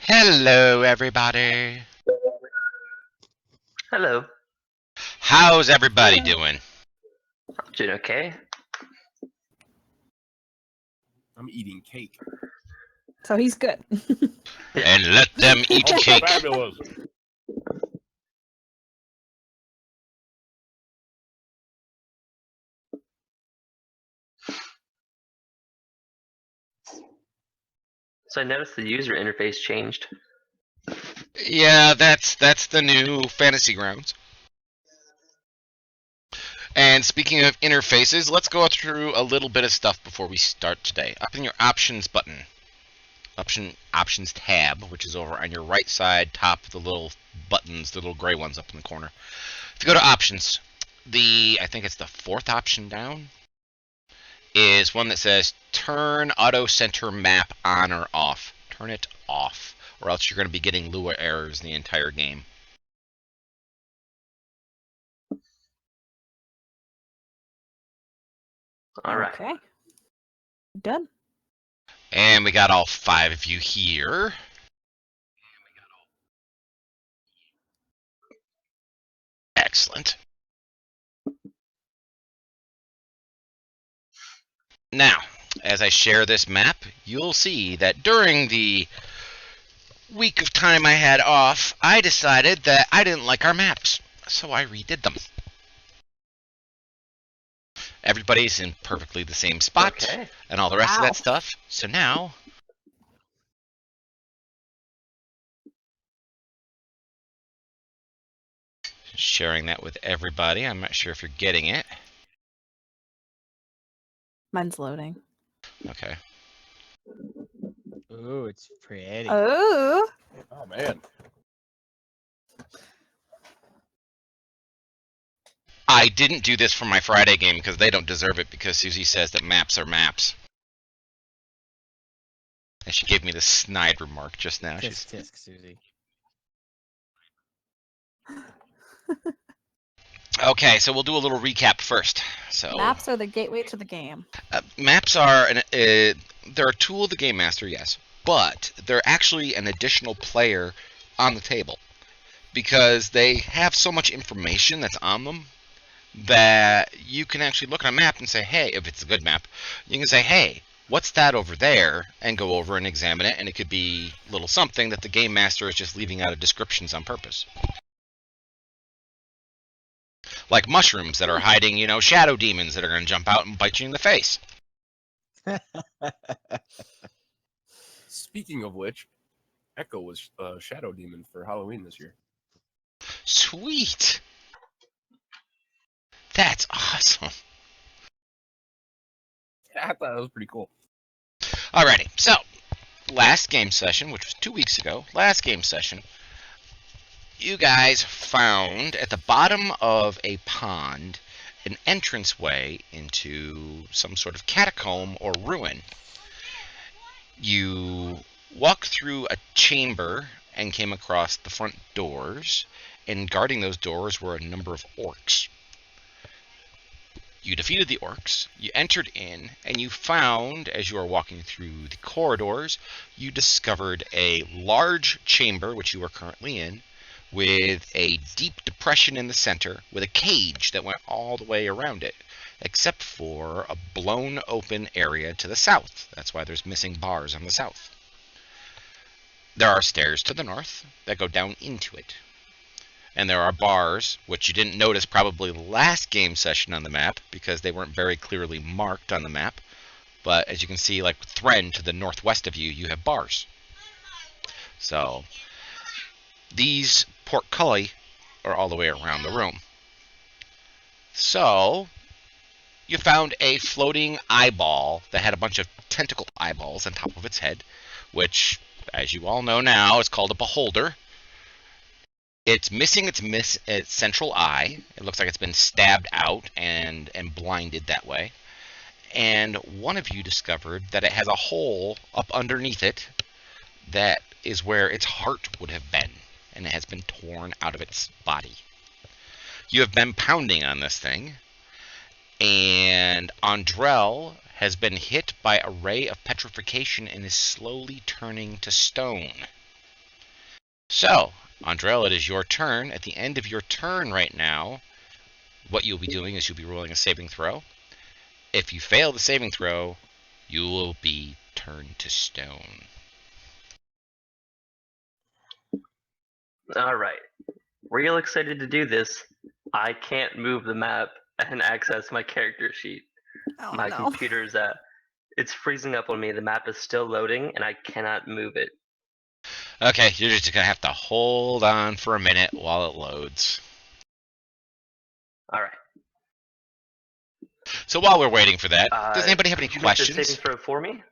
Hello, everybody. Hello. How's everybody Hello. doing? I'm doing okay. I'm eating cake. So he's good. And let them eat Oh, cake. fabulous. So I noticed the user interface changed. Yeah, that's the new Fantasy Grounds. And speaking of interfaces, let's go through a little bit of stuff before we start today. Up in your options button, options tab, which is over on your right side, top of the little buttons, the little gray ones up in the corner. If you go to options, I think it's the fourth option down, is one that says turn auto center map on or off. Turn it off, or else you're going to be getting Lua errors the entire game. All right. Okay. Done. And we got all 5 of you here. Excellent. Now, as I share this map, you'll see that during the week of time I had off, I decided that I didn't like our maps, so I redid them. Everybody's in perfectly the same spot, Okay. and all the rest of Wow. that stuff. So now, sharing that with everybody. I'm not sure if you're getting it. Mine's loading. Okay. Ooh, it's pretty. Oh. Oh man. I didn't do this for my Friday game because they don't deserve it, because Susie says that maps are maps. And she gave me the snide remark just now. Tisk tisk, Susie. Okay, so we'll do a little recap first. So Maps are the gateway to the game. maps are they're a tool of the game master, yes, but they're actually an additional player on the table because they have so much information that's on them that you can actually look at a map and say, hey, if it's a good map, you can say, hey, what's that over there, and go over and examine it, and it could be a little something that the game master is just leaving out of descriptions on purpose. Like mushrooms that are hiding, shadow demons that are going to jump out and bite you in the face. Speaking of which, Echo was Shadow Demon for Halloween this year. Sweet! That's awesome. Yeah, I thought that was pretty cool. Alrighty, so last game session, which was 2 weeks ago, you guys found at the bottom of a pond an entranceway into some sort of catacomb or ruin. You walked through a chamber and came across the front doors, and guarding those doors were a number of orcs. You defeated the orcs, you entered in, and you found, as you were walking through the corridors, you discovered a large chamber, which you are currently in, with a deep depression in the center, with a cage that went all the way around it, except for a blown open area to the south. That's why there's missing bars on the south. There are stairs to the north that go down into it. And there are bars, which you didn't notice probably last game session on the map, because they weren't very clearly marked on the map. But as you can see, like Thren to the northwest of you, you have bars. So these portcullis are all the way around the room. So you found a floating eyeball that had a bunch of tentacle eyeballs on top of its head, which, as you all know now, is called a beholder. It's missing its central eye. It looks like it's been stabbed out and blinded that way. And one of you discovered that it has a hole up underneath it that is where its heart would have been, and it has been torn out of its body. You have been pounding on this thing, and Andrel has been hit by a ray of petrification and is slowly turning to stone. So, Andrell, it is your turn. At the end of your turn right now, what you'll be doing is you'll be rolling a saving throw. If you fail the saving throw, you will be turned to stone. All right. Real excited to do this. I can't move the map and access my character sheet. Oh My no. computer's it's freezing up on me. The map is still loading and I cannot move it. Okay, you're just going to have to hold on for a minute while it loads. All right. So while we're waiting for that, does anybody have any Could you make the questions? saving throw for me?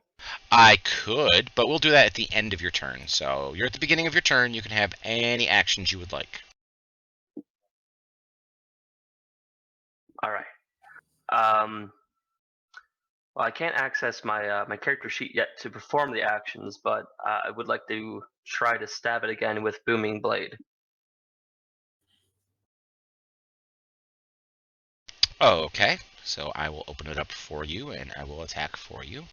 I could, but we'll do that at the end of your turn. So you're at the beginning of your turn. You can have any actions you would like. All right. Well, I can't access my my character sheet yet to perform the actions, but I would like to try to stab it again with Booming Blade. Okay, so I will open it up for you, and I will attack for you.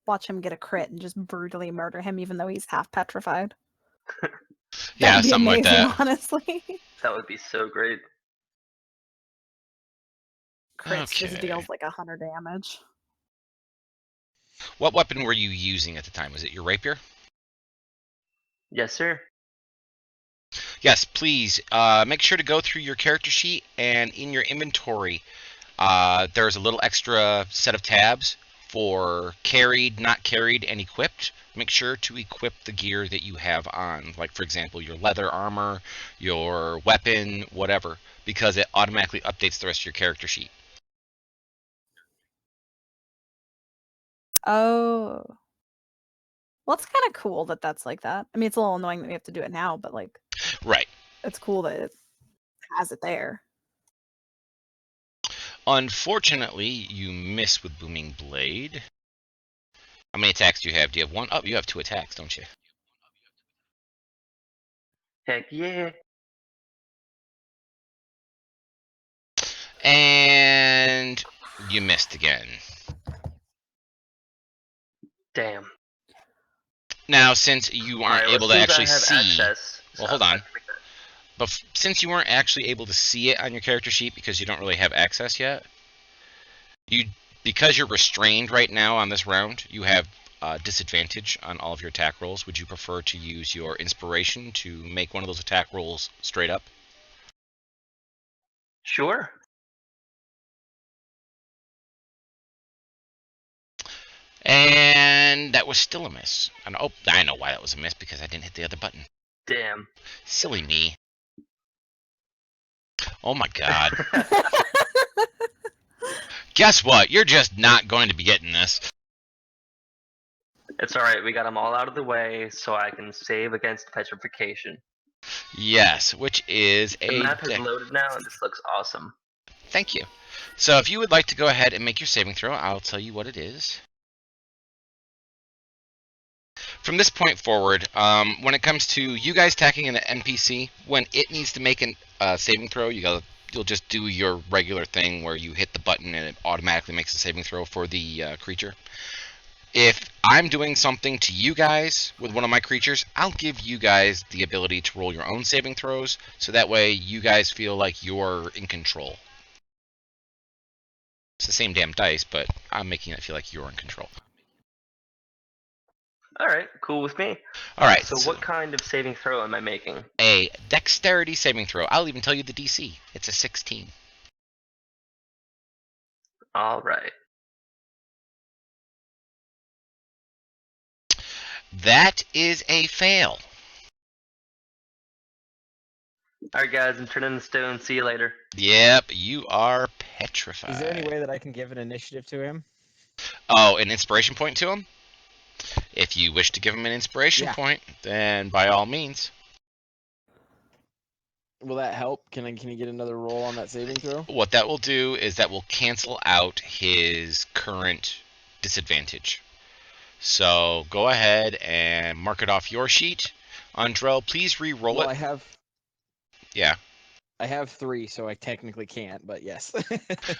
Watch him get a crit and just brutally murder him, even though he's half petrified. Yeah, That'd be something like amazing, that. honestly. That would be so great. Crits just Okay. deals like 100 damage. What weapon were you using at the time? Was it your rapier? Yes, sir. Yes, please. Make sure to go through your character sheet, and in your inventory, there's a little extra set of tabs for carried, not carried, and equipped. Make sure to equip the gear that you have on, like, for example, your leather armor, your weapon, whatever, because it automatically updates the rest of your character sheet. Oh. Well, it's kind of cool that that's like that. I mean, it's a little annoying that we have to do it now, but like, Right. it's cool that it has it there. Unfortunately, you miss with Booming Blade. How many attacks do you have? Do you have one? Oh, you have 2 attacks, don't you? Heck yeah. And you missed again. Damn. Now, since you aren't Alright, well, able to since I actually have see... access, Well, hold on. But since you weren't actually able to see it on your character sheet because you don't really have access yet, because you're restrained right now on this round, you have disadvantage on all of your attack rolls. Would you prefer to use your inspiration to make one of those attack rolls straight up? Sure. And that was still a miss. And oh, I know why that was a miss, because I didn't hit the other button. Damn. Silly me. Oh my god. Guess what? You're just not going to be getting this. It's alright, we got them all out of the way so I can save against petrification. Yes, which is The a... map has loaded now and this looks awesome. Thank you. So if you would like to go ahead and make your saving throw, I'll tell you what it is. From this point forward, when it comes to you guys attacking an NPC, when it needs to make a saving throw, you'll just do your regular thing where you hit the button and it automatically makes a saving throw for the creature. If I'm doing something to you guys with one of my creatures, I'll give you guys the ability to roll your own saving throws, so that way you guys feel like you're in control. It's the same damn dice, but I'm making it feel like you're in control. Alright, cool with me. Alright, So what kind of saving throw am I making? A dexterity saving throw. I'll even tell you the DC. It's a 16. Alright. That is a fail. Alright guys, I'm turning the stone. See you later. Yep, you are petrified. Is there any way that I can give an initiative to him? Oh, an inspiration point to him? If you wish to give him an inspiration point, then by all means. Will that help? Can he get another roll on that saving throw? What that will do is that will cancel out his current disadvantage. So go ahead and mark it off your sheet. Andrell, please re-roll Well, it. I have I have 3, so I technically can't, but yes.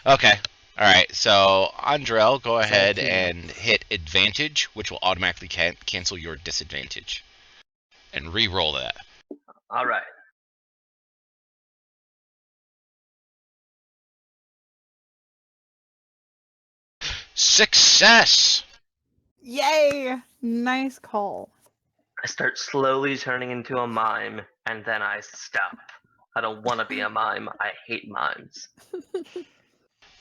Okay. All right. So Andrel, go So I ahead can't. and hit advantage, which will automatically cancel your disadvantage, and re-roll that. All right. Success. Yay! Nice call. I start slowly turning into a mime, and then I stop. I don't want to be a mime. I hate mimes.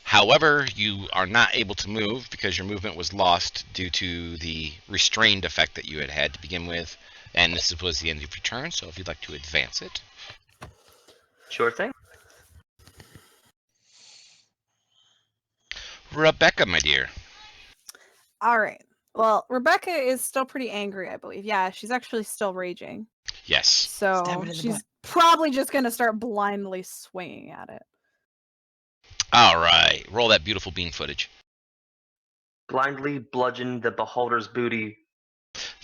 However, you are not able to move because your movement was lost due to the restrained effect that you had had to begin with, and this was the end of your turn. So if you'd like to advance it, Sure thing. Rebecca, my dear. All right. Well, Rebecca is still pretty angry, I believe. Yeah, she's actually still raging. Yes. So Stab it in the she's butt. probably just going to start blindly swinging at it. All right. Roll that beautiful bean footage. Blindly bludgeon the beholder's booty.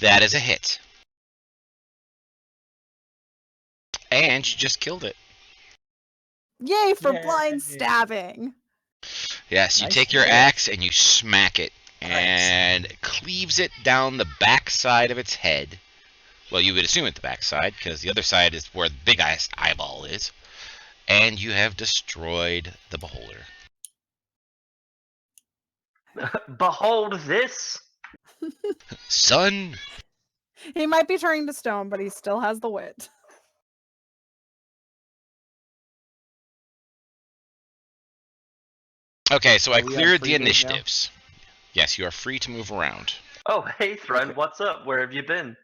That is a hit. And she just killed it. Yay for Yay. blind stabbing. Yes, you Nice take your hit. axe and you smack it, and it cleaves it down the back side of its head. Well, you would assume it's the back side, because the other side is where the big eyeball is. And you have destroyed the beholder. Behold this! Son! He might be turning to stone, but he still has the wit. Okay, so I Are we on cleared free the move now? initiatives. Yes, you are free to move around. Oh, hey, Thren, what's up? Where have you been?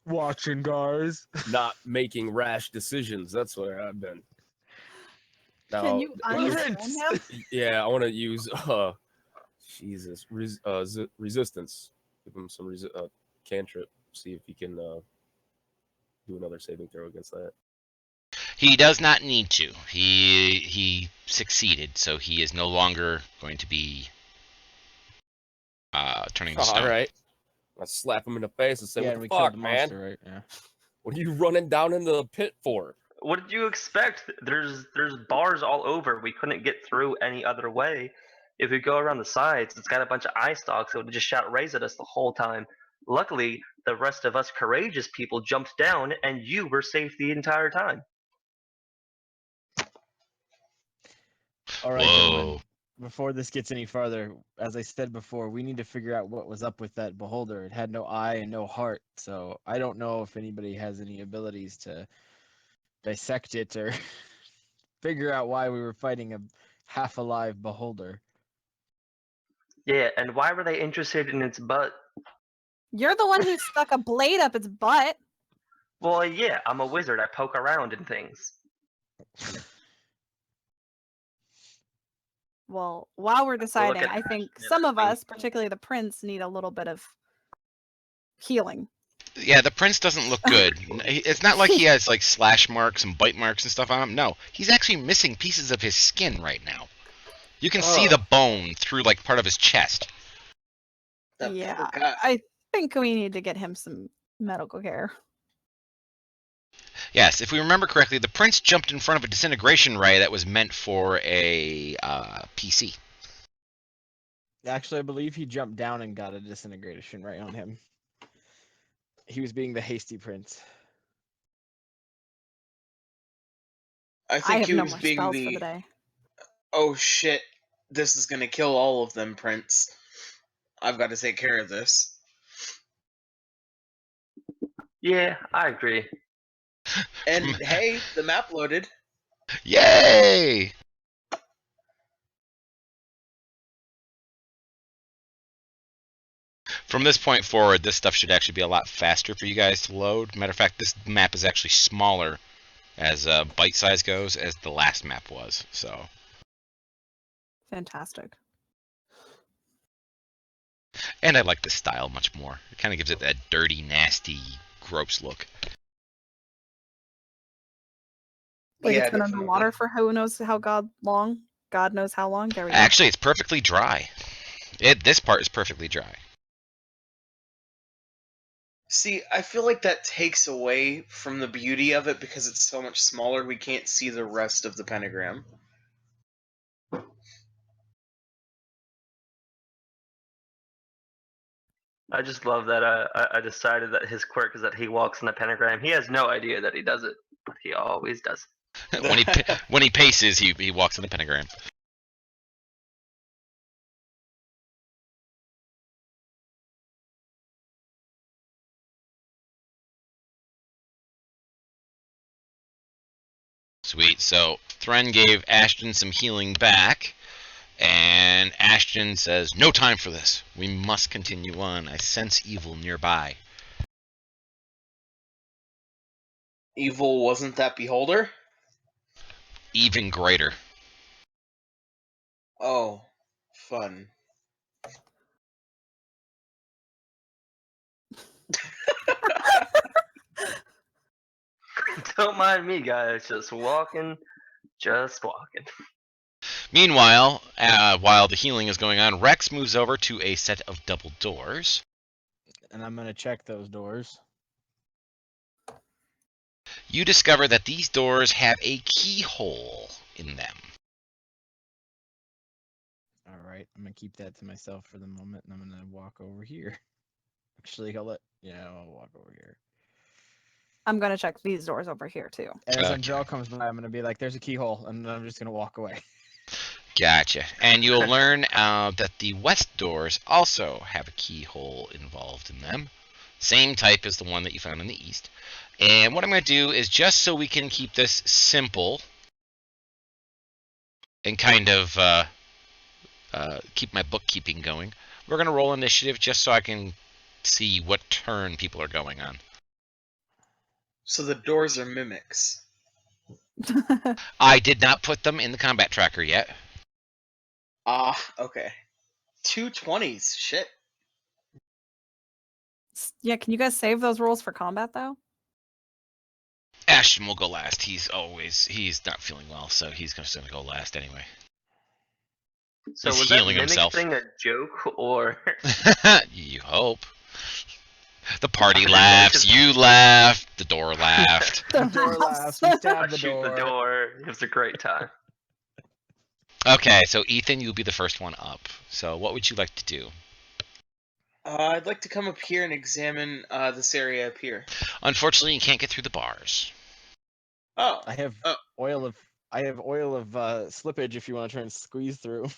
Watching, guys. Not making rash decisions. That's where I've been. Now, Can you unrestrain him? yeah, I want to use Jesus resistance. Give him some cantrip. See if he can do another saving throw against that. He does not need to. He succeeded, so he is no longer going to be turning to stone. All right. I slap him in the face and say, Yeah, "What and the we killed fuck, the man? monster, right? Yeah. What are you running down into the pit for?" What did you expect? There's bars all over. We couldn't get through any other way. If we go around the sides, it's got a bunch of eye stalks. It would just shout raise at us the whole time. Luckily, the rest of us courageous people jumped down, and you were safe the entire time. All right, Whoa. gentlemen. Before this gets any farther, as I said before, we need to figure out what was up with that beholder. It had no eye and no heart, so I don't know if anybody has any abilities to dissect it or figure out why we were fighting a half-alive beholder. Yeah, and why were they interested in its butt? You're the one who stuck a blade up its butt. Well, yeah, I'm a wizard. I poke around in things. Well, while we're deciding, at I that think shit, some of I us, particularly the prince, need a little bit of healing. Yeah, the prince doesn't look good. It's not like he has like slash marks and bite marks and stuff on him. No, he's actually missing pieces of his skin right now. You can see the bone through like part of his chest. That Yeah, poor guy. I think we need to get him some medical care. Yes, if we remember correctly, the prince jumped in front of a disintegration ray that was meant for a PC. Actually, I believe he jumped down and got a disintegration right on him. He was being the hasty prince. I I think have he no was more being spells for the the day. oh shit, this is gonna kill all of them, Prince. I've got to take care of this. Yeah, I agree. And hey, the map loaded. Yay! From this point forward, this stuff should actually be a lot faster for you guys to load. Matter of fact, this map is actually smaller as bite size goes as the last map was. So, Fantastic. and I like this style much more. It kind of gives it that dirty, nasty, gross look. Like Yeah, it's been definitely. underwater for who knows how long. God knows how long. There we go. Actually, it's perfectly dry. This part is perfectly dry. See, I feel like that takes away from the beauty of it because it's so much smaller. We can't see the rest of the pentagram. I just love that I decided that his quirk is that he walks in the pentagram. He has no idea that he does it, but he always does it. When he paces, he walks in the pentagram. Sweet. So Thren gave Ashton some healing back, and Ashton says, "No time for this. We must continue on. I sense evil nearby." Evil wasn't that beholder? Even greater. Oh, fun. Don't mind me, guys. Just walking. Meanwhile, while the healing is going on, Rex moves over to a set of double doors. And I'm gonna check those doors. You discover that these doors have a keyhole in them. All right, I'm gonna keep that to myself for the moment, and I'm gonna walk over here. Actually, I'll walk over here. I'm gonna check these doors over here too. And as Okay. Angel comes by, I'm gonna be like, "There's a keyhole," and then I'm just gonna walk away. Gotcha. And you'll learn that the west doors also have a keyhole involved in them. Same type as the one that you found in the east. And what I'm going to do is, just so we can keep this simple and kind of keep my bookkeeping going, we're going to roll initiative just so I can see what turn people are going on. So the doors are mimics. I did not put them in the combat tracker yet. Ah, okay. 2 20s. Shit. Yeah, can you guys save those rolls for combat though? Ashton will go last. He's not feeling well, so he's just going to go last anyway. So He's was that healing mimic himself. thing a joke or? You hope. The party laughs, you laugh, the door laughed. The door laughs. We I stab the shoot the door. door. It was a great time. Okay, so Ethan, you'll be the first one up. So what would you like to do? I'd like to come up here and examine this area up here. Unfortunately, you can't get through the bars. Oh, I have oil of slippage if you want to try and squeeze through.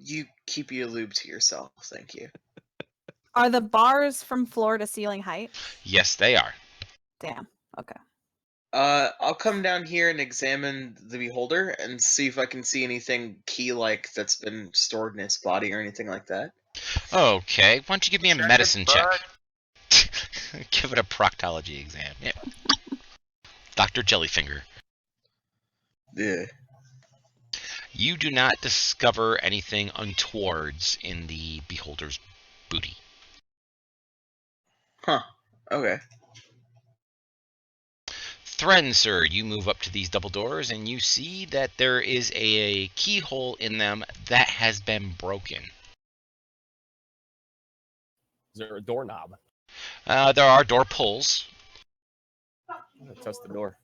you keep your lube to yourself, thank you. Are the bars from floor to ceiling height? Yes, they are. Damn. Okay. I'll come down here and examine the beholder and see if I can see anything key-like that's been stored in its body or anything like that. Okay, why don't you give me a Check medicine its check? butt. Give it a proctology exam. Yeah. Dr. Jellyfinger. Yeah. You do not discover anything untowards in the beholder's booty. Huh. Okay. Thren, sir, you move up to these double doors and you see that there is a keyhole in them that has been broken. Is there a doorknob? There are door pulls. I'm gonna test the door.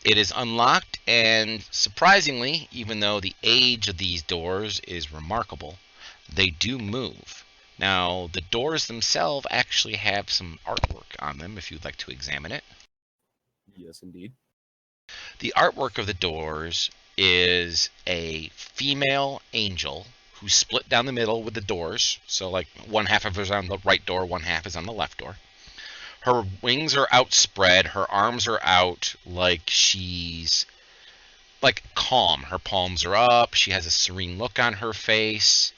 It is unlocked, and surprisingly, even though the age of these doors is remarkable, they do move. Now, the doors themselves actually have some artwork on them, if you'd like to examine it. Yes, indeed. The artwork of the doors is a female angel who's split down the middle with the doors. So, like, one half of her is on the right door, one half is on the left door. Her wings are outspread, her arms are out like she's, like, calm. Her palms are up, she has a serene look on her face,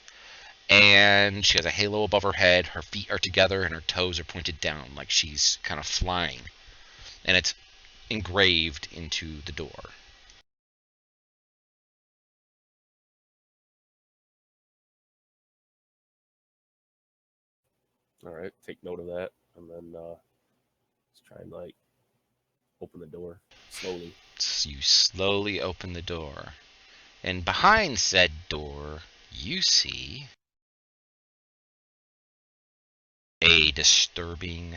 and she has a halo above her head. Her feet are together and her toes are pointed down like she's kind of flying. And it's engraved into the door. All right, take note of that, and then let's try and like open the door slowly. So you slowly open the door, and behind said door, you see a disturbing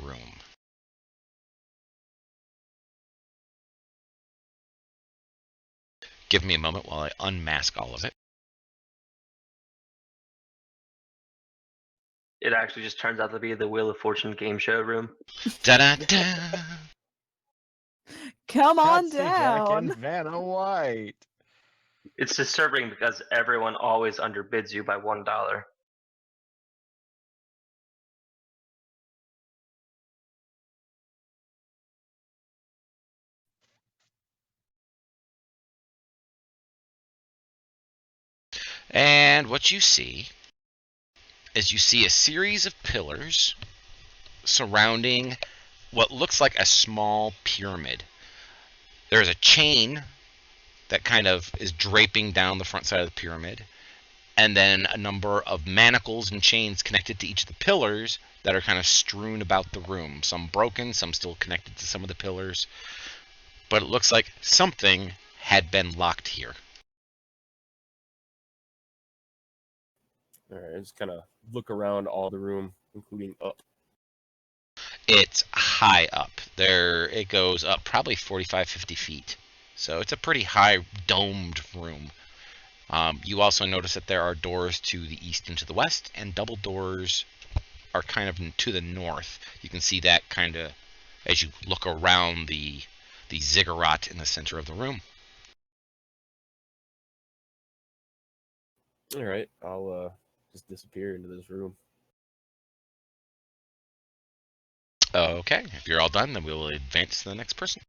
room. Give me a moment while I unmask all of it. It actually just turns out to be the Wheel of Fortune game show room. Da-da-da! Come on That's Jack down. and Vanna White. It's disturbing because everyone always underbids you by $1. And what you see is you see a series of pillars surrounding what looks like a small pyramid. There's a chain that kind of is draping down the front side of the pyramid, and then a number of manacles and chains connected to each of the pillars that are kind of strewn about the room. Some broken, some still connected to some of the pillars. But it looks like something had been locked here. All right, just kind of look around all the room, including up. It's high up. It goes up probably 45, 50 feet. So it's a pretty high domed room. You also notice that there are doors to the east and to the west, and double doors are kind of to the north. You can see that kind of as you look around the ziggurat in the center of the room. All right, I'll just disappear into this room. Okay, if you're all done, then we will advance to the next person.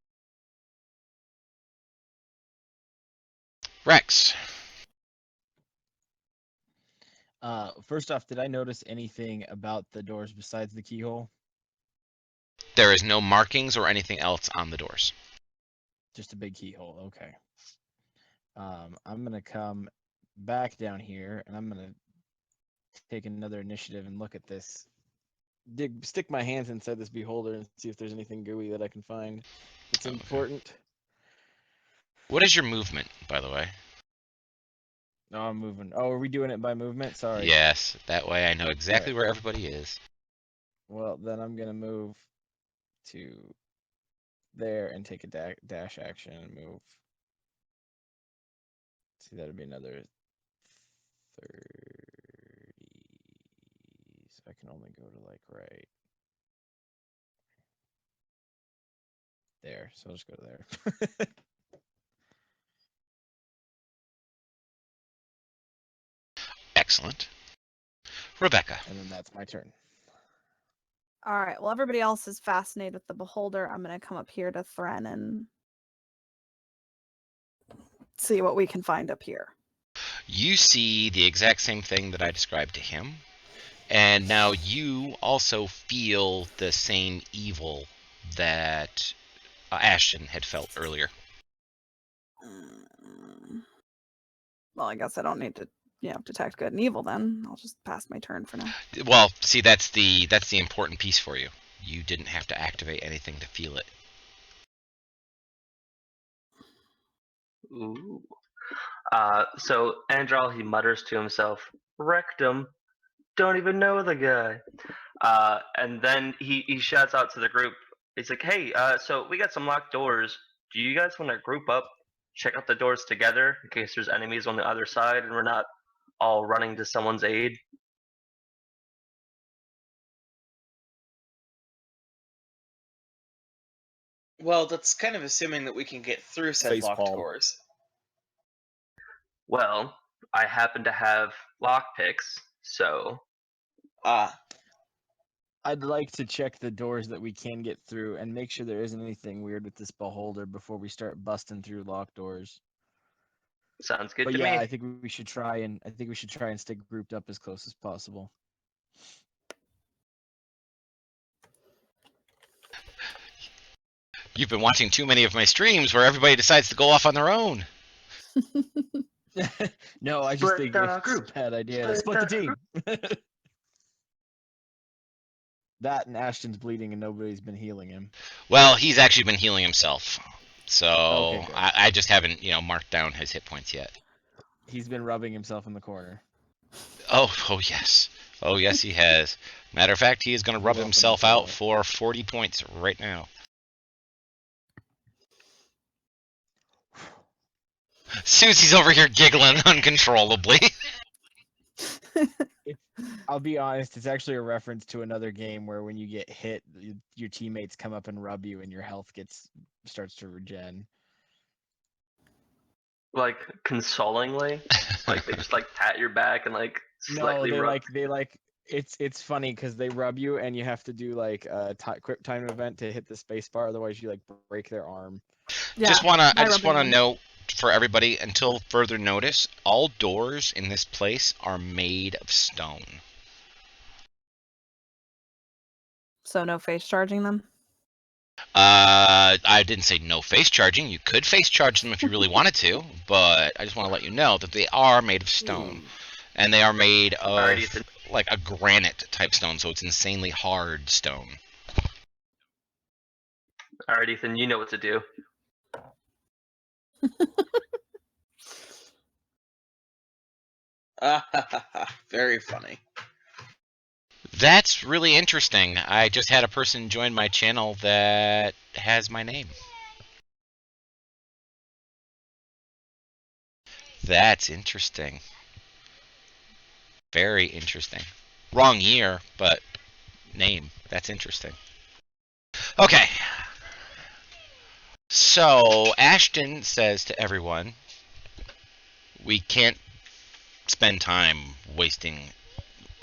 Rex. First off, did I notice anything about the doors besides the keyhole? There is no markings or anything else on the doors. Just a big keyhole. Okay. I'm gonna come back down here, and I'm gonna take another initiative and look at this. Stick my hands inside this beholder and see if there's anything gooey that I can find. It's Okay. important. What is your movement, by the way? No, I'm moving. Oh, are we doing it by movement? Sorry. Yes, that way I know exactly Right. where everybody is. Well, then I'm gonna move to there and take a dash action and move. See, that'd be another 30. So I can only go to like right there. So I'll just go to there. Excellent. Rebecca. And then that's my turn. All right. Well, everybody else is fascinated with the beholder. I'm going to come up here to Thren and see what we can find up here. You see the exact same thing that I described to him. And now you also feel the same evil that Ashton had felt earlier. Well, I guess I don't need to, detect good and evil then. I'll just pass my turn for now. Well, see, that's the important piece for you. You didn't have to activate anything to feel it. Ooh. So Andral, he mutters to himself, "Rectum, don't even know the guy." And then he shouts out to the group. He's like, "Hey, so we got some locked doors. Do you guys want to group up, check out the doors together in case there's enemies on the other side and we're not all running to someone's aid?" Well, that's kind of assuming that we can get through said Face locked palm. doors. Well, I happen to have lockpicks, so I'd like to check the doors that we can get through and make sure there isn't anything weird with this beholder before we start busting through locked doors. sounds good But to yeah, me. I think we should try and stay grouped up as close as possible. You've been watching too many of my streams where everybody decides to go off on their own. No, I just Split think the it's group. a bad idea. Split Split the the team. That and Ashton's bleeding and nobody's been healing him. Well, he's actually been healing himself. So Okay, good. I just haven't, marked down his hit points yet. He's been rubbing himself in the corner. Oh yes. Oh, yes, he has. Matter of fact, he is going to rub Welcome himself to out it. for 40 points right now. Susie's over here giggling uncontrollably. I'll be honest, it's actually a reference to another game where when you get hit, your teammates come up and rub you and your health starts to regen. Like consolingly, like they just like pat your back and like No, slightly they rub. it's funny because they rub you and you have to do like a quick time event to hit the space bar, otherwise you like break their arm. Yeah, I by just rubbing wanna them. note for everybody, until further notice, all doors in this place are made of stone. So no face charging them. I didn't say no face charging. You could face charge them if you really wanted to, but I just want to let you know that they are made of stone, and they are made Alright, of Ethan. like a granite type stone, so it's insanely hard stone. Alright, Ethan, you know what to do. Very funny. That's really interesting. I just had a person join my channel that has my name. That's interesting. Very interesting. Wrong year, but name. That's interesting. Okay. So, Ashton says to everyone, we can't spend time wasting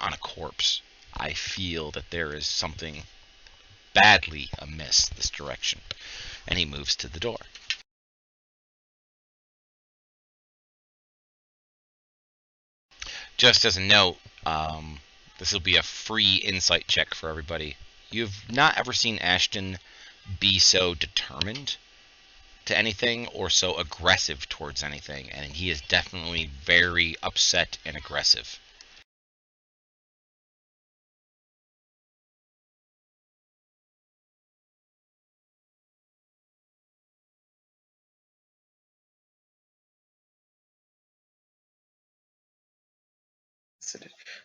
on a corpse. I feel that there is something badly amiss this direction. And he moves to the door. Just as a note, this will be a free insight check for everybody. You've not ever seen Ashton be so determined to anything or so aggressive towards anything, and he is definitely very upset and aggressive.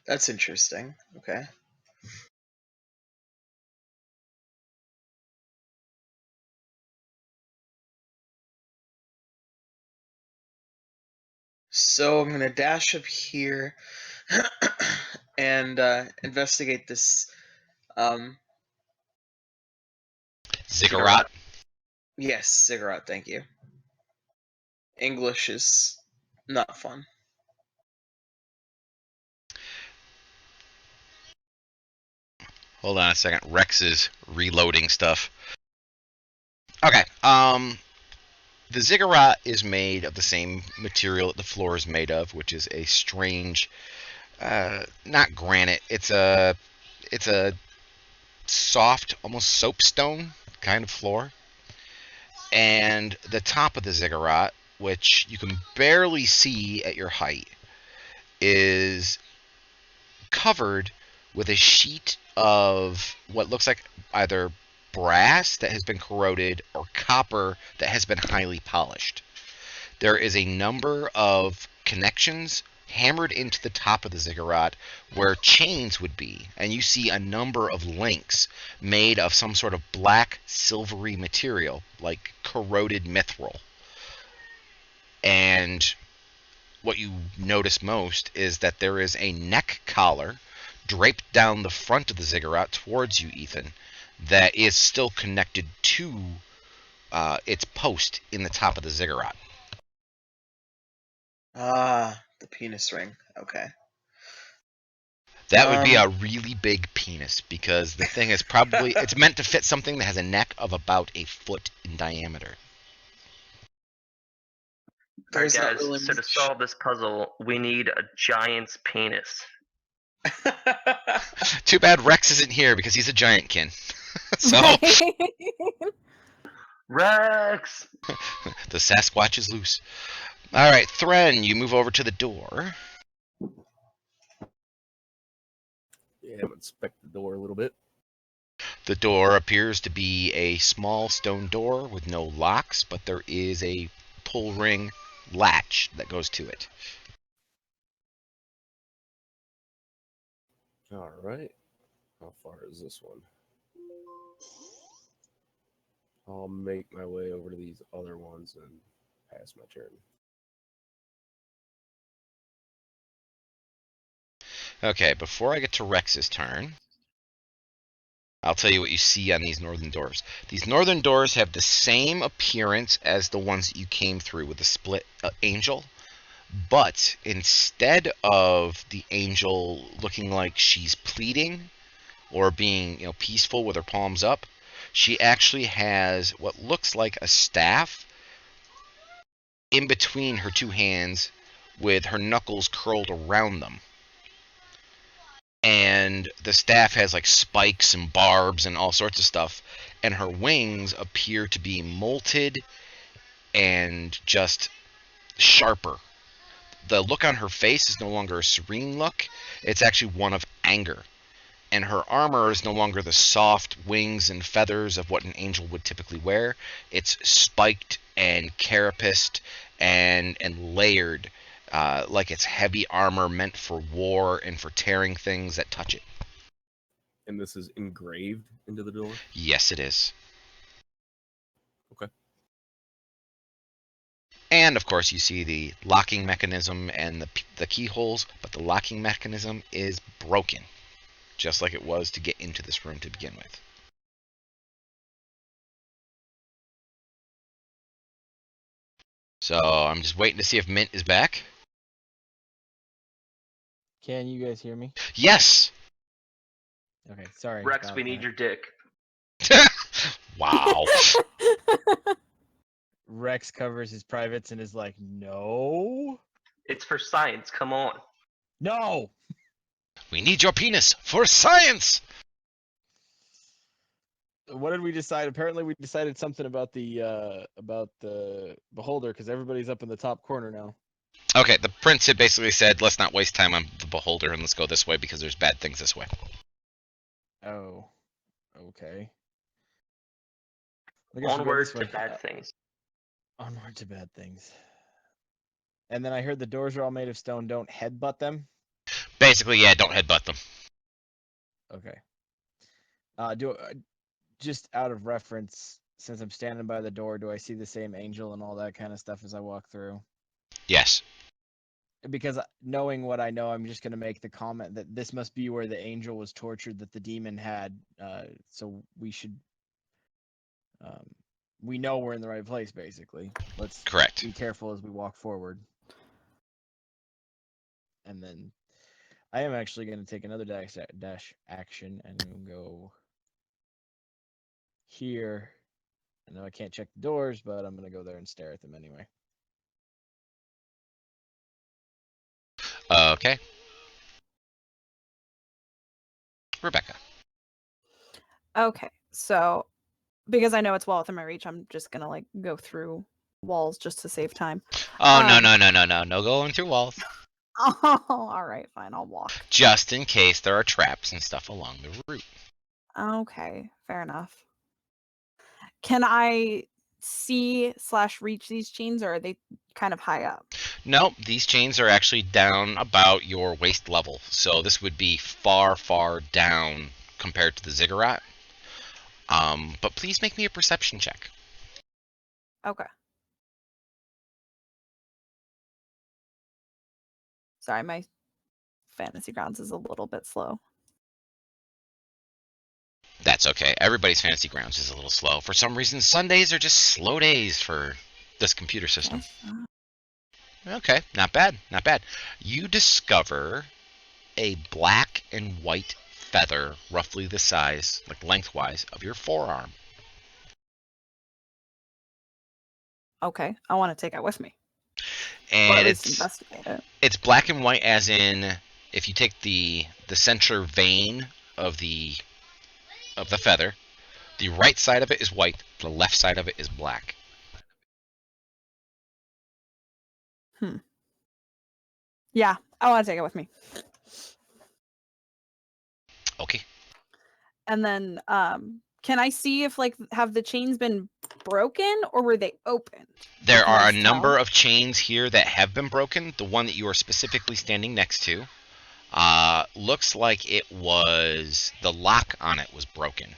That's interesting. Okay. So I'm gonna dash up here and investigate this. Ziggurat. Yes, cigarette. Thank you. English is not fun. Hold on a second. Rex is reloading stuff. Okay. The ziggurat is made of the same material that the floor is made of, which is a strange, not granite. It's a soft, almost soapstone kind of floor. And the top of the ziggurat, which you can barely see at your height, is covered with a sheet of what looks like either brass that has been corroded or copper that has been highly polished. There is a number of connections hammered into the top of the ziggurat where chains would be, and you see a number of links made of some sort of black silvery material like corroded mithril. And what you notice most is that there is a neck collar draped down the front of the ziggurat towards you, Ethan, that is still connected to its post in the top of the ziggurat. Ah, the penis ring. Okay. That would be a really big penis because the thing is probably it's meant to fit something that has a neck of about a foot in diameter. Alright, There's not guys, really so to much. solve this puzzle, we need a giant's penis. Too bad Rex isn't here because he's a giantkin. So Rex! the Sasquatch is loose. All right, Thren, you move over to the door. Yeah, I'm gonna inspect the door a little bit. The door appears to be a small stone door with no locks, but there is a pull ring latch that goes to it. All right. How far is this one? I'll make my way over to these other ones and pass my turn. Okay, before I get to Rex's turn, I'll tell you what you see on these northern doors. These northern doors have the same appearance as the ones that you came through with the split angel, but instead of the angel looking like she's pleading or being, peaceful with her palms up, she actually has what looks like a staff in between her two hands with her knuckles curled around them. And the staff has like spikes and barbs and all sorts of stuff, and her wings appear to be molted and just sharper. The look on her face is no longer a serene look, it's actually one of anger. And her armor is no longer the soft wings and feathers of what an angel would typically wear. It's spiked and carapaced and layered, like it's heavy armor meant for war and for tearing things that touch it. And this is engraved into the door? Yes, it is. Okay. And, of course, you see the locking mechanism and the keyholes, but the locking mechanism is broken, just like it was to get into this room to begin with. So I'm just waiting to see if Mint is back. Can you guys hear me? Yes! Okay, sorry. Rex, about we need that. your dick. Wow. Rex covers his privates and is like, no. It's for science. Come on. No! We need your penis for science! What did we decide? Apparently we decided something about the beholder, because everybody's up in the top corner now. Okay, the prince had basically said, let's not waste time on the beholder and let's go this way because there's bad things this way. Oh. Okay. I guess we'll go Onward this to way. bad things. Onward to bad things. And then I heard the doors are all made of stone. Don't headbutt them. Basically, yeah, don't headbutt them. Okay. Just out of reference, since I'm standing by the door, do I see the same angel and all that kind of stuff as I walk through? Yes. Because knowing what I know, I'm just going to make the comment that this must be where the angel was tortured that the demon had. So we should, we know we're in the right place, basically. Let's Correct. be careful as we walk forward. And then I am actually going to take another dash action and go here. I know I can't check the doors, but I'm going to go there and stare at them anyway. Okay. Rebecca. Okay, so because I know it's well within my reach, I'm just gonna like go through walls just to save time. Oh, no going through walls. Oh, all right, fine, I'll walk. Just in case there are traps and stuff along the route. Okay, fair enough. Can I see/reach these chains, or are they kind of high up? No, these chains are actually down about your waist level, so this would be far, far down compared to the ziggurat. But please make me a perception check. Okay. Sorry, my fantasy grounds is a little bit slow. That's okay. Everybody's fantasy grounds is a little slow. For some reason, Sundays are just slow days for this computer system. Okay, not bad, not bad. You discover a black and white feather, roughly the size, like lengthwise, of your forearm. Okay, I want to take it with me. Or And at least investigate it. it's black and white, as in if you take the center vein of the feather, the right side of it is white, the left side of it is black. Yeah, I want to take it with me. Okay. And then, can I see if have the chains been broken or were they open? There Can are I a number tell? of chains here that have been broken. The one that you are specifically standing next to Looks like it was the lock on it was broken.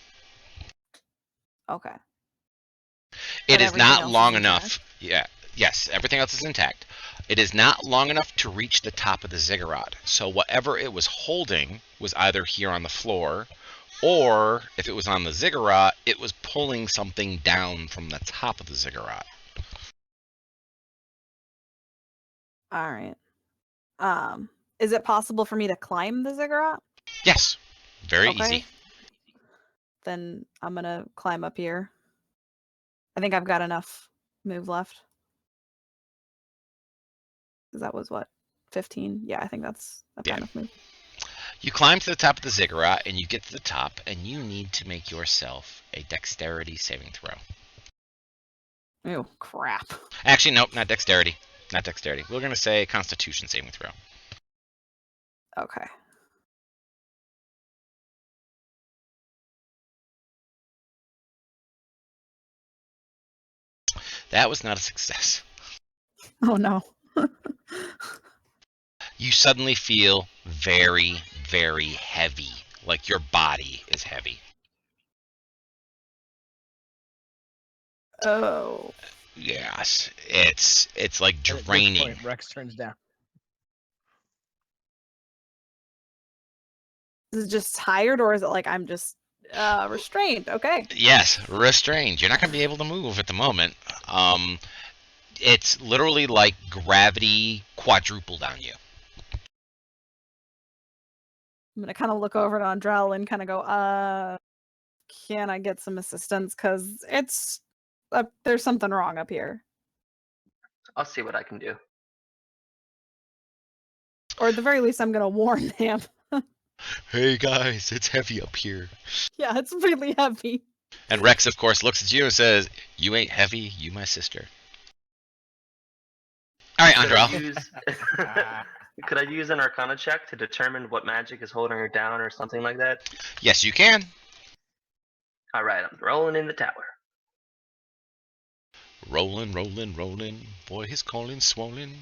Okay. It But is everything not else is long intact? enough. Yeah. Yes, everything else is intact. It is not long enough to reach the top of the ziggurat. So whatever it was holding was either here on the floor, or if it was on the ziggurat, it was pulling something down from the top of the ziggurat. All right. Is it possible for me to climb the ziggurat? Yes, very Okay. easy. Then I'm gonna climb up here. I think I've got enough move left. 'Cause that was what? 15? Yeah, I think I've got Yeah. enough move. You climb to the top of the ziggurat, and you get to the top, and you need to make yourself a dexterity saving throw. Oh, crap. Actually, nope, not dexterity. Not dexterity. We're going to say constitution saving throw. Okay. That was not a success. Oh no. You suddenly feel very, very heavy. Like your body is heavy. Oh. Yes, it's like And at this draining. point, Rex turns down. Is it just tired or is it like I'm just restrained? Okay. Yes, restrained. You're not going to be able to move at the moment. It's literally like gravity quadrupled on you. I'm gonna kind of look over to Andrell and kind of go, can I get some assistance? Because it's there's something wrong up here. I'll see what I can do. Or at the very least, I'm gonna warn him. Hey guys, it's heavy up here. Yeah, it's really heavy. And Rex, of course, looks at you and says, "You ain't heavy, you my sister." All right, Could I Andrell. use could I use an Arcana check to determine what magic is holding her down or something like that? Yes, you can. All right, I'm rolling in the tower. Rolling, rolling, rolling. Boy, his calling swollen.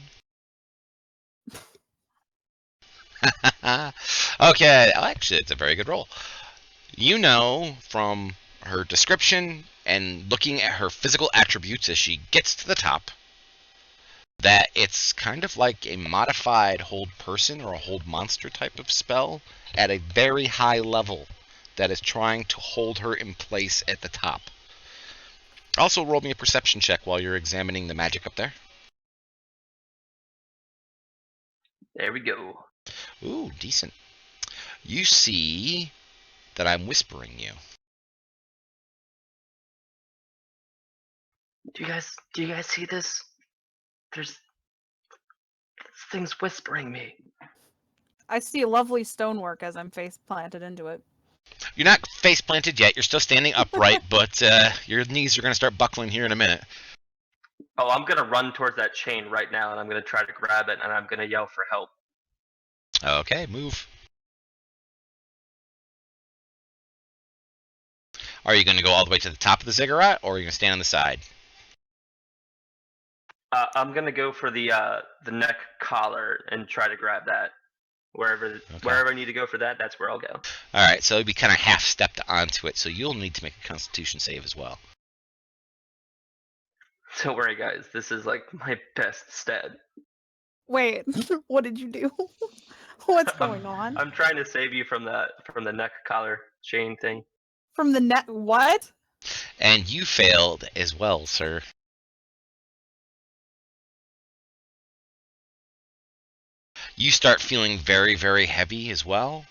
Okay, actually, it's a very good roll. You know from her description and looking at her physical attributes as she gets to the top that it's kind of like a modified hold person or a hold monster type of spell at a very high level that is trying to hold her in place at the top. Also, roll me a perception check while you're examining the magic up there. There we go. Ooh, decent. You see that I'm whispering you. Do you guys see this? This thing's whispering me. I see lovely stonework as I'm face planted into it. You're not face planted yet. You're still standing upright, but your knees are going to start buckling here in a minute. Oh, I'm gonna run towards that chain right now, and I'm gonna try to grab it, and I'm gonna yell for help. Okay, move. Are you going to go all the way to the top of the ziggurat, or are you going to stand on the side? I'm gonna go for the neck collar and try to grab that. Wherever I need to go for that, that's where I'll go. All right, so it'll be kind of half-stepped onto it, so you'll need to make a Constitution save as well. Don't worry, guys. This is like my best stead. Wait, what did you do? What's going on? I'm trying to save you from the neck collar chain thing. From the net? What? And you failed as well, sir. You start feeling very, very heavy as well,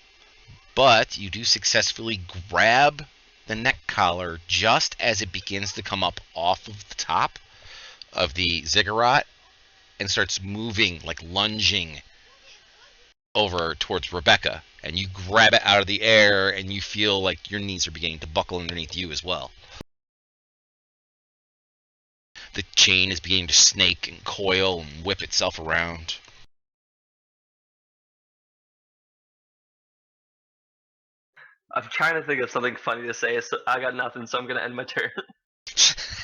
but you do successfully grab the neck collar just as it begins to come up off of the top of the ziggurat and starts moving, like lunging over towards Rebecca. And you grab it out of the air and you feel like your knees are beginning to buckle underneath you as well. The chain is beginning to snake and coil and whip itself around. I'm trying to think of something funny to say, so I got nothing, so I'm gonna end my turn.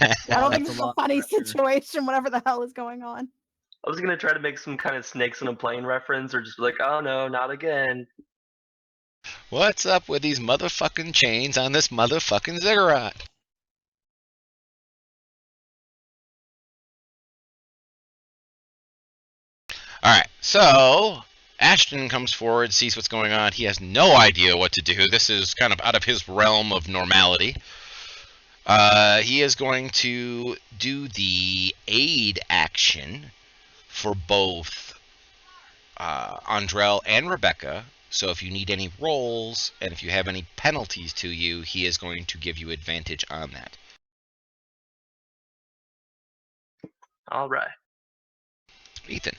I don't think that's it's a a lot of funny pressure. situation, whatever the hell is going on. I was gonna try to make some kind of snakes on a plane reference, or just be like, oh no, not again. What's up with these motherfucking chains on this motherfucking ziggurat? Alright, so Ashton comes forward, sees what's going on. He has no idea what to do. This is kind of out of his realm of normality. He is going to do the aid action for both Andrell and Rebecca. So if you need any rolls and if you have any penalties to you, he is going to give you advantage on that. All right. Ethan.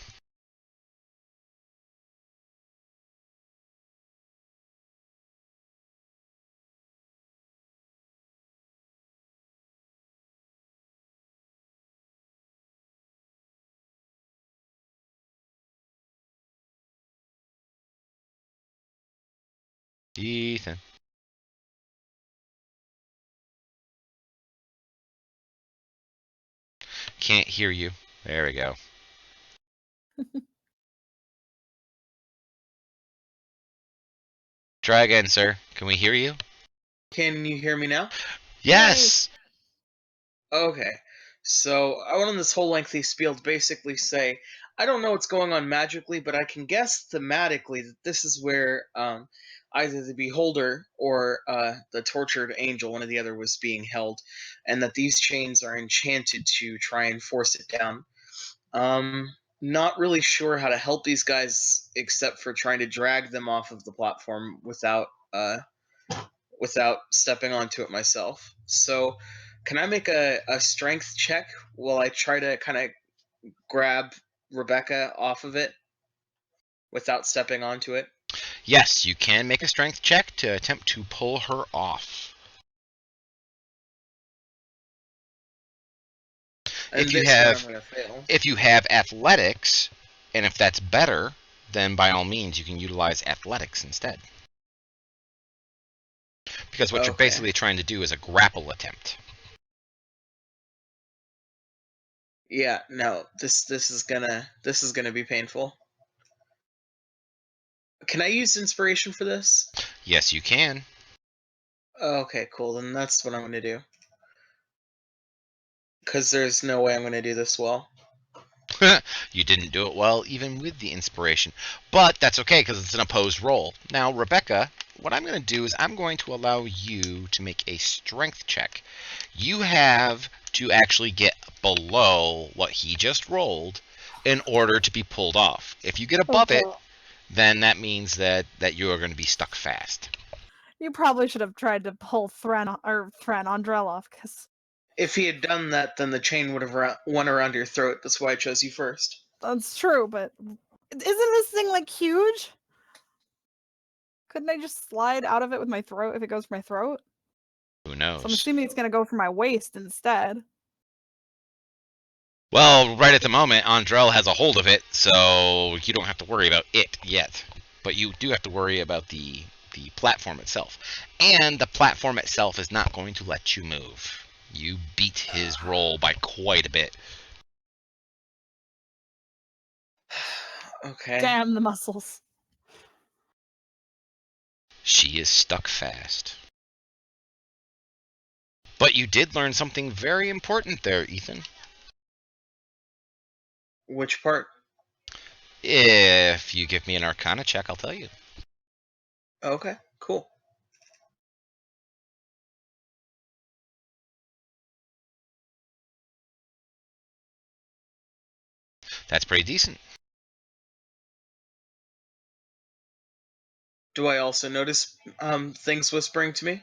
Ethan. Can't hear you. There we go. Try again, sir. Can we hear you? Can you hear me now? Yes! Okay. So I went on this whole lengthy spiel to basically say I don't know what's going on magically, but I can guess thematically that this is where either the beholder or the tortured angel, one or the other, was being held, and that these chains are enchanted to try and force it down. Not really sure how to help these guys except for trying to drag them off of the platform without stepping onto it myself. So, can I make a strength check while I try to kind of grab Rebecca off of it without stepping onto it? Yes, you can make a strength check to attempt to pull her off. And If you this one I'm have going to fail. if you have athletics, and if that's better, then by all means you can utilize athletics instead. Because what you're Okay. basically trying to do is a grapple attempt. Yeah, no. This is gonna be painful. Can I use inspiration for this? Yes, you can. Okay, cool. Then that's what I'm going to do. Because there's no way I'm going to do this well. You didn't do it well even with the inspiration. But that's okay because it's an opposed roll. Now, Rebecca, what I'm going to do is I'm going to allow you to make a strength check. You have to actually get below what he just rolled in order to be pulled off. If you get above it, then that means that you are going to be stuck fast. You probably should have tried to pull Thran Andrell off, because If he had done that, then the chain would have went around your throat. That's why I chose you first. that's true, but isn't this thing, like, huge? Couldn't I just slide out of it with my throat if it goes for my throat? Who So I'm knows? assuming it's gonna go for my waist instead. Well, right at the moment, Andrell has a hold of it, so you don't have to worry about it yet. But you do have to worry about the platform itself. And the platform itself is not going to let you move. You beat his roll by quite a bit. Okay. Damn the muscles. She is stuck fast. But you did learn something very important there, Ethan. Which part? If you give me an Arcana check, I'll tell you. Okay, cool. That's pretty decent. Do I also notice things whispering to me?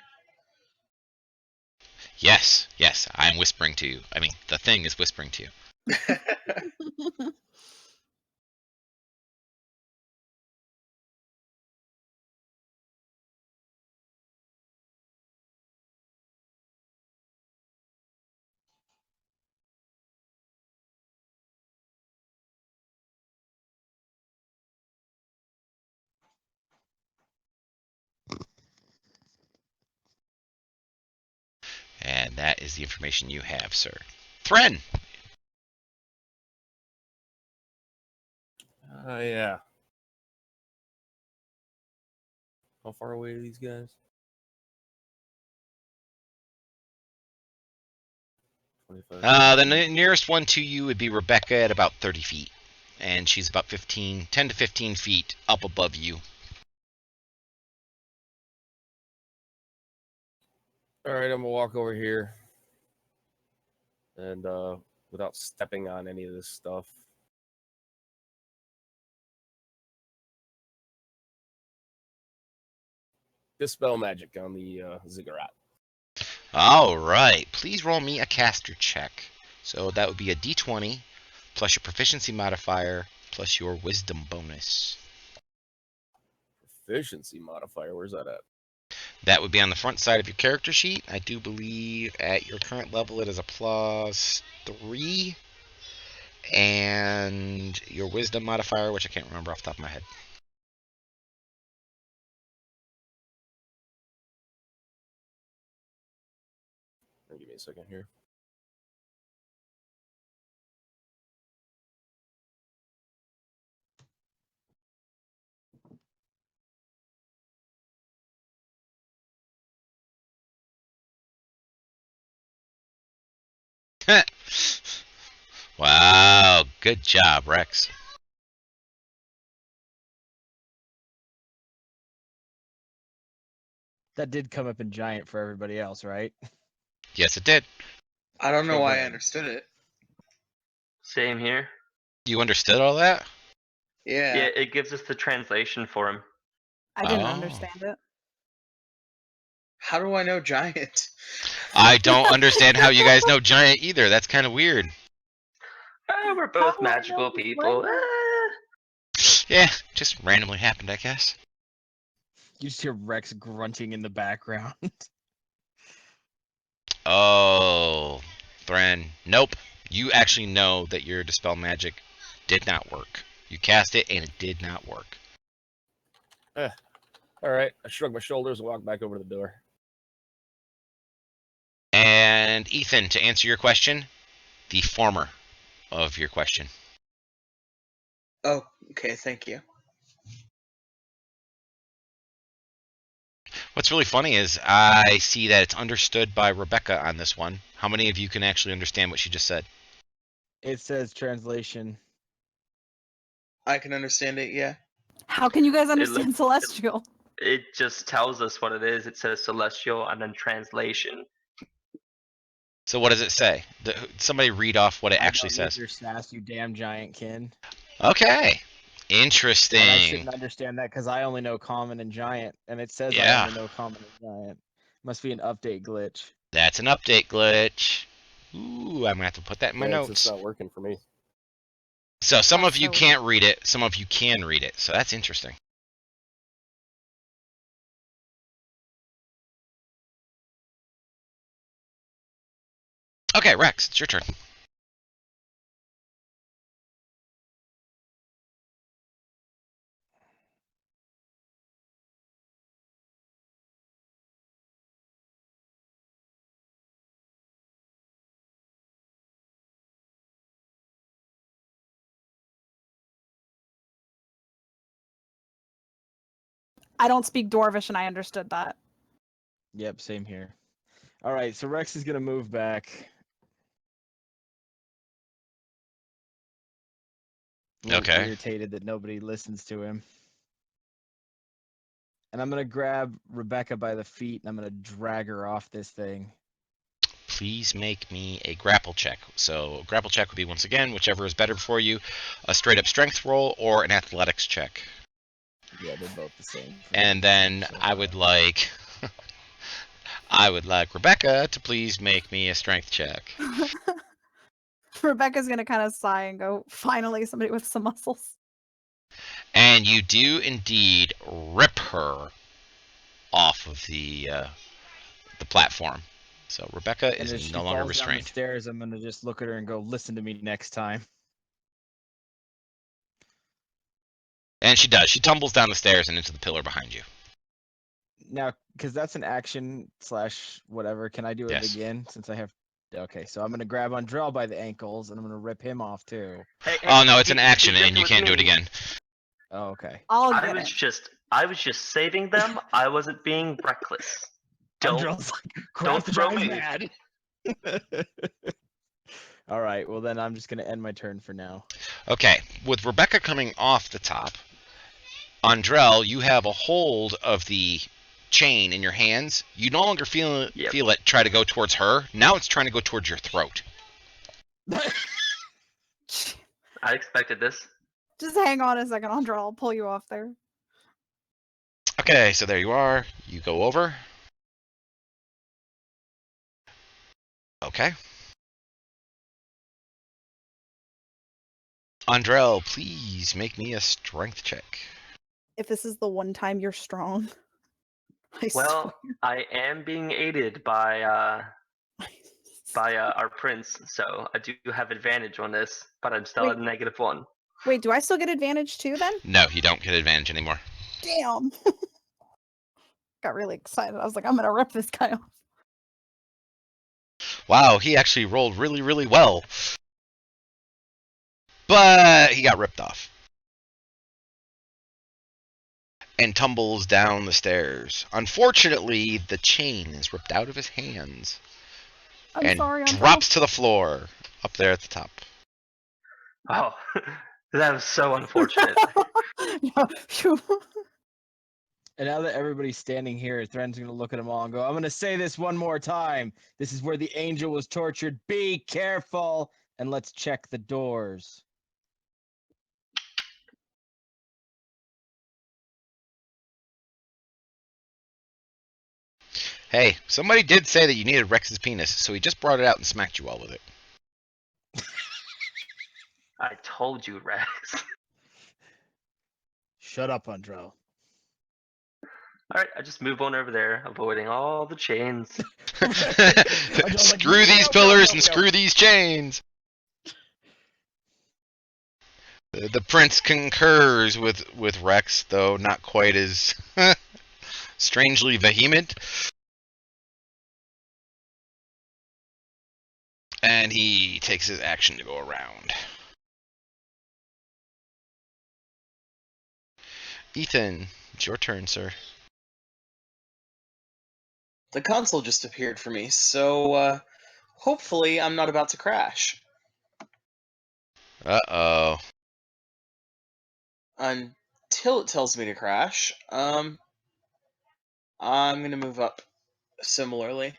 Yes, I'm whispering to you. I mean, the thing is whispering to you. And that is the information you have, sir. Thren! Yeah. How far away are these guys? 25. The nearest one to you would be Rebecca at about 30 feet. And she's about 10 to 15 feet up above you. All right, I'm gonna walk over here, and without stepping on any of this stuff, dispel magic on the ziggurat. All right. Please roll me a caster check. So that would be a d20 plus your proficiency modifier plus your wisdom bonus. Proficiency modifier. Where's that at? That would be on the front side of your character sheet. I do believe at your current level it is a +3. And your wisdom modifier, which I can't remember off the top of my head. Give me a second here. Wow, good job, Rex. That did come up in giant for everybody else, right? Yes, it did. I don't know Okay, why I good. understood it. Same here. You understood all that? Yeah. Yeah, it gives us the translation for him. I didn't Oh. understand it. How do I know giant? I don't understand how you guys know giant either. That's kind of weird. We're both How do I know magical this people. language? Yeah, just randomly happened, I guess. You just hear Rex grunting in the background. Oh, Thran. Nope. You actually know that your dispel magic did not work. You cast it and it did not work. All right, I shrug my shoulders and walk back over to the door. And Ethan, to answer your question, the former of your question. Oh, okay, thank you. What's really funny is I see that it's understood by Rebecca on this one. How many of you can actually understand what she just said? It says translation. I can understand it, yeah. How can you guys understand Celestial? It just tells us what it is. It says celestial and then translation. So what does it say? Somebody read off what it actually I know, says. Your sass, you damn giant kin. Okay. And I Interesting. shouldn't understand that because I only know common and giant, and it says Yeah. I only know common and giant. Must be an update glitch. That's an update glitch. Ooh, I'm going to have to put that in my Yeah, it's notes. not working for me. So some That's of you so can't read it, some of you can read it. So that's interesting. Okay, Rex, it's your turn. I don't speak Dwarvish, and I understood that. Yep, same here. All right, so Rex is gonna move back. A little Okay. irritated that nobody listens to him. And I'm gonna grab Rebecca by the feet and I'm gonna drag her off this thing. Please make me a grapple check. So a grapple check would be, once again, whichever is better for you, a straight up strength roll or an athletics check. Yeah, they're both the same. And then So, I would like Rebecca to please make me a strength check. Rebecca's gonna kind of sigh and go, "Finally, somebody with some muscles." And you do indeed rip her off of the platform. So Rebecca and as is she no longer falls down the restrained. stairs, I'm gonna just look at her and go, "Listen to me next time." And she does. She tumbles down the stairs and into the pillar behind you. Now, because that's an action / whatever, can I do it Yes. again since I have? Okay, so I'm gonna grab Andrell by the ankles and I'm gonna rip him off too. Hey, Oh no, it's an he action did and you with can't do it me. again. Oh, okay. I'll I get was it. I was just saving them. I wasn't being reckless. Don't Andrel's like, don't crap, the throw guy's me. mad. All right, well then I'm just gonna end my turn for now. Okay, with Rebecca coming off the top, Andrel, you have a hold of the chain in your hands. You no longer feel Yep. it try to go towards her. Now it's trying to go towards your throat. I expected this. Just hang on a second, Andra. I'll pull you off there. Okay, so there you are. You go over. Okay. Andrel, please make me a strength check. If this is the one time you're strong, I Well, swear. I am being aided by our prince, so I do have advantage on this, but I'm still at Wait. a -1. Wait, do I still get advantage too then? No, you don't get advantage anymore. Damn. Got really excited. I was like, I'm gonna rip this guy off. Wow, he actually rolled really, really well. But he got ripped off. And tumbles down the stairs. Unfortunately, the chain is ripped out of his hands. I'm and sorry, Andra. drops to the floor up there at the top. Oh, that was so unfortunate. Yeah, phew. And now that everybody's standing here, Thren's gonna look at them all and go, I'm gonna say this one more time. This is where the angel was tortured. Be careful, and let's check the doors. Hey, somebody did say that you needed Rex's penis, so he just brought it out and smacked you all with it. I told you, Rex. Shut up, Andrel. Alright, I just move on over there, avoiding all the chains. Screw these pillars and screw these chains. The prince concurs with Rex, though not quite as strangely vehement. And he takes his action to go around. Ethan, it's your turn, sir. The console just appeared for me, so hopefully I'm not about to crash. Uh-oh. Until it tells me to crash, I'm gonna move up similarly.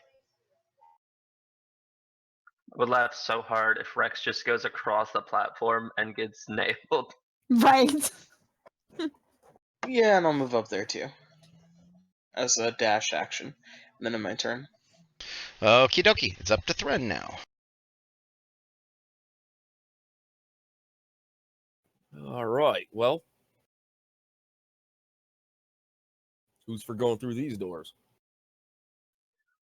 I would laugh so hard if Rex just goes across the platform and gets nailed. Right. Yeah, and I'll move up there too. As a dash action. And then in my turn. Okie dokie, it's up to Thren now. All right. Well, who's for going through these doors?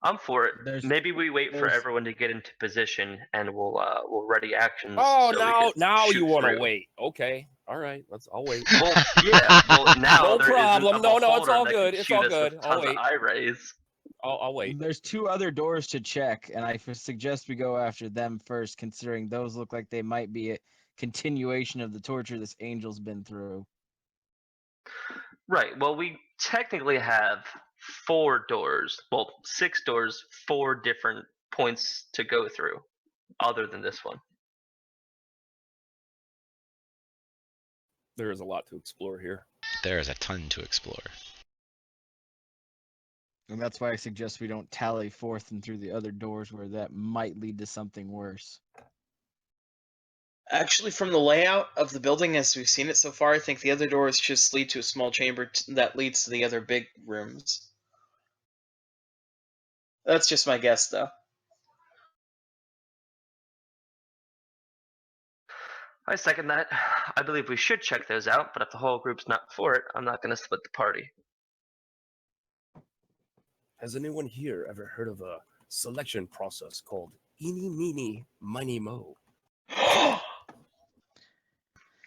I'm for it. There's- Maybe we wait for there's- everyone to get into position, and we'll ready actions. Oh, so we now can shoot you want to through. wait? Okay. All right. I'll wait. Well, yeah. Well, now No there isn't problem. a No, it's beholder all that good. can It's shoot all us with good. I'll tons of wait. eye rays. I'll wait. There's two other doors to check, and I suggest we go after them first, considering those look like they might be a continuation of the torture this angel's been through. Right. Well, we technically have 4 doors. Well, 6 doors, 4 different points to go through, other than this one. There is a lot to explore here. There is a ton to explore. And that's why I suggest we don't tally forth and through the other doors where that might lead to something worse. Actually, from the layout of the building as we've seen it so far, I think the other doors just lead to a small chamber that leads to the other big rooms. That's just my guess, though. I second that. I believe we should check those out, but if the whole group's not for it, I'm not going to split the party. Has anyone here ever heard of a selection process called Eeny, Meeny, Miny, Mo?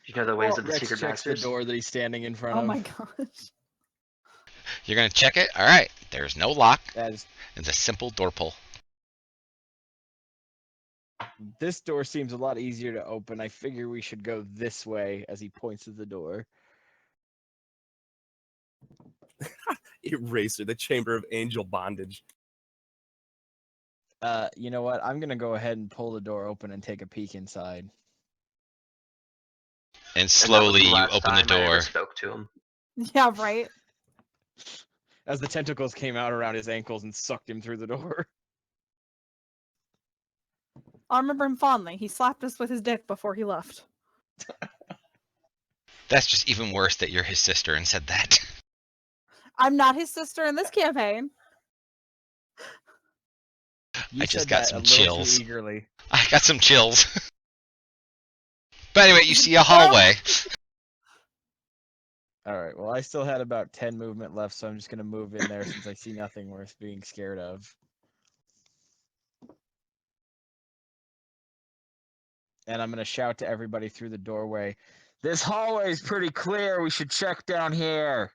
You know the ways Well, of the Rex secret checks masters. the door that he's standing in front Oh of. my gosh. You're going to check it? All right. There's no lock. That is, It's a simple door pull. this door seems a lot easier to open. I figure we should go this way as he points to the door. Eraser, the Chamber of Angel Bondage. You know what? I'm gonna go ahead and pull the door open and take a peek inside. And slowly and you that was the open the last time I ever door. spoke to him. Yeah, right. As the tentacles came out around his ankles and sucked him through the door. I remember him fondly. He slapped us with his dick before he left. That's just even worse that you're his sister and said that. I'm not his sister in this campaign. You I just said got that some a little chills. too eagerly. I got some chills. But anyway, you see a hallway. All right. Well, I still had about 10 movement left, so I'm just gonna move in there since I see nothing worth being scared of. And I'm gonna shout to everybody through the doorway. This hallway is pretty clear. We should check down here.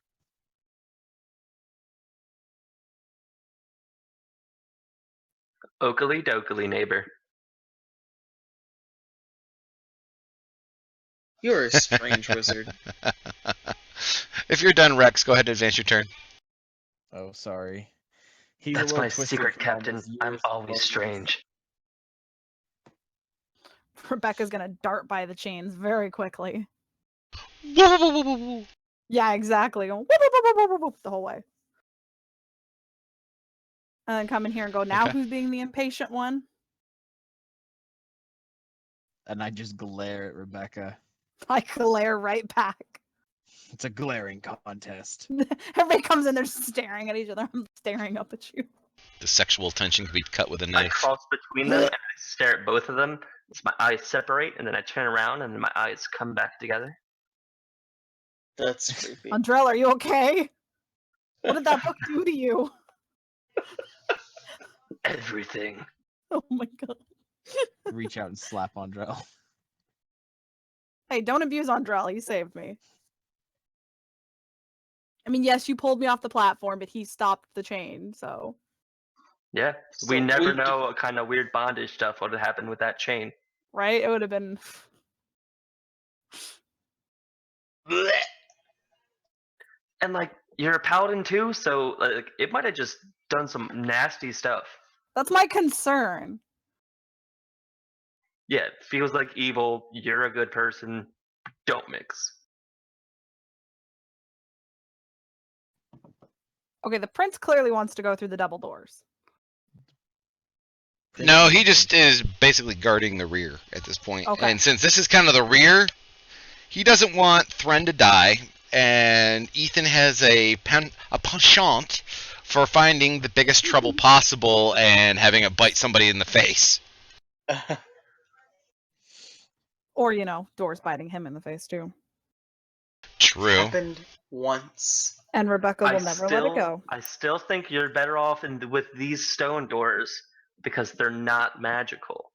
Oakley dokley, neighbor. You're a strange wizard. If you're done, Rex, go ahead and advance your turn. Oh, sorry. He's That's a little my twisted secret, from all Captain. those I'm years of always bonus. strange. Rebecca's gonna dart by the chains very quickly. Whoa, whoa, whoa, whoa, whoa. Yeah, exactly. Going whoop, whoop, whoop, whoop, whoop, whoop, the whole way. And then come in here and go, now Okay. who's being the impatient one? And I just glare at Rebecca. I glare right back. It's a glaring contest. Everybody comes in, they're staring at each other. I'm staring up at you. The sexual tension can be cut with a I knife. cross between them and I stare at both of them. As my eyes separate, and then I turn around, and then my eyes come back together. That's creepy. Andrell, are you okay? What did that book do to you? Everything. Oh my god. Reach out and slap Andrell. Hey, don't abuse Andrell. He saved me. I mean, yes, you pulled me off the platform, but he stopped the chain, so. Yeah, So we never we- know what kind of weird bondage stuff would have happened with that chain. Right? It would have been. Blech. And like, you're a paladin too, so like, it might have just done some nasty stuff. That's my concern. Yeah, it feels like evil. You're a good person. Don't mix. Okay, the prince clearly wants to go through the double doors. No, he just is basically guarding the rear at this point. Okay. And since this is kind of the rear, he doesn't want Thren to die, and Ethan has a penchant for finding the biggest trouble possible and having it bite somebody in the face. Or, you know, doors biting him in the face, too. True. Happened once. And Rebecca will never let it go. I still think you're better off with these stone doors because they're not magical.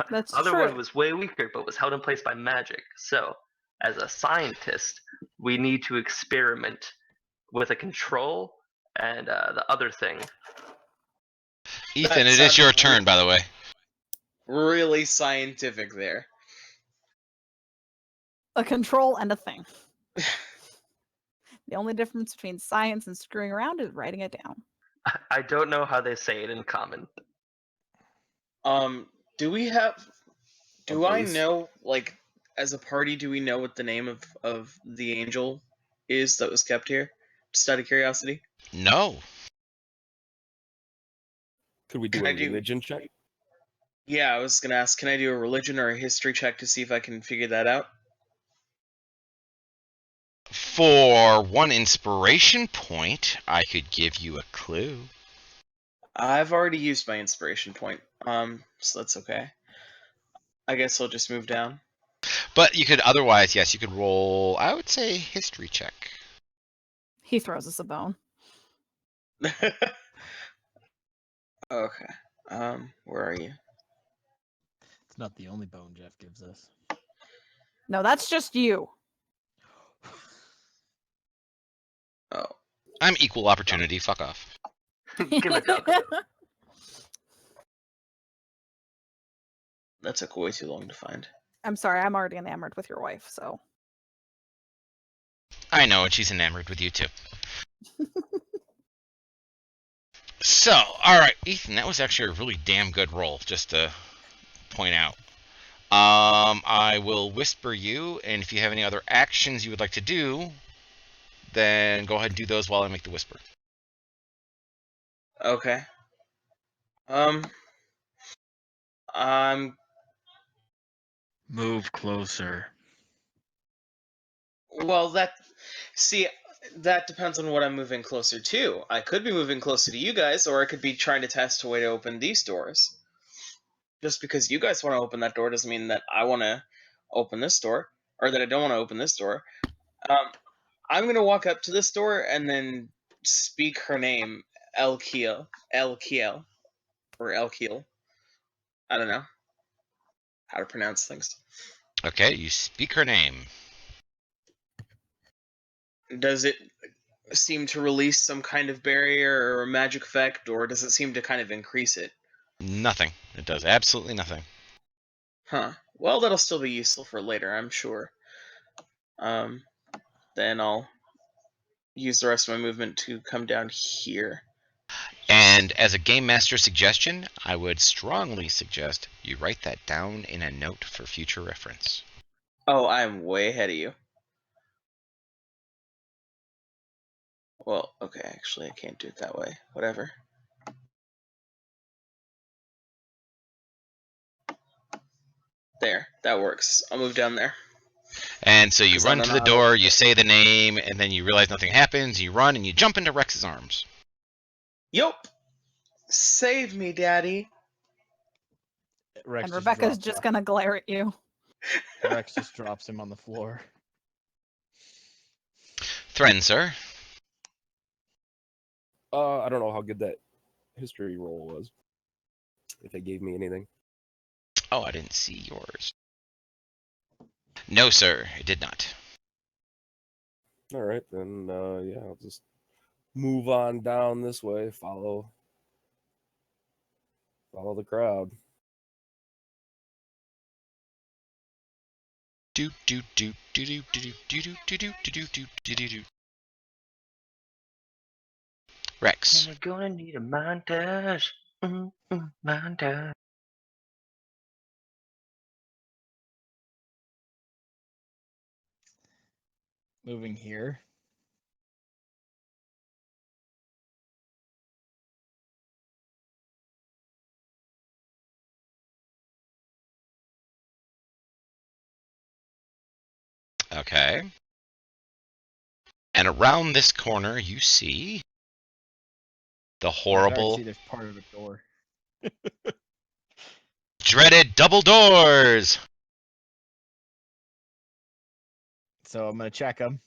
That's The other true. one was way weaker, but was held in place by magic. So, as a scientist, we need to experiment with a control and the other thing. Ethan, That it is your sounded turn, by the way. Really scientific there. A control and a thing. The only difference between science and screwing around is writing it down. I don't know how they say it in common. Do we have? Do I voice? know, like, as a party, do we know what the name of the angel is that was kept here? Just out of curiosity. No. Could we do Can a I do- religion check? Yeah, I was gonna ask, can I do a religion or a history check to see if I can figure that out? For one inspiration point, I could give you a clue. I've already used my inspiration point, so that's okay. I guess I'll just move down. But you could otherwise, yes, you could roll, I would say, history check. He throws us a bone. Okay. Where are you? It's not the only bone Jeff gives us. No, that's just you. Oh, I'm equal opportunity, fuck off. Give it up. that took way too long to find. I'm sorry, I'm already enamored with your wife, so. I know, and she's enamored with you too. So, all right, Ethan, that was actually a really damn good roll, just to point out. I will whisper you, and if you have any other actions you would like to do, then go ahead and do those while I make the whisper. Okay. I'm Move closer. well. That depends on what I'm moving closer to. I could be moving closer to you guys, or I could be trying to test a way to open these doors. Just because you guys want to open that door doesn't mean that I want to open this door, or that I don't want to open this door. I'm gonna walk up to this door and then speak her name, Elkiel, or Elkiel. I don't know how to pronounce things. Okay, you speak her name. Does it seem to release some kind of barrier or magic effect, or does it seem to kind of increase it? Nothing. It does absolutely nothing. Huh. Well, that'll still be useful for later, I'm sure. Then I'll use the rest of my movement to come down here. And as a game master suggestion, I would strongly suggest you write that down in a note for future reference. Oh, I'm way ahead of you. Well, okay, actually, I can't do it that way. Whatever. There, that works. I'll move down there. And so you 'Cause I run don't to know the how to door, open you it. say the name, and then you realize nothing happens. You run and you jump into Rex's arms. Yup! Save me, Daddy! Rex And just Rebecca's drops just him. gonna glare at you. Rex just drops him on the floor. Thren, sir. I don't know how good that history roll was. If it gave me anything. Oh, I didn't see yours. No, sir, it did not. All right, then yeah, I'll just move on down this way. Follow the crowd. Do do do do do do do do do do do do do do do. Rex. And we're gonna need a montage. Montage. Moving here. Okay. And around this corner, you see the I horrible, see there's part of a door. dreaded double doors. So I'm gonna check them.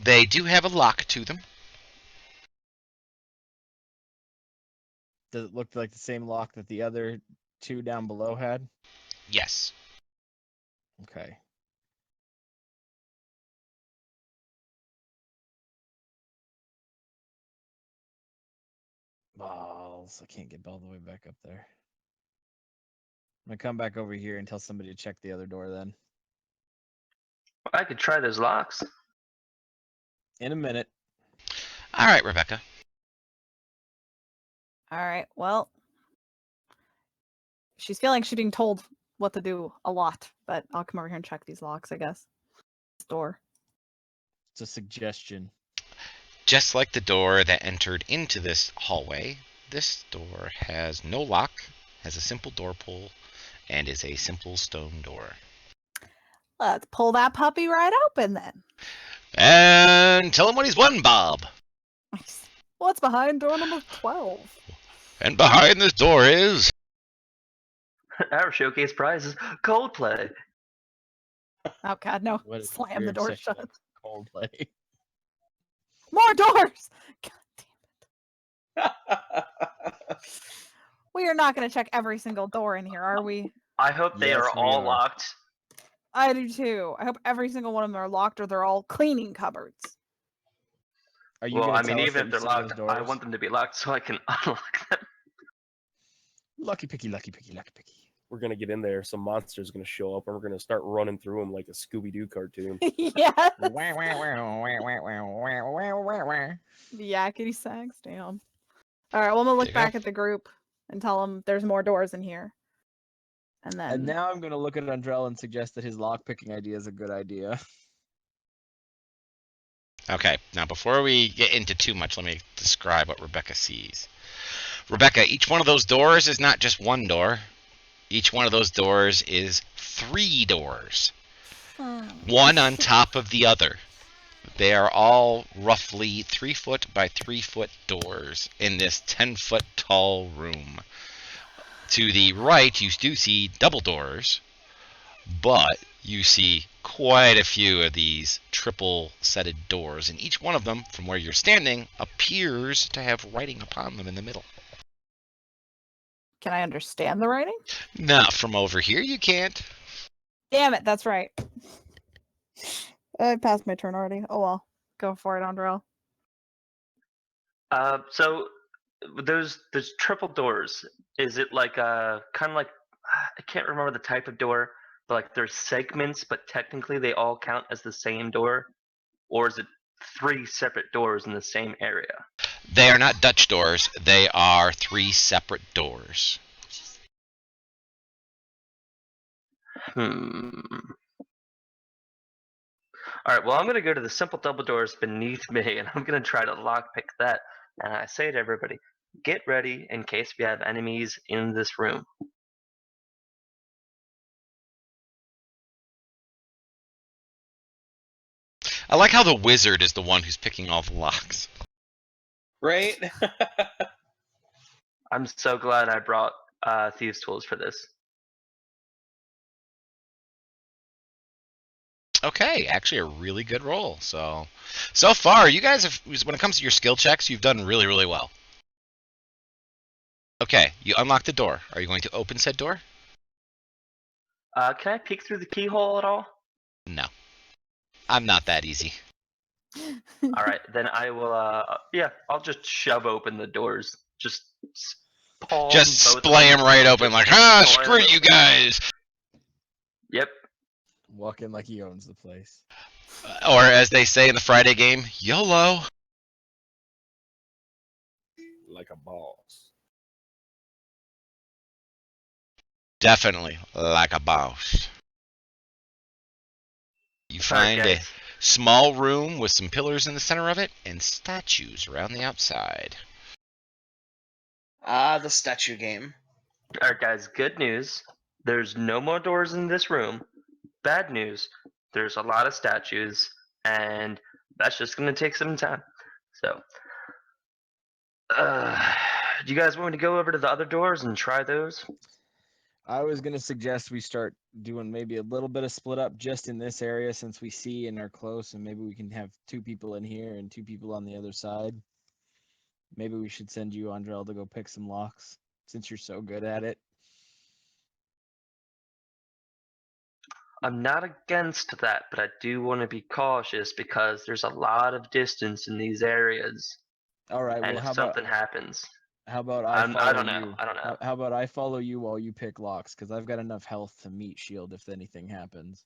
They do have a lock to them. Does it look like the same lock that the other two down below had? Yes. Okay. Balls. I can't get all the way back up there. I'm gonna come back over here and tell somebody to check the other door then. I could try those locks. In a minute. All right, Rebecca. All right. Well, she's feeling she's being told what to do a lot, but I'll come over here and check these locks, I guess. This door. It's a suggestion. Just like the door that entered into this hallway, this door has no lock, has a simple door pull, and is a simple stone door. Let's pull that puppy right open then. And tell him what he's won, Bob. What's behind door number 12? And behind this door is... Our showcase prize is Coldplay. Oh god, no. What is Slam the weird door section shut. of Coldplay. More doors! God damn. We are not going to check every single door in here, are we? I hope they Yes, are we all are. locked. I do too. I hope every single one of them are locked or they're all cleaning cupboards. Are you Well, gonna I mean, tell us even that if you they're see those locked, I doors? want them to be locked so I can unlock them. Lucky picky, lucky picky, lucky picky. we're gonna get in there, some monster's gonna show up, and we're gonna start running through them like a Scooby-Doo cartoon. Yeah. Wah, wah, wah, wah, wah, wah, wah, wah, wah. The yakety sax. Damn. All right. Well, I'm gonna There look you go. back at the group and tell them there's more doors in here. And then. And now I'm gonna look at Andrell and suggest that his lockpicking idea is a good idea. Okay, now before we get into too much, let me describe what Rebecca sees. Rebecca, each one of those doors is not just one door. Each one of those doors is 3 doors, one on top of the other. They are all roughly 3-foot by 3-foot doors in this 10-foot tall room. To the right, you do see double doors, but you see quite a few of these triple-setted doors, and each one of them, from where you're standing, appears to have writing upon them in the middle. Can I understand the writing? Not from over here, you can't. Damn it. That's right. I passed my turn already. Oh well. Go for it, Andrell. So those triple doors, is it like kind of like, I can't remember the type of door, but like there's segments, but technically they all count as the same door, or is it 3 separate doors in the same area? They are not Dutch doors. They are 3 separate doors. All right, well, I'm going to go to the simple double doors beneath me, and I'm going to try to lockpick that. And I say to everybody, get ready in case we have enemies in this room. I like how the wizard is the one who's picking all the locks. Right? I'm so glad I brought Thieves' Tools for this. Okay, actually a really good roll. So far, you guys have, when it comes to your skill checks, you've done really, really well. Okay, you unlock the door. Are you going to open said door? Can I peek through the keyhole at all? No. I'm not that easy. All right, then I will. Yeah, I'll just shove open the doors. Just palm Just both of splay them right open Just like, slam screw them you open. guys! Yep. Walk in like he owns the place. Or as they say in the Friday game, YOLO. Like a boss. Definitely like a boss. You find a guys. small room with some pillars in the center of it and statues around the outside. Ah, the statue game. All right, guys. Good news. There's no more doors in this room. Bad news. There's a lot of statues, and that's just gonna take some time. So, do you guys want me to go over to the other doors and try those? I was gonna suggest we start doing maybe a little bit of split up just in this area since we see and are close, and maybe we can have 2 people in here and 2 people on the other side. Maybe we should send you, Andrell, to go pick some locks since you're so good at it. I'm not against that, but I do want to be cautious because there's a lot of distance in these areas, All right. and Well, if how about something happens, I I follow don't know. you? I don't know. How about I follow you while you pick locks? Because I've got enough health to meet shield if anything happens.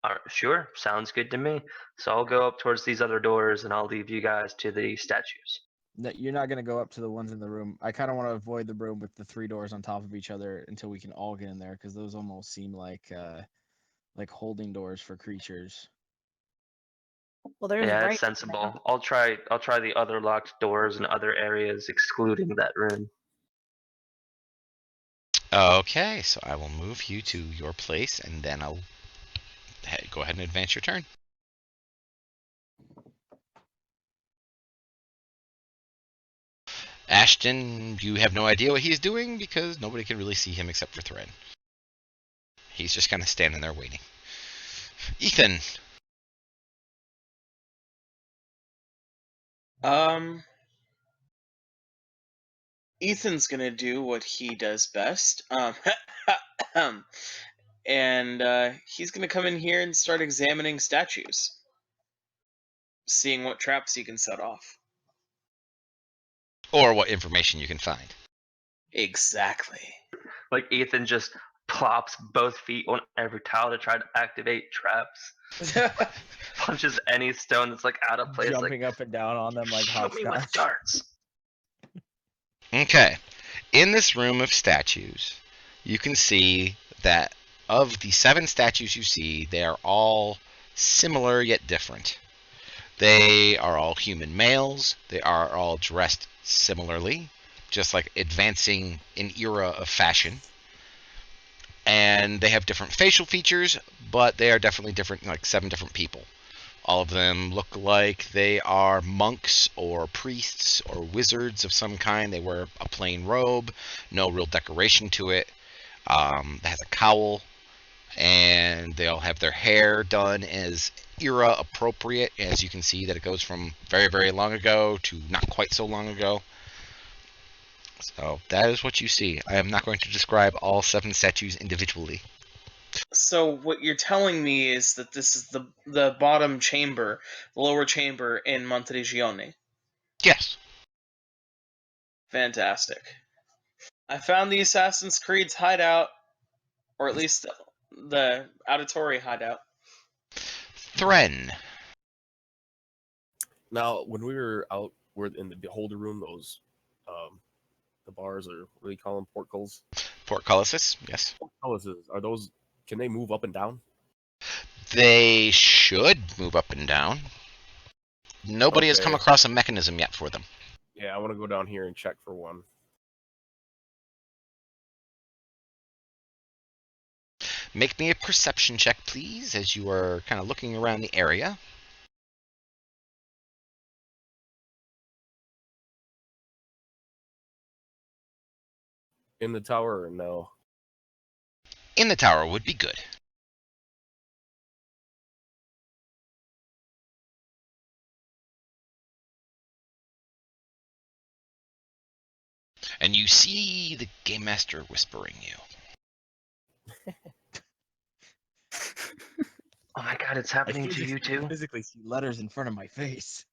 All right, sure, sounds good to me. So I'll go up towards these other doors, and I'll leave you guys to the statues. No, you're not gonna go up to the ones in the room. I kind of want to avoid the room with the 3 doors on top of each other until we can all get in there, because those almost seem like holding doors for creatures. Well, there's Yeah, right it's sensible. I'll try the other locked doors in other areas, excluding that room. Okay, so I will move you to your place, and then I'll go ahead and advance your turn. Ashton, you have no idea what he's doing because nobody can really see him except for Thread. He's just kind of standing there waiting. Ethan. Ethan's gonna do what he does best. And he's gonna come in here and start examining statues, seeing what traps he can set off. Or what information you can find. Exactly. Like Ethan just plops both feet on every tile to try to activate traps. Punches any stone that's like out of place. Jumping like, up and down on them like shoot me with hopscotch. darts. Okay. In this room of statues, you can see that of the 7 statues you see, they are all similar yet different. They are all human males. They are all dressed similarly, just like advancing an era of fashion. And they have different facial features, but they are definitely different, like 7 different people. All of them look like they are monks or priests or wizards of some kind. They wear a plain robe, no real decoration to it. It has a cowl, and they all have their hair done as era appropriate. As you can see, that it goes from very, very long ago to not quite so long ago. So that is what you see. I am not going to describe all 7 statues individually. So what you're telling me is that this is the bottom chamber, the lower chamber in Monteregione. Yes. Fantastic. I found the Assassin's Creed's hideout, or at least the auditory hideout. Thren. Now, when we were out, we're in the beholder room. Those, the bars, or what do you call them? Portcullis. Portcullises, yes. Portcullises, are those? Can they move up and down? They should move up and down. Nobody has come Okay. across a mechanism yet for them. Yeah, I want to go down here and check for one. Make me a perception check, please, as you are kind of looking around the area. In the tower, or no? In the tower would be good. And you see the Game Master whispering you. Oh my god, it's I happening to you too? physically see letters in front of my face.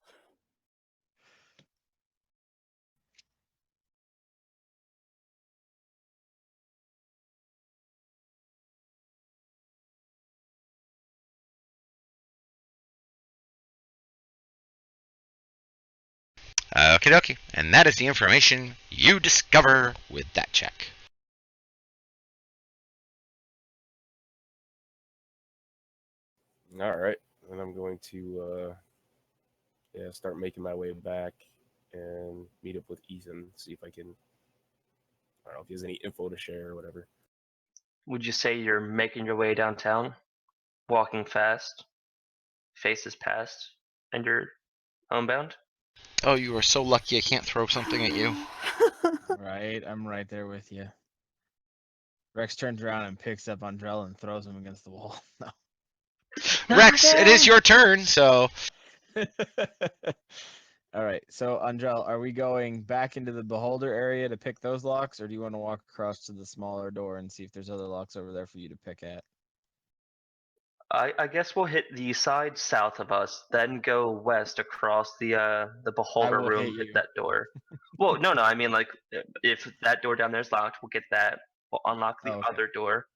Okie dokie. And that is the information you discover with that check. All right, and I'm going to start making my way back and meet up with Ethan. See if I can. I don't know if he has any info to share or whatever. Would you say you're making your way downtown, walking fast, faces past, and you're homebound? Oh, you are so lucky I can't throw something at you. Right, I'm right there with you. Rex turns around and picks up Andrell and throws him against the wall. No. Rex, it is your turn, so... All right, so Andrell, are we going back into the beholder area to pick those locks, or do you want to walk across to the smaller door and see if there's other locks over there for you to pick at? I guess we'll hit the side south of us, then go west across the beholder will room, hate hit you. that door. Well, no, I mean like if that door down there is locked, we'll get that. We'll unlock the Oh, okay. other door,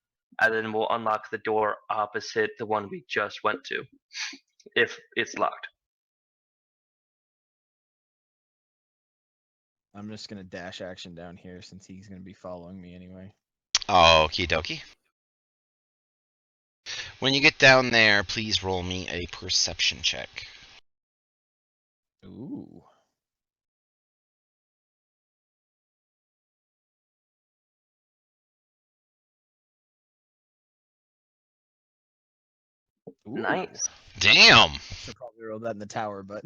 and then we'll unlock the door opposite the one we just went to, if it's locked. I'm just gonna dash action down here since he's gonna be following me anyway. Okie dokie. When you get down there, please roll me a perception check. Ooh. Ooh. Nice. Damn! I should probably roll that in the tower, but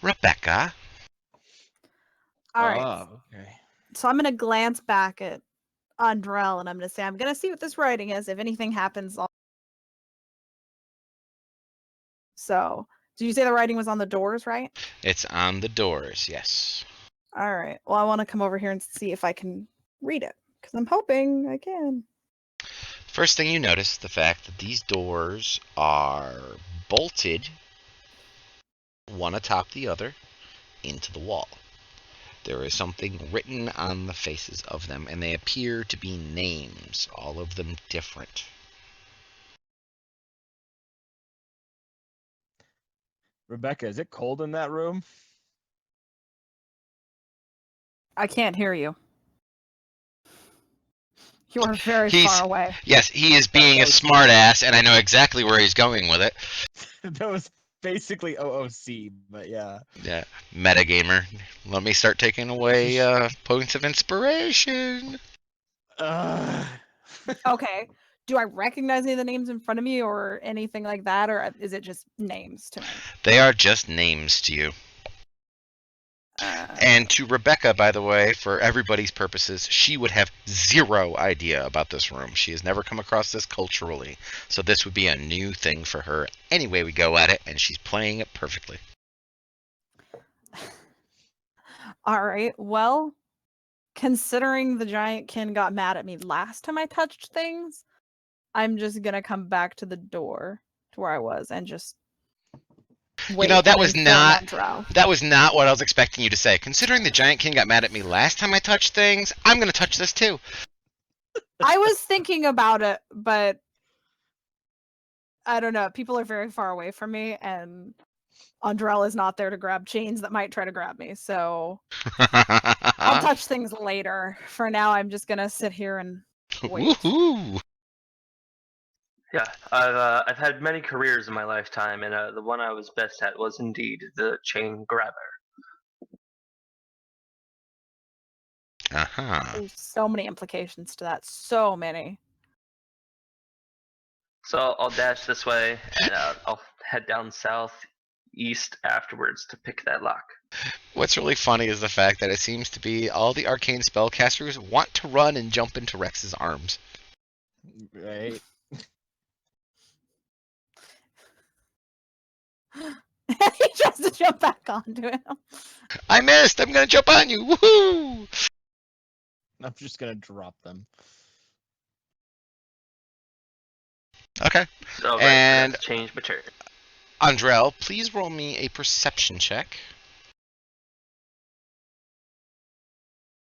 Rebecca. All right. Oh, okay. So I'm gonna glance back at Andrell and I'm gonna say, I'm gonna see what this writing is. If anything happens, So, did you say the writing was on the doors, right? It's on the doors, yes. All right. Well, I want to come over here and see if I can read it Because I'm hoping I can. First thing you notice, the fact that these doors are bolted, one atop the other, into the wall. There is something written on the faces of them, and they appear to be names, all of them different. Rebecca, is it cold in that room? I can't hear you. You are very He's- far away. Yes, he is being a smartass, and I know exactly where he's going with it. That was basically OOC, but yeah. Yeah, metagamer. Let me start taking away points of inspiration. Okay. Do I recognize any of the names in front of me or anything like that, or is it just names to me? They are just names to you. And to Rebecca, by the way, for everybody's purposes, she would have zero idea about this room. She has never come across this culturally. So this would be a new thing for her any way we go at it, and she's playing it perfectly. All right. Well, considering the giant kin got mad at me last time I touched things, I'm just gonna come back to the door to where I was and just wait. That was not Drow. that was not what I was expecting you to say. Considering the giant king got mad at me last time I touched things, I'm gonna touch this too. I was thinking about it, but I don't know. People are very far away from me, and Andrell is not there to grab chains that might try to grab me. So I'll touch things later. For now, I'm just gonna sit here and wait. Woohoo! Yeah, I've had many careers in my lifetime, and the one I was best at was indeed the chain grabber. Uh-huh. There's so many implications to that. So many. So I'll dash this way, and I'll head down south east afterwards to pick that lock. What's really funny is the fact that it seems to be all the arcane spellcasters want to run and jump into Rex's arms. Right. He tries to jump back onto him. I missed! I'm gonna jump on you! Woohoo! I'm just gonna drop them. Okay. So And- let's change my turn. Andrell, please roll me a perception check.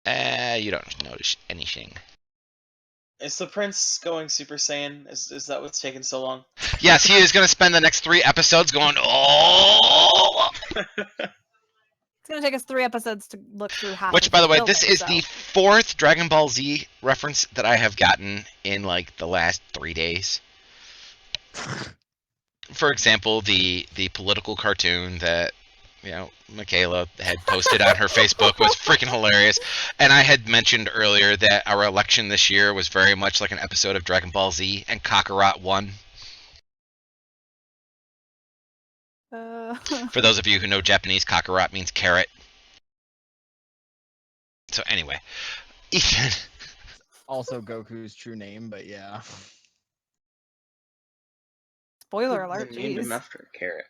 You don't notice anything. Is the prince going Super Saiyan? Is that what's taking so long? Yes, he is going to spend the next 3 episodes going, oh! It's gonna take us 3 episodes to look through half. Which, of by the his way, building, this is so. the 4th Dragon Ball Z reference that I have gotten in, like, the last 3 days. For example, the political cartoon that, Michaela had posted on her Facebook was freaking hilarious. And I had mentioned earlier that our election this year was very much like an episode of Dragon Ball Z, and Kakarot won. For those of you who know Japanese, Kakarot means carrot. So anyway, Ethan. Also Goku's true name, but yeah. Spoiler They alert, named him jeez. after a carrot.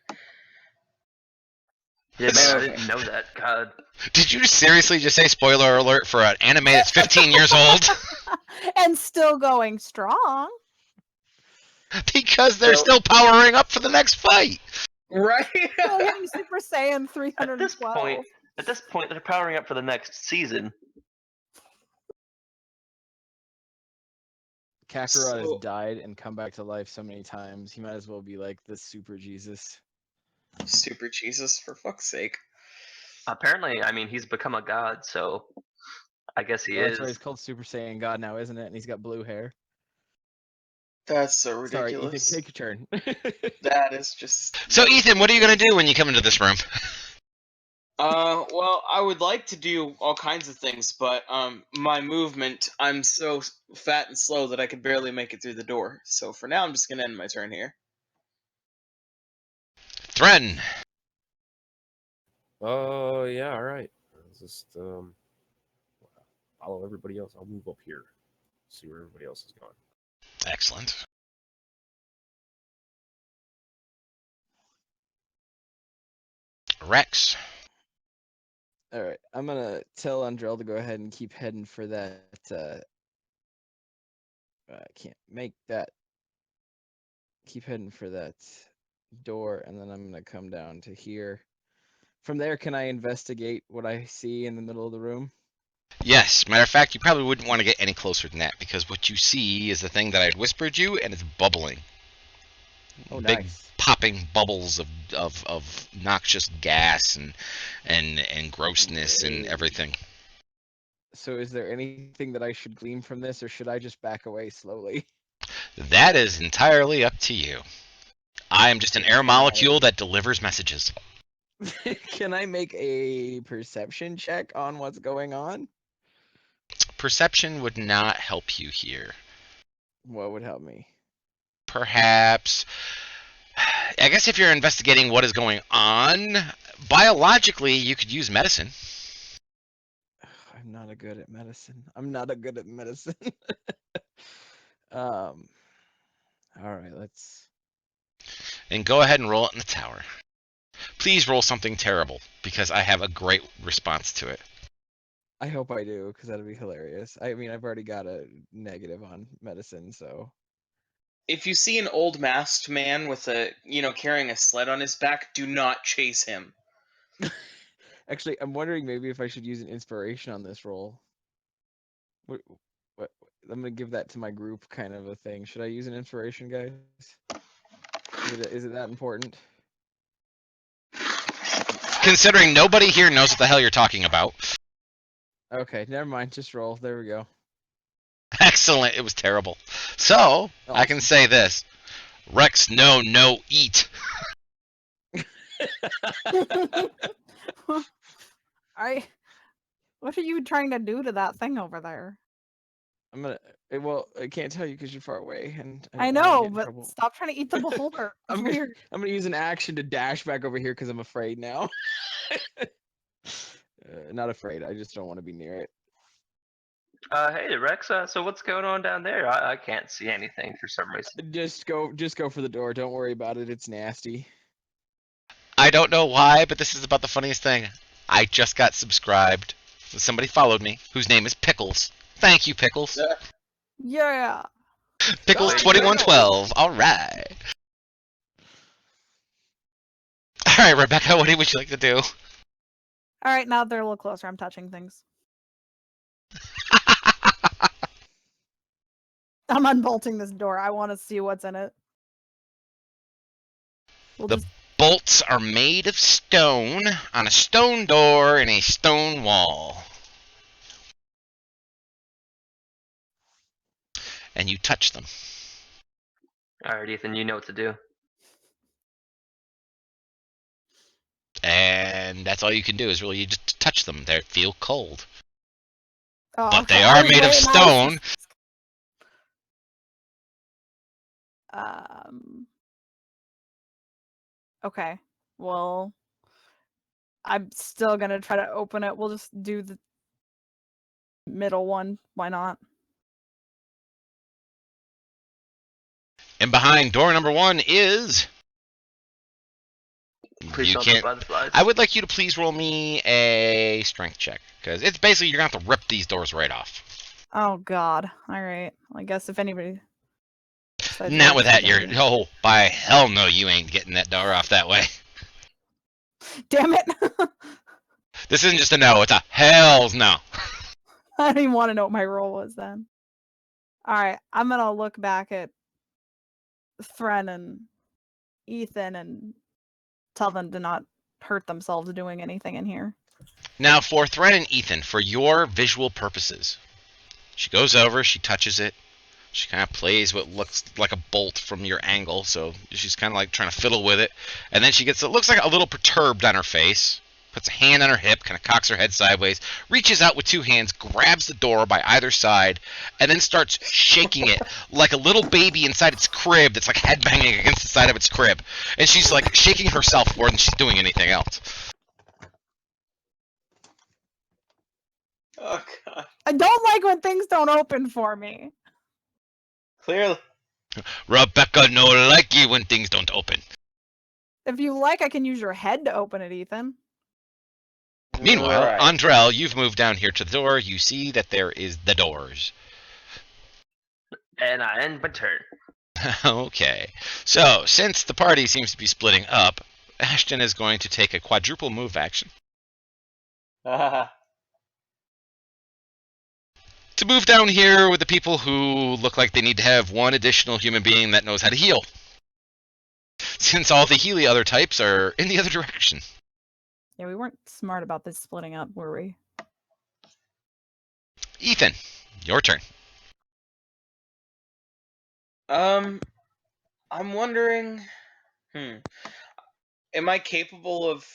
Yeah, man, I Okay. didn't know that. God. Did you seriously just say spoiler alert for an anime that's 15 years old? And still going strong. Because they're So- still powering up for the next fight. Right? Still hitting Super Saiyan At 312. this point, they're powering up for the next season. Kakarot has So- died and come back to life so many times. He might as well be like the Super Jesus. Super Jesus, for fuck's sake. Apparently, I mean, he's become a god, so I guess he Oh, is. that's right. He's called Super Saiyan God now, isn't it? And he's got blue hair. That's so Sorry, ridiculous. Ethan, take your turn. That is just. So Ethan, what are you going to do when you come into this room? Well, I would like to do all kinds of things, but my movement, I'm so fat and slow that I could barely make it through the door. So for now, I'm just gonna end my turn here. Thren. Oh, yeah, all right. I'll just follow everybody else. I'll move up here, see where everybody else is going. Excellent. Rex. All right, I'm gonna tell Andrell to go ahead and keep heading for that I can't make that. Keep heading for that door, and then I'm gonna come down to here. From there, can I investigate what I see in the middle of the room? Yes, matter of fact, you probably wouldn't want to get any closer than that because what you see is the thing that I had whispered you, and it's bubbling. Oh, Big nice. popping bubbles of noxious gas and grossness and everything. So, is there anything that I should glean from this, or should I just back away slowly? That is entirely up to you. I am just an air Can I- molecule that delivers messages. Can I make a perception check on what's going on? Perception would not help you here. What would help me? Perhaps, I guess if you're investigating what is going on, biologically, you could use medicine. I'm not a good at medicine. I'm not a good at medicine. All right, let's. And go ahead and roll it in the tower. Please roll something terrible, because I have a great response to it. I hope I do, because that'd be hilarious. I mean, I've already got a negative on medicine, so. If you see an old masked man with carrying a sled on his back, do not chase him. Actually, I'm wondering maybe if I should use an inspiration on this roll. What? I'm gonna give that to my group, kind of a thing. Should I use an inspiration, guys? Is it that important? Considering nobody here knows what the hell you're talking about. Okay, never mind. Just roll. There we go. Excellent. It was terrible. So, I can Awesome. say this. Rex, no, eat. What are you trying to do to that thing over there? I'm gonna. Well, I can't tell you because you're far away, and I don't wanna know, get in but trouble. stop trying to eat the beholder. It's I'm gonna, weird. I'm gonna use an action to dash back over here because I'm afraid now. Not afraid. I just don't want to be near it. Hey Rex, so what's going on down there? I can't see anything for some reason. Just go for the door. Don't worry about it. It's nasty. I don't know why, but this is about the funniest thing. I just got subscribed. Somebody followed me, whose name is Pickles. Thank you, Pickles. Yeah. Pickles Nice. 2112. All right. All right, Rebecca, what would you like to do? All right, now they're a little closer. I'm touching things. I'm unbolting this door. I want to see what's in it. We'll The just bolts are made of stone on a stone door and a stone wall. And you touch them. All right, Ethan, you know what to do. And that's all you can do is really you just touch them. They feel cold. Oh, But okay. they I are was made of waiting, I was stone. Okay. Well, I'm still gonna try to open it. We'll just do the middle one. Why not? And behind door number 1 is... Please You don't can't... do butterflies. I would like you to please roll me a strength check. Because it's basically you're going to have to rip these doors right off. Oh God. All right. Well, I guess if anybody. decides Not Rex with is that, gonna you're... be- Oh, by hell no, you ain't getting that door off that way. Damn it! This isn't just a no, it's a hells no. I don't even want to know what my role was then. All right, I'm gonna look back at Thren and Ethan and tell them to not hurt themselves doing anything in here. Now, for Thren and Ethan, for your visual purposes, she goes over, she touches it, she kind of plays what looks like a bolt from your angle, so she's kind of like trying to fiddle with it, and then she gets, it looks like a little perturbed on her face, puts a hand on her hip, kind of cocks her head sideways, reaches out with 2 hands, grabs the door by either side, and then starts shaking it like a little baby inside its crib that's like headbanging against the side of its crib. And she's like shaking herself more than she's doing anything else. Oh god. I don't like when things don't open for me. Clearly. Rebecca no like you when things don't open. If you like, I can use your head to open it, Ethan. Meanwhile, Right. Andrel, you've moved down here to the door. You see that there is the doors. And I end my turn. Okay. So, since the party seems to be splitting up, Ashton is going to take a quadruple move action to move down here with the people who look like they need to have one additional human being that knows how to heal. Since all the Healy other types are in the other direction. Yeah, we weren't smart about this splitting up, were we? Ethan, your turn. I'm wondering. Am I capable of?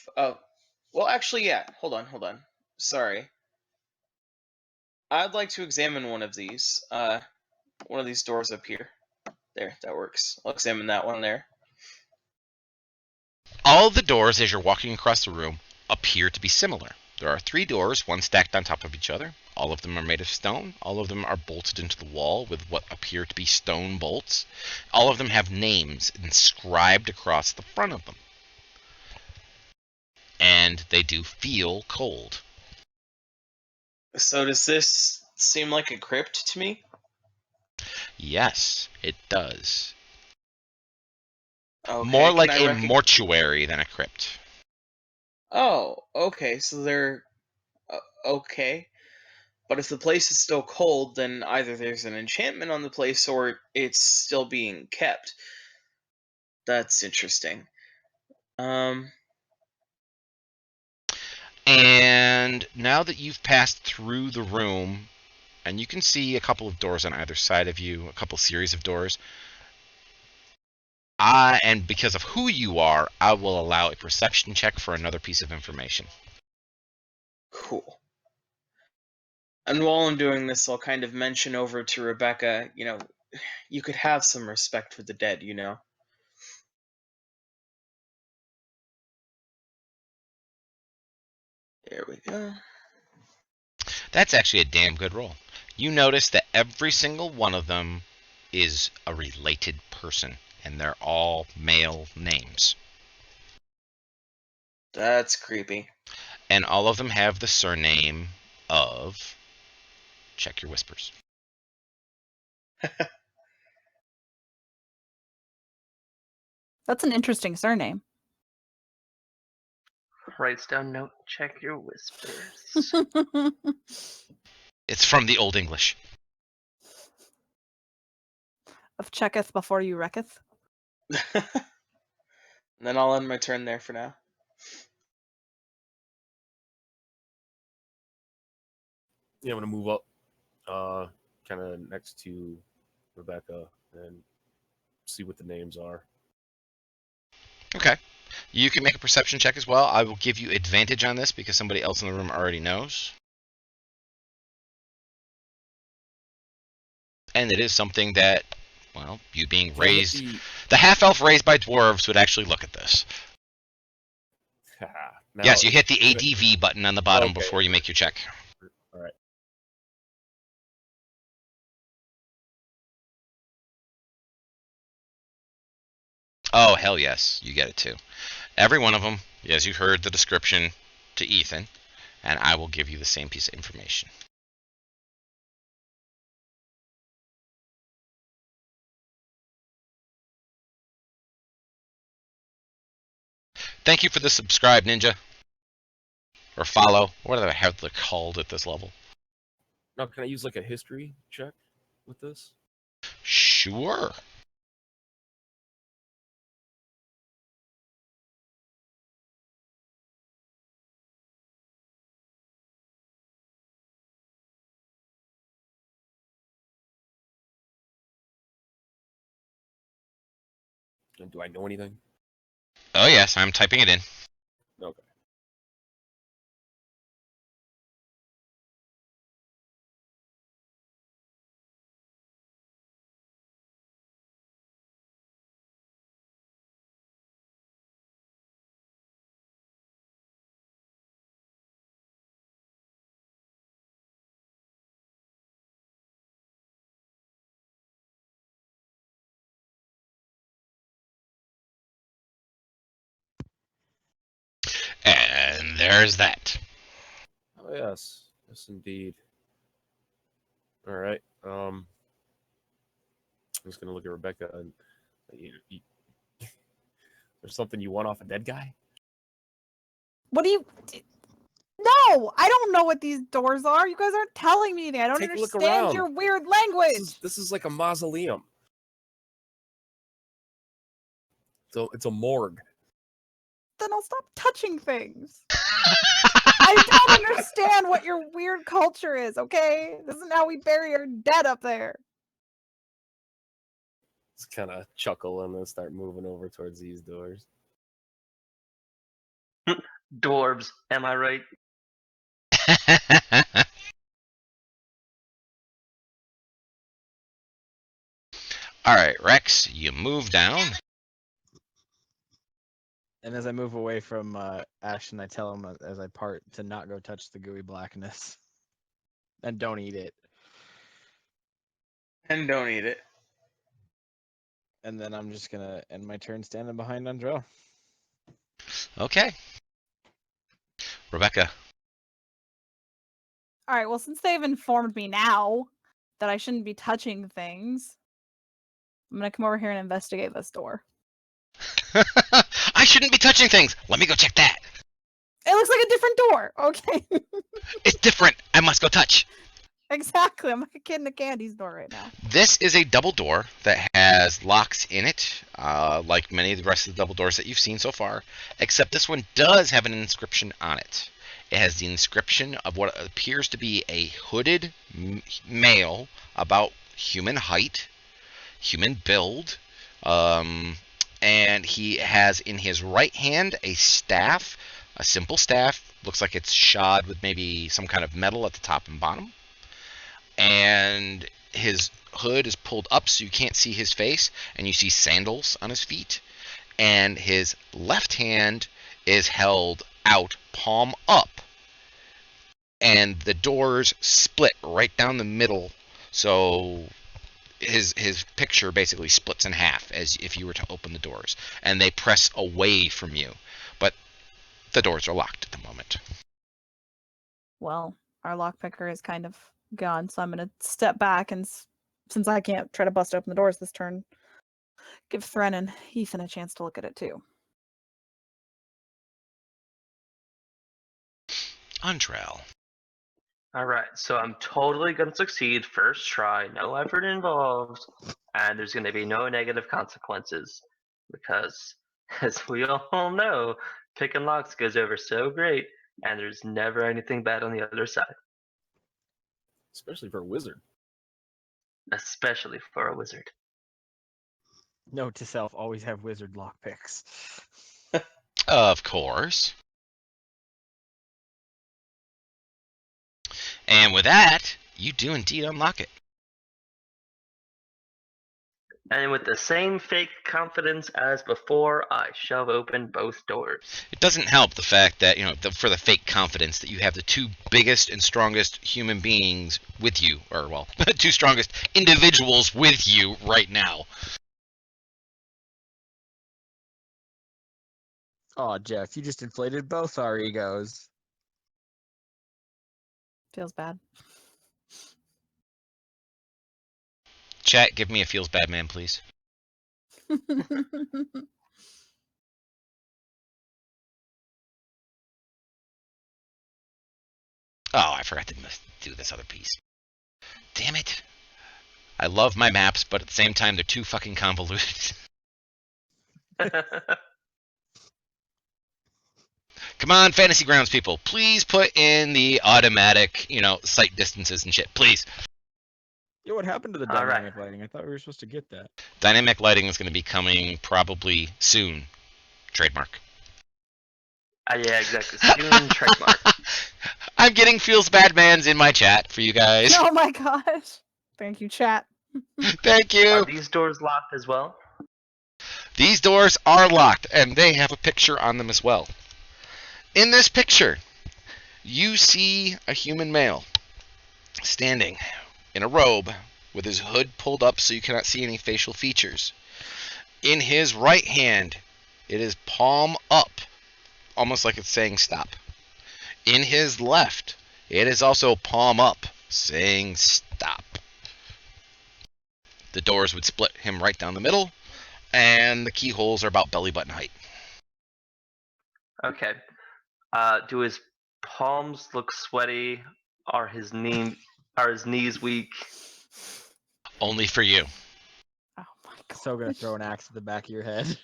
Well, actually, yeah. Hold on. Sorry. I'd like to examine one of these. One of these doors up here. There, that works. I'll examine that one there. All of the doors, as you're walking across the room, appear to be similar. There are 3 doors, one stacked on top of each other. All of them are made of stone. All of them are bolted into the wall with what appear to be stone bolts. All of them have names inscribed across the front of them. And they do feel cold. So does this seem like a crypt to me? Yes, it does. Okay, More like can I a mortuary than a crypt. Oh, okay. So they're okay. But if the place is still cold, then either there's an enchantment on the place or it's still being kept. That's interesting. And now that you've passed through the room, and you can see a couple of doors on either side of you, a couple series of doors, and because of who you are, I will allow a perception check for another piece of information. Cool. And while I'm doing this, I'll kind of mention over to Rebecca, you could have some respect for the dead, There we go. That's actually a damn good roll. You notice that every single one of them is a related person, and they're all male names. That's creepy. And all of them have the surname of... Check your whispers. That's an interesting surname. Writes down note, check your whispers. It's from the Old English. Of checketh before you wrecketh. Then I'll end my turn there for now. Yeah, I'm gonna move up, kind of next to Rebecca and see what the names are. Okay. You can make a perception check as well. I will give you advantage on this because somebody else in the room already knows. And it is something that, well, you being raised... The half-elf raised by dwarves would actually look at this. Now, yes, you hit the ADV button on the bottom before you make your check. All right. Oh, hell yes. You get it too. Every one of them, as you heard the description to Ethan, and I will give you the same piece of information. Thank you for the subscribe, Ninja. Or follow. What do I have to called at this level? Now, can I use like a history check with this? Sure. And do I know anything? Oh, yes, I'm typing it in. Okay. And there's that. Oh yes, yes indeed. All right. just gonna look at Rebecca and there's something you want off a dead guy? What do you? No, I don't know what these doors are. You guys aren't telling me anything. I don't Take a look understand around. your weird language. This is like a mausoleum. So it's a morgue. Then I'll stop touching things. I don't understand what your weird culture is, okay? This isn't how we bury our dead up there. Just kind of chuckle and then start moving over towards these doors. Dwarves, am I right? All right, Rex, you move down. And as I move away from Ashton, I tell him as I part to not go touch the gooey blackness. And don't eat it. And don't eat it. And then I'm just gonna end my turn standing behind Andrell. Okay. Rebecca. All right, well, since they've informed me now that I shouldn't be touching things, I'm going to come over here and investigate this door. I shouldn't be touching things. Let me go check that. It looks like a different door. Okay. It's different. I must go touch. Exactly. I'm like a kid in a candy store right now. This is a double door that has locks in it, like many of the rest of the double doors that you've seen so far, except this one does have an inscription on it. It has the inscription of what appears to be a hooded male about human height, human build, and he has in his right hand a staff, a simple staff, looks like it's shod with maybe some kind of metal at the top and bottom. And his hood is pulled up so you can't see his face, and you see sandals on his feet. And his left hand is held out, palm up. And the doors split right down the middle, so his picture basically splits in half as if you were to open the doors. And they press away from you. But the doors are locked at the moment. Well, our lockpicker is kind of gone, so I'm going to step back, and since I can't try to bust open the doors this turn, give Thren and Ethan a chance to look at it too. Andrell. Alright, so I'm totally gonna succeed first try, no effort involved, and there's gonna be no negative consequences. Because, as we all know, picking locks goes over so great, and there's never anything bad on the other side. Especially for a wizard. Especially for a wizard. Note to self: always have wizard lockpicks. Of course. And with that, you do indeed unlock it. And with the same fake confidence as before, I shove open both doors. It doesn't help the fact that, for the fake confidence that you have the two biggest and strongest human beings with you, or, well, the two strongest individuals with you right now. Oh, Jeff, you just inflated both our egos. Feels bad. Chat, give me a feels bad man, please. Oh, I forgot to do this other piece. Damn it. I love my maps, but at the same time, they're too fucking convoluted. Come on, Fantasy Grounds people. Please put in the automatic, sight distances and shit. Please. Yeah, what happened to the All right. dynamic lighting? I thought we were supposed to get that. Dynamic lighting is going to be coming probably soon. Trademark. Yeah, exactly. Soon trademark. I'm getting feels bad mans in my chat for you guys. Oh my gosh. Thank you, chat. Thank you. Are these doors locked as well? These doors are locked, and they have a picture on them as well. In this picture, you see a human male standing in a robe with his hood pulled up so you cannot see any facial features. In his right hand, it is palm up, almost like it's saying stop. In his left, it is also palm up, saying stop. The doors would split him right down the middle, and the keyholes are about belly button height. Okay. Do his palms look sweaty? Are his knees weak? Only for you. Oh my god. So gonna throw an axe at the back of your head.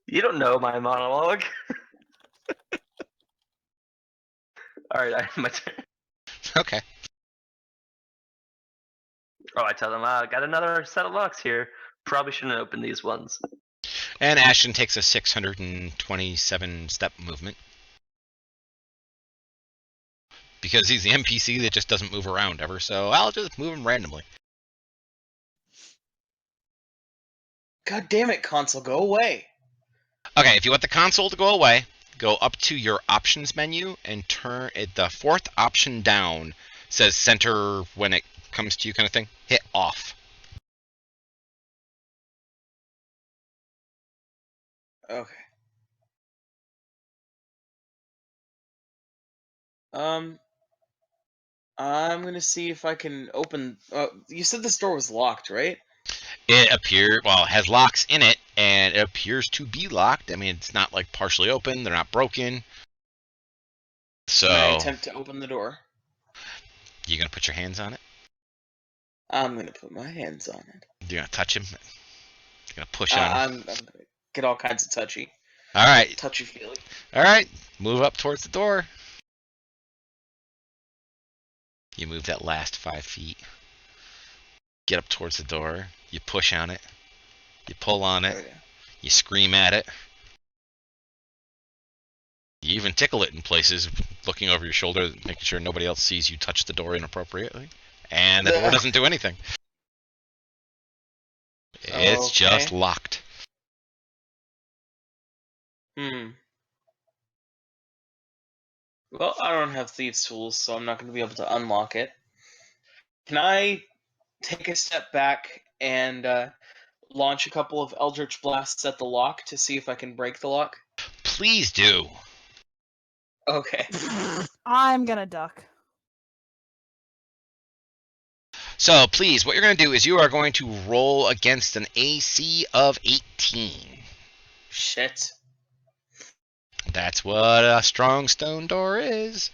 You don't know my monologue. All right, my turn. Okay. Oh, I tell them, got another set of locks here. Probably shouldn't open these ones. And Ashton takes a 627 step movement. Because he's the NPC that just doesn't move around ever, so I'll just move him randomly. God damn it, console, go away. Okay, if you want the console to go away, go up to your options menu and turn it. The fourth option down says center when it comes to you kind of thing. Hit off. Okay. I'm gonna see if I can open. You said this door was locked, right? It has locks in it, and it appears to be locked. I mean, it's not like partially open. They're not broken. So, Can I attempt to open the door? you gonna put your hands on it? I'm gonna put my hands on it. You're gonna touch him? You're gonna push on him? I'm gonna get all kinds of touchy Alright. feely. Alright. Move up towards the door. You move that last 5 feet. Get up towards the door. You push on it. You pull on it. Okay. You scream at it. You even tickle it in places, looking over your shoulder, making sure nobody else sees you touch the door inappropriately. And the door doesn't do anything. It's Okay. just locked. Well, I don't have thieves' tools, so I'm not going to be able to unlock it. Can I take a step back and launch a couple of Eldritch Blasts at the lock to see if I can break the lock? Please do. Okay. I'm gonna duck. So, please, what you're going to do is you are going to roll against an AC of 18. Shit. That's what a strong stone door is.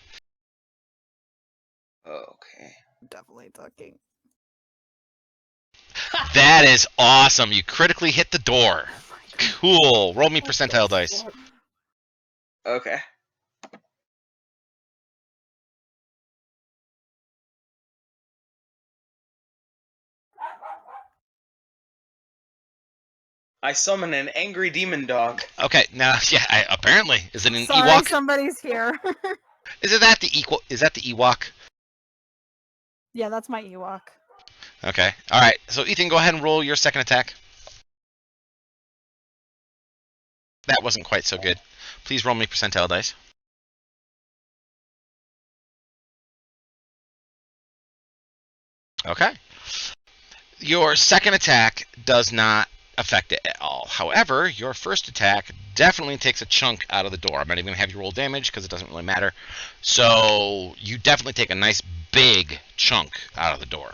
Okay. Definitely ducking. That is awesome. You critically hit the door. Oh my god. Cool. Roll me percentile dice. Okay. I summon an angry demon dog. Okay, now, yeah, apparently. Is it an Sorry, Ewok? somebody's here. Is that the Ewok? Yeah, that's my Ewok. Okay. Alright, so Ethan, go ahead and roll your second attack. That wasn't quite so good. Please roll me percentile dice. Okay. Your second attack does not affect it at all. However, your first attack definitely takes a chunk out of the door. I'm not even going to have you roll damage because it doesn't really matter. So you definitely take a nice big chunk out of the door.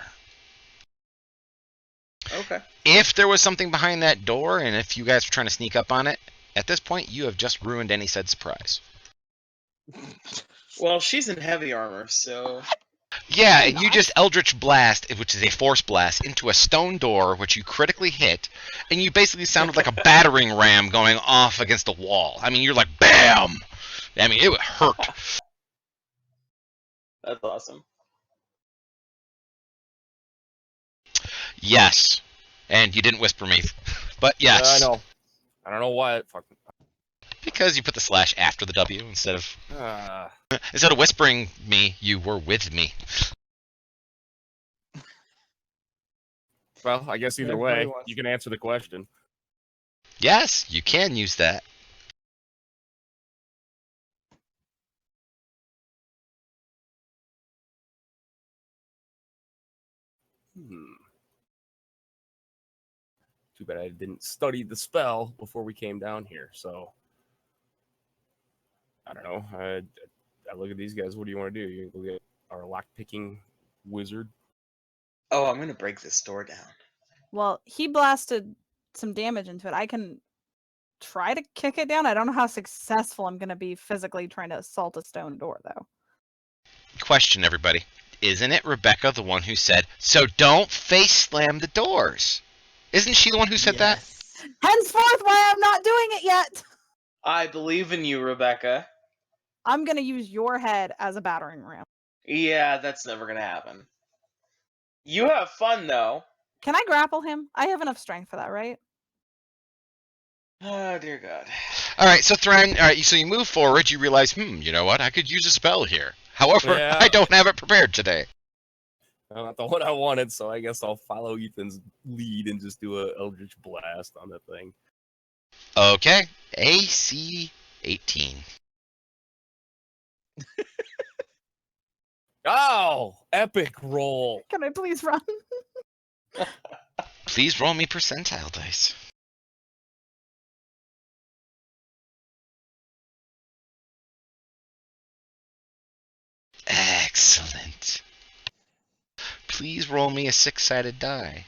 Okay. If there was something behind that door, and if you guys were trying to sneak up on it, at this point, you have just ruined any said surprise. Well, she's in heavy armor, so... Yeah, I'm and you not. just Eldritch Blast, which is a force blast, into a stone door, which you critically hit, and you basically sounded like a battering ram going off against a wall. I mean, you're like, BAM! I mean, it would hurt. That's awesome. Yes. And you didn't whisper me. But yes. Yeah, I know. I don't know why. Because you put the slash after the W instead of whispering me, you were with me. Well, I guess either Everybody way, wants- you can answer the question. Yes, you can use that. Too bad I didn't study the spell before we came down here, so... I don't know. I look at these guys. What do you want to do? You look at our lock-picking wizard? Oh, I'm gonna break this door down. Well, he blasted some damage into it. I can try to kick it down. I don't know how successful I'm going to be physically trying to assault a stone door, though. Question, everybody. Isn't it Rebecca the one who said, so don't face slam the doors? Isn't she the one who said that? Yes. Henceforth, why I'm not doing it yet. I believe in you, Rebecca. I'm going to use your head as a battering ram. Yeah, that's never gonna happen. You have fun though. Can I grapple him? I have enough strength for that, right? Oh dear God. All right, so Thran, all right, so you move forward. You realize, you know what? I could use a spell here. However, Yeah. I don't have it prepared today. Not the one I wanted, so I guess I'll follow Ethan's lead and just do a Eldritch Blast on that thing. Okay, AC 18. Oh, epic roll. Can I please run? Please roll me percentile dice. Excellent. Please roll me a 6-sided die.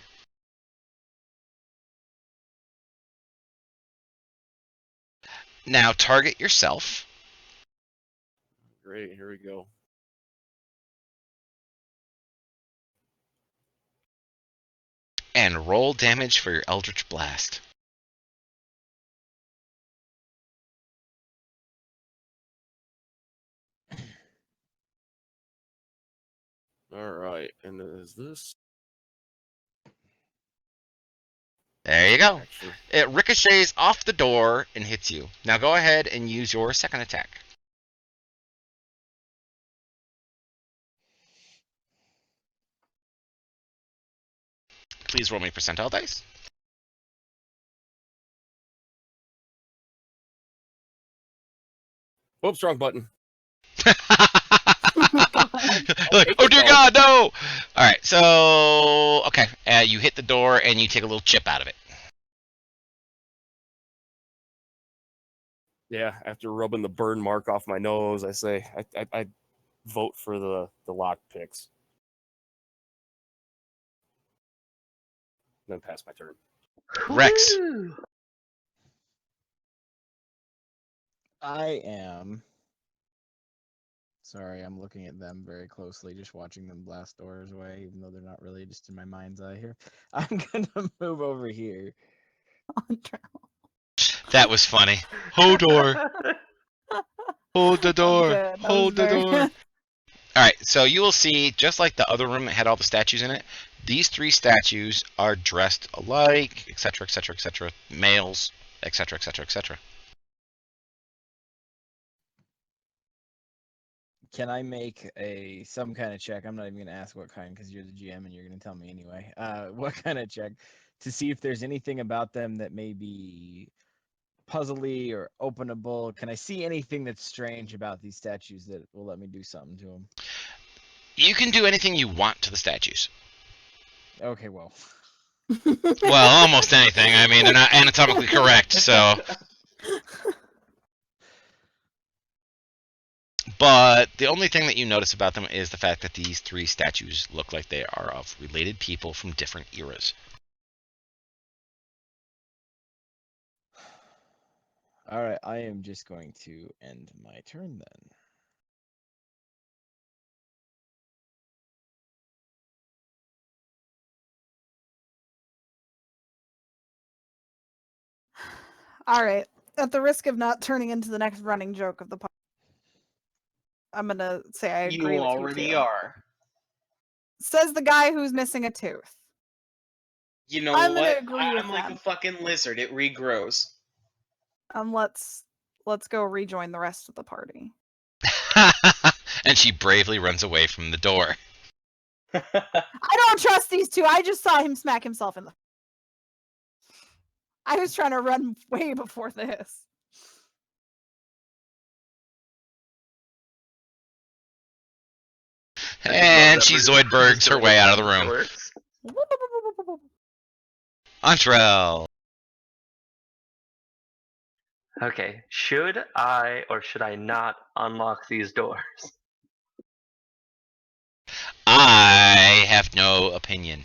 Now target yourself. Great, here we go. And roll damage for your Eldritch Blast. All right, and is this There you go. actually? It ricochets off the door and hits you. Now go ahead and use your second attack. Please roll me percentile dice. Whoops, wrong button. Like, oh dear God, no! All right, so okay, you hit the door and you take a little chip out of it. Yeah, after rubbing the burn mark off my nose, I say I vote for the lock picks. Then pass my turn. Rex. Woo! I am. Sorry, I'm looking at them very closely, just watching them blast doors away, even though they're not really just in my mind's eye here. I'm gonna move over here. That was funny. Hold door. Hold the door. That was Hold the very door. good. All right, so you will see, just like the other room that had all the statues in it, these 3 statues are dressed alike, etc., etc., etc., males, etc., etc., etc. Can I make some kind of check? I'm not even gonna ask what kind because you're the GM and you're gonna tell me anyway. What kind of check to see if there's anything about them that may be puzzly or openable? Can I see anything that's strange about these statues that will let me do something to them? You can do anything you want to the statues. Okay, well. Well, almost anything. I mean, they're not anatomically correct, so. But the only thing that you notice about them is the fact that these 3 statues look like they are of related people from different eras. All right, I am just going to end my turn then. All right. At the risk of not turning into the next running joke of the podcast, I'm gonna say I agree You with already you two. are. Says the guy who's missing a tooth. You know I'm gonna what? agree with I'm like that. a fucking lizard. It regrows. Let's go rejoin the rest of the party. And she bravely runs away from the door. I don't trust these two. I just saw him smack himself in the. I was trying to run way before this. And she Zoidbergs her way out of the room. Works. Antrell. Okay, should I or should I not unlock these doors? I have no opinion.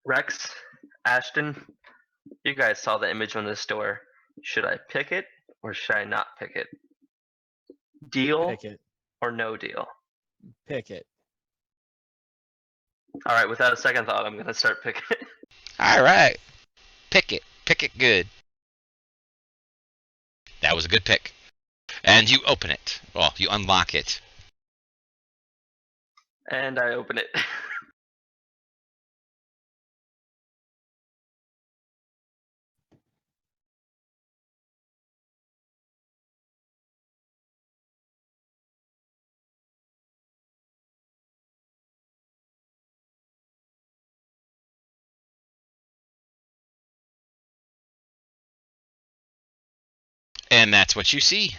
Rex, Ashton, you guys saw the image on the store. Should I pick it or should I not pick it? Deal Pick it. or no deal? Pick it. All right, without a second thought, I'm gonna start picking it. All right. Pick it. Pick it good. That was a good pick. And you open it. Well, you unlock it. And I open it. And that's what you see.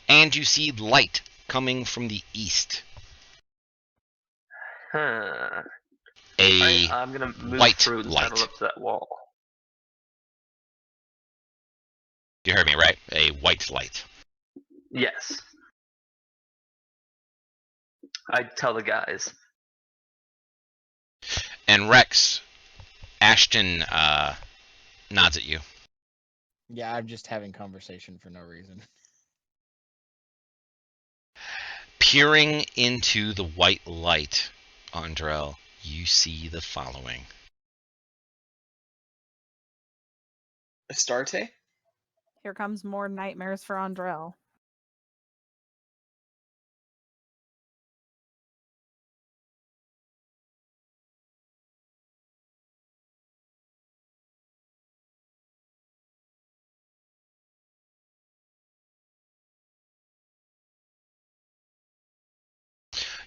And you see light coming from the east. Huh. A Alright, I'm gonna move white through and light. settle up to that wall. You heard me, right? A white light. Yes. I tell the guys. And Rex, Ashton nods at you. Yeah, I'm just having conversation for no reason. Peering into the white light, Andrel, you see the following. Astarte? Here comes more nightmares for Andrel.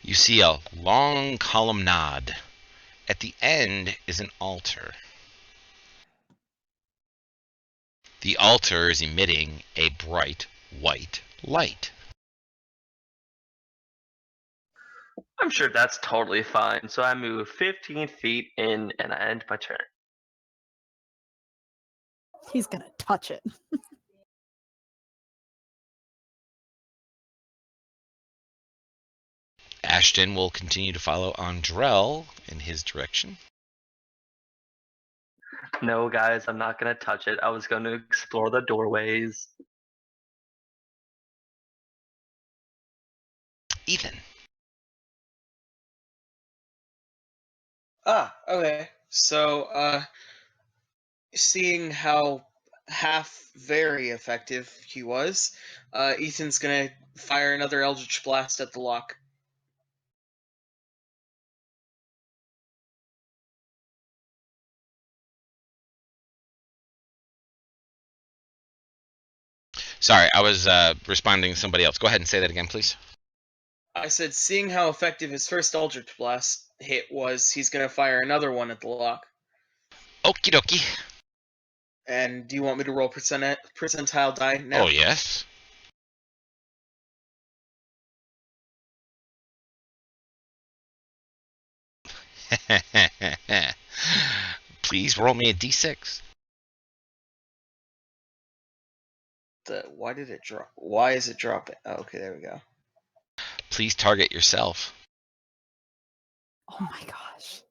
You see a long columnade. At the end is an altar. The altar is emitting a bright white light. I'm sure that's totally fine, so I move 15 feet in and I end my turn. He's gonna touch it. Ashton will continue to follow Andrel in his direction. No, guys, I'm not gonna touch it. I was gonna explore the doorways. Ethan. Okay. So, seeing how very effective he was, Ethan's gonna fire another Eldritch Blast at the lock. Sorry, I was responding to somebody else. Go ahead and say that again, please. I said, seeing how effective his first Eldritch Blast hit was, he's gonna fire another one at the lock. Okie dokie. And do you want me to roll percentile die now? Oh, yes. Please roll me a d6. Why did it drop? Why is it dropping? Oh, okay, there we go. Please target yourself. Oh my gosh.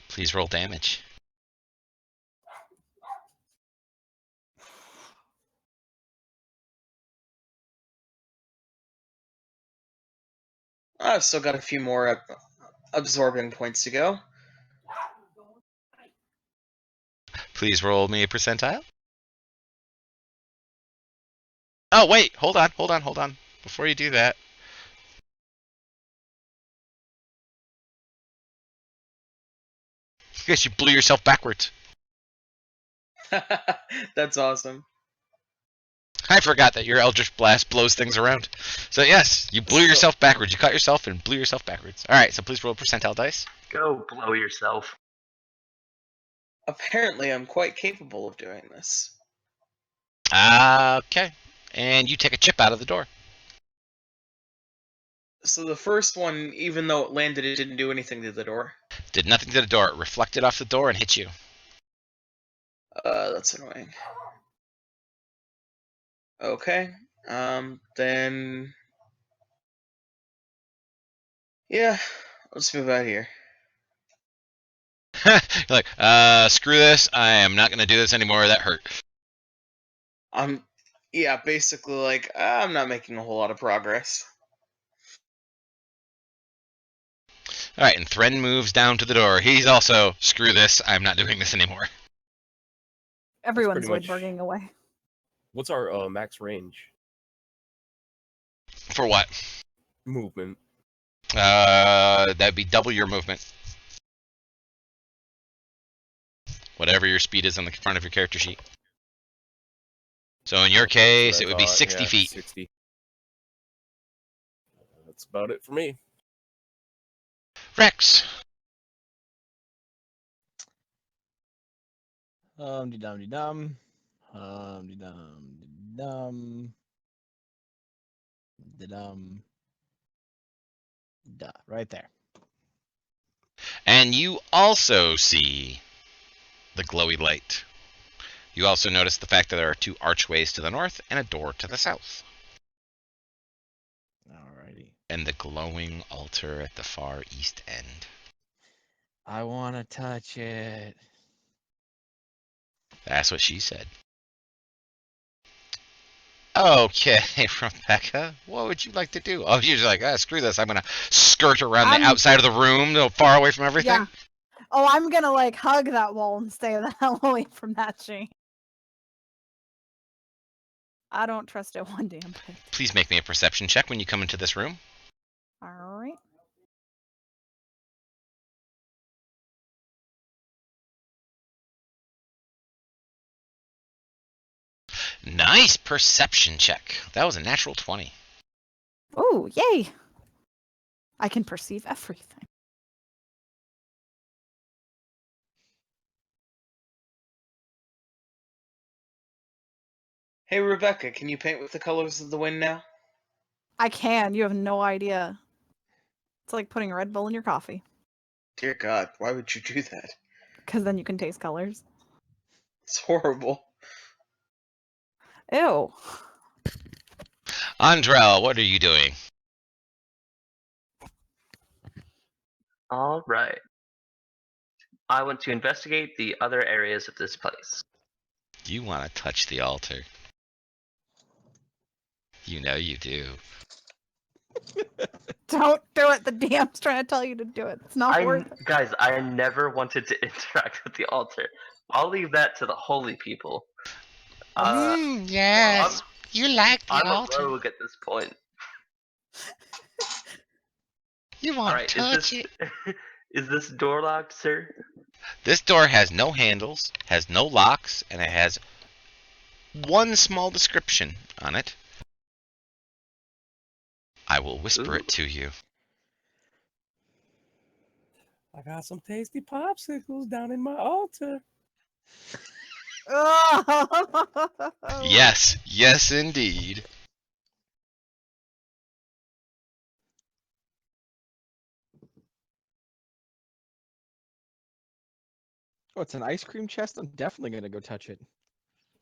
Please roll damage. I've still got a few more absorbing points to go. Please roll me a percentile. Oh, wait. Hold on. Before you do that. Yes, you blew yourself backwards. That's awesome. I forgot that your Eldritch Blast blows things around. So, yes, you blew yourself backwards. You cut yourself and blew yourself backwards. All right, so please roll percentile dice. Go blow yourself. Apparently, I'm quite capable of doing this. Okay. And you take a chip out of the door. So the first one, even though it landed, it didn't do anything to the door. Did nothing to the door. It reflected off the door and hit you. That's annoying. Okay. Then... Yeah, let's move out here. You're like, screw this. I am not going to do this anymore. That hurt. Yeah, basically like I'm not making a whole lot of progress. All right, and Thren moves down to the door. He's also, screw this. I'm not doing this anymore. Everyone's pretty much- Zoidberging away. What's our max range? For what? Movement. That'd be double your movement. Whatever your speed is on the front of your character sheet. So in your case, That's it what would I be thought, 60 yeah, feet. 60. That's about it for me. Rex. De dum de dum. De dum de dum. De dum. Duh, right there. And you also see the glowy light. You also notice the fact that there are 2 archways to the north and a door to the south. Alrighty. And the glowing altar at the far east end. I want to touch it. That's what she said. Okay, Rebecca, what would you like to do? Oh, you're like, screw this. I'm going to skirt around the outside of the room, far away from everything. Yeah. Oh, I'm gonna like hug that wall and stay the hell away from that chain. I don't trust it one damn bit. Please make me a perception check when you come into this room. Alright. Nice perception check. That was a natural 20. Oh, yay! I can perceive everything. Hey Rebecca, can you paint with the colors of the wind now? I can. You have no idea. It's like putting Red Bull in your coffee. Dear God, why would you do that? Because then you can taste colors. It's horrible. Ew. Andrel, what are you doing? All right. I want to investigate the other areas of this place. You want to touch the altar. You know you do. Don't do it. The DM's trying to tell you to do it. It's not worth it. Guys, I never wanted to interact with the altar. I'll leave that to the holy people. Yes. You like the I'm altar. a rogue at this point. You want Alright, to touch it. is this door locked, sir? This door has no handles, has no locks, and it has one small description on it. I will whisper it to you. I got some tasty popsicles down in my altar. Yes, yes indeed. Oh, it's an ice cream chest? I'm definitely going to go touch it.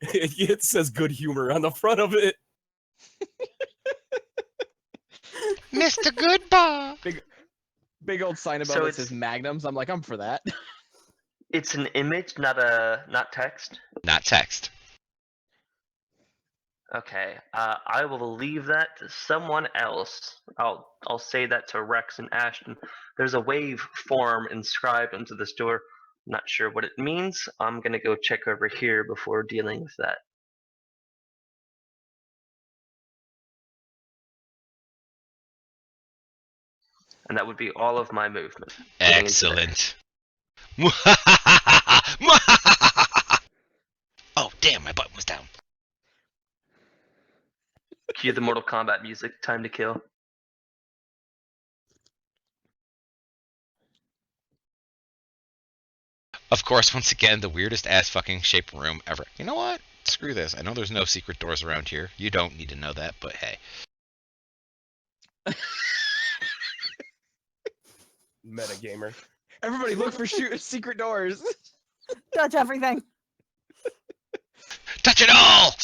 It says good humor on the front of it. Mr. Goodbar. Big old sign above So that says Magnums. I'm like, I'm for that. It's an image, not text. Not text. Okay, I will leave that to someone else. I'll say that to Rex and Ashton. There's a wave form inscribed into this door. Not sure what it means. I'm gonna go check over here before dealing with that. And that would be all of my movement. getting into there. Excellent. Oh, damn, my button was down. Cue the Mortal Kombat music. Time to kill. Of course, once again, the weirdest ass fucking shaped room ever. You know what? Screw this. I know there's no secret doors around here. You don't need to know that, but hey. Meta gamer. Everybody look for secret doors. Touch everything. Touch it all!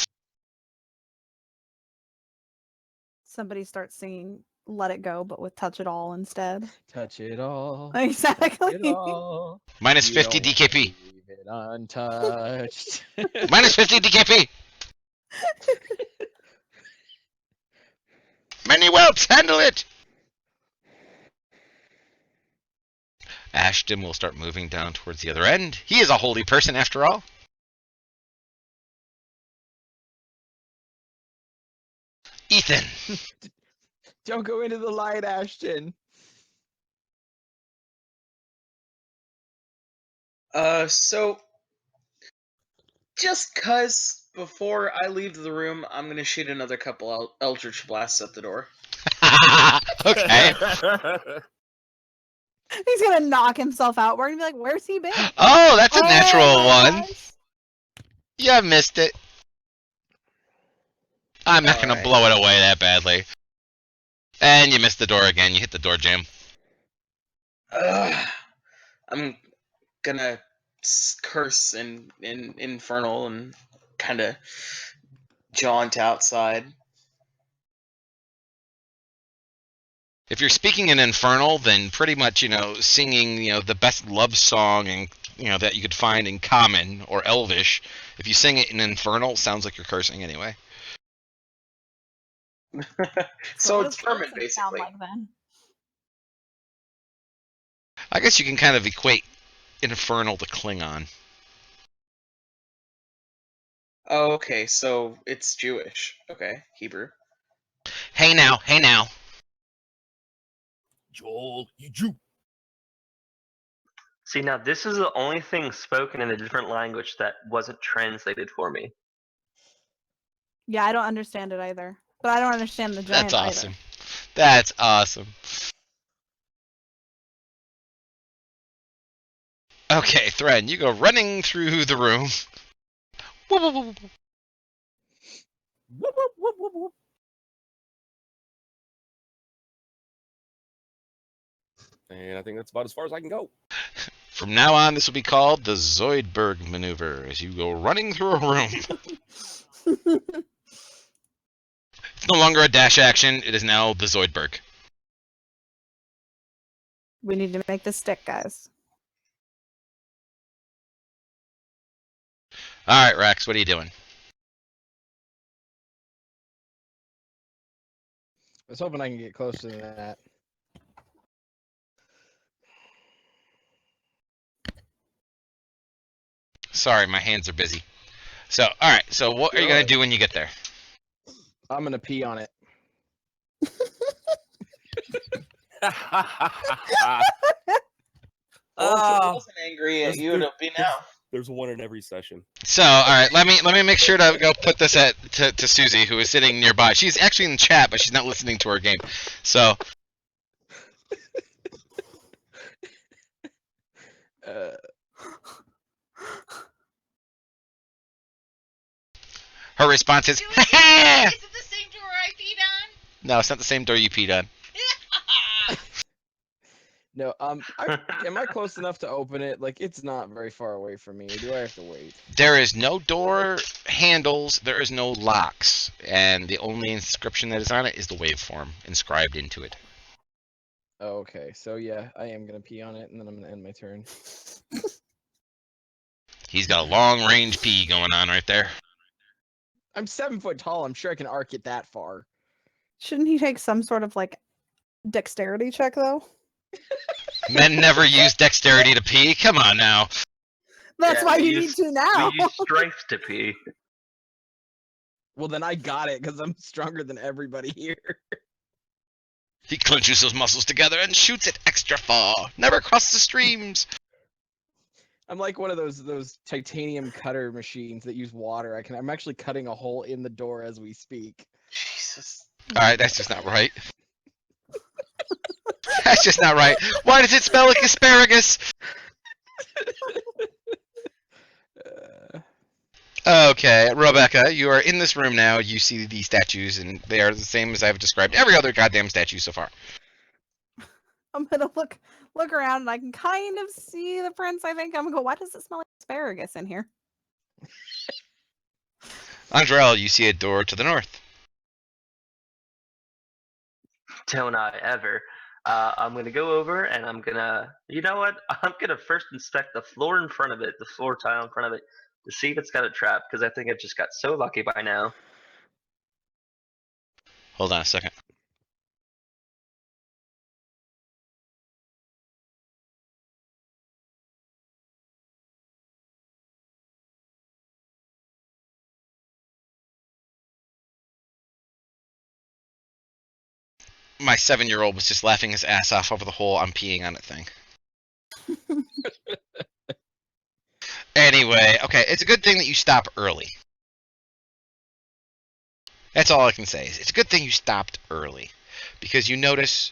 Somebody starts singing let it go, but with touch it all instead. Touch it all. Exactly. Touch it all. Minus You 50 don't wanna DKP. leave it untouched. Minus 50 DKP. Many welts, handle it. Ashton will start moving down towards the other end. He is a holy person after all. Ethan. Don't go into the light, Ashton. So just cause before I leave the room, I'm gonna shoot another couple Eldritch blasts at the door. Okay. He's gonna knock himself out. We're gonna be like, "Where's he been?" Oh, that's a natural my one. gosh. You missed it. I'm not going to Alright. blow it away that badly. And you missed the door again. You hit the door jam. I'm gonna curse in Infernal and kind of jaunt outside. If you're speaking in Infernal, then pretty much, singing, the best love song and that you could find in Common or Elvish. If you sing it in Infernal, sounds like you're cursing anyway. So what it's does German, cursing sound basically. like then? I guess you can kind of equate Infernal to Klingon. Oh, okay, so it's Jewish. Okay, Hebrew. Hey now. Joel, you Jew. See, now this is the only thing spoken in a different language that wasn't translated for me. Yeah, I don't understand it either. But I don't understand the giant That's awesome. either. That's awesome. Okay, Thren, you go running through the room. Whoop, whoop, whoop, whoop, whoop. And I think that's about as far as I can go. From now on, this will be called the Zoidberg maneuver, as you go running through a room. It's no longer a dash action, it is now the Zoidberg. We need to make this stick, guys. Alright, Rex, what are you doing? I was hoping I can get closer than that. Sorry, my hands are busy. So, alright, so what are you going to do when you get there? I'm gonna pee on it. Well, if I wasn't angry at you, it'll be now. There's one in every session. So, alright, let me make sure to go put this to Susie, who is sitting nearby. She's actually in the chat, but she's not listening to our game. So, her response is, ha ha! Is it the same door I peed on? No, it's not the same door you peed on. No, am I close enough to open it? Like, it's not very far away from me. Or do I have to wait? There is no door handles, there is no locks, and the only inscription that is on it is the waveform inscribed into it. Oh, okay, so yeah, I am gonna pee on it, and then I'm gonna end my turn. He's got a long range pee going on right there. I'm 7 foot tall. I'm sure I can arc it that far. Shouldn't he take some sort of like dexterity check though? Men never use dexterity to pee. Come on now. That's Yeah, why we you use- need to now. We use strife to pee. Well, then I got it because I'm stronger than everybody here. He clenches those muscles together and shoots it extra far. Never cross the streams. I'm like one of those titanium cutter machines that use water. I'm actually cutting a hole in the door as we speak. Jesus. Alright, that's just not right. That's just not right. Why does it smell like asparagus? Okay, Rebecca, you are in this room now. You see the statues, and they are the same as I've described every other goddamn statue so far. I'm gonna look around and I can kind of see the prince. I think I'm gonna go. Why does it smell like asparagus in here? Andrel, you see a door to the north. Don't I ever. I'm gonna go over and I'm gonna, you know what? I'm gonna first inspect the floor in front of it, the floor tile in front of it, to see if it's got a trap, because I think I've just got so lucky by now. Hold on a second. My 7-year-old was just laughing his ass off over the whole "I'm peeing on it" thing. Anyway, okay, it's a good thing that you stop early. That's all I can say. It's a good thing you stopped early, because you notice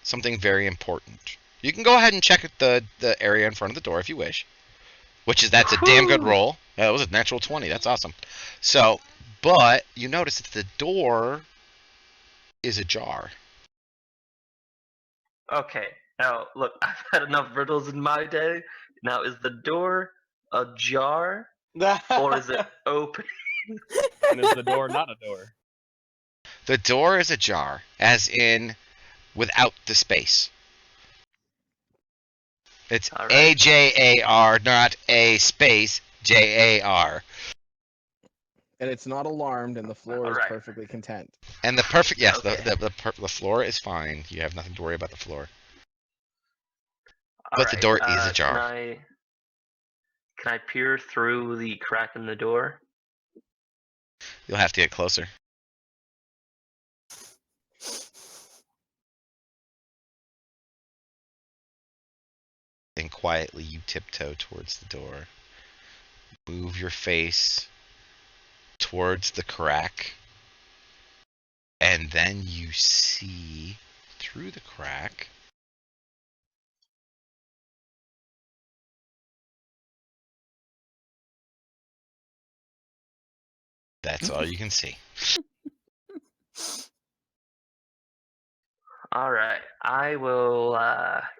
something very important. You can go ahead and check the area in front of the door if you wish, that's a damn good roll. That was a natural 20. That's awesome. So, but you notice that the door is ajar. Okay, now look, I've had enough riddles in my day. Now, is the door ajar or is it open? And is the door not a door? The door is ajar, as in without the space. It's All right. AJAR, not a space JAR. And it's not alarmed, and the floor is Alright. perfectly content. And the perfect, yes, Okay. the floor is fine. You have nothing to worry about the floor. All But the right, door is ajar. Can I peer through the crack in the door? You'll have to get closer. And quietly you tiptoe towards the door. Move your face towards the crack. And then you see through the crack that's all you can see. All right, I will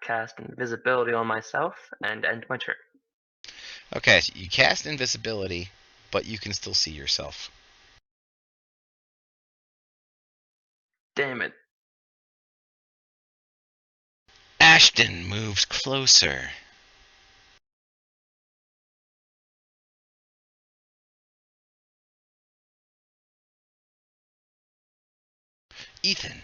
cast invisibility on myself and end my turn. Okay, so you cast invisibility, but you can still see yourself. Damn it. Ashton moves closer. Ethan.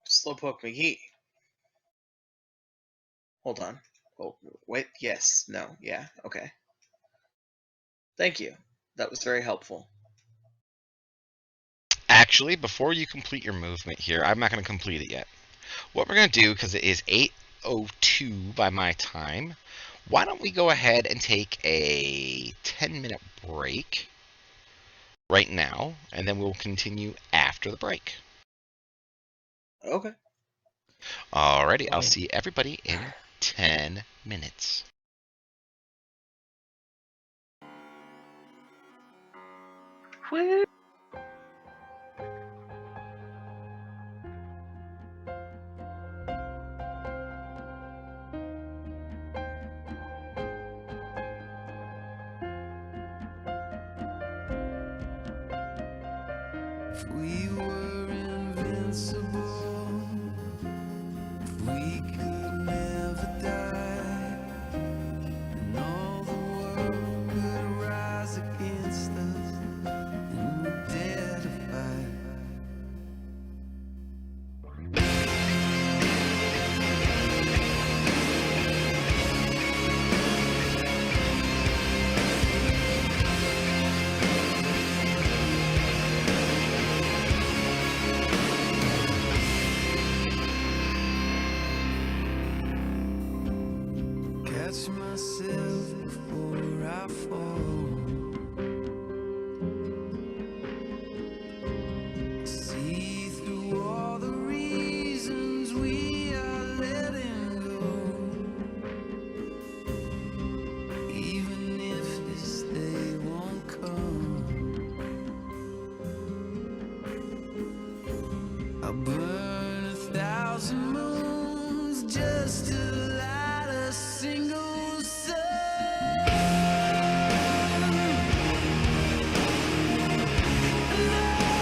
Slowpoke McGee. Hold on. Oh, wait. Yes. No. Yeah. Okay. Thank you. That was very helpful. Actually, before you complete your movement here, I'm not going to complete it yet. What we're going to do, because it is 8:02 by my time, why don't we go ahead and take a 10-minute break right now, and then we'll continue after the break. Okay. Alrighty, I'll see everybody in 10 minutes. Woo! If we were invincible, if we could never die, and all the world could rise against us, and we dare to fight. Catch myself before I fall. See through all the reasons we are letting go. Even if this day won't come, I'll burn 1,000 moons just to light a single sun. No!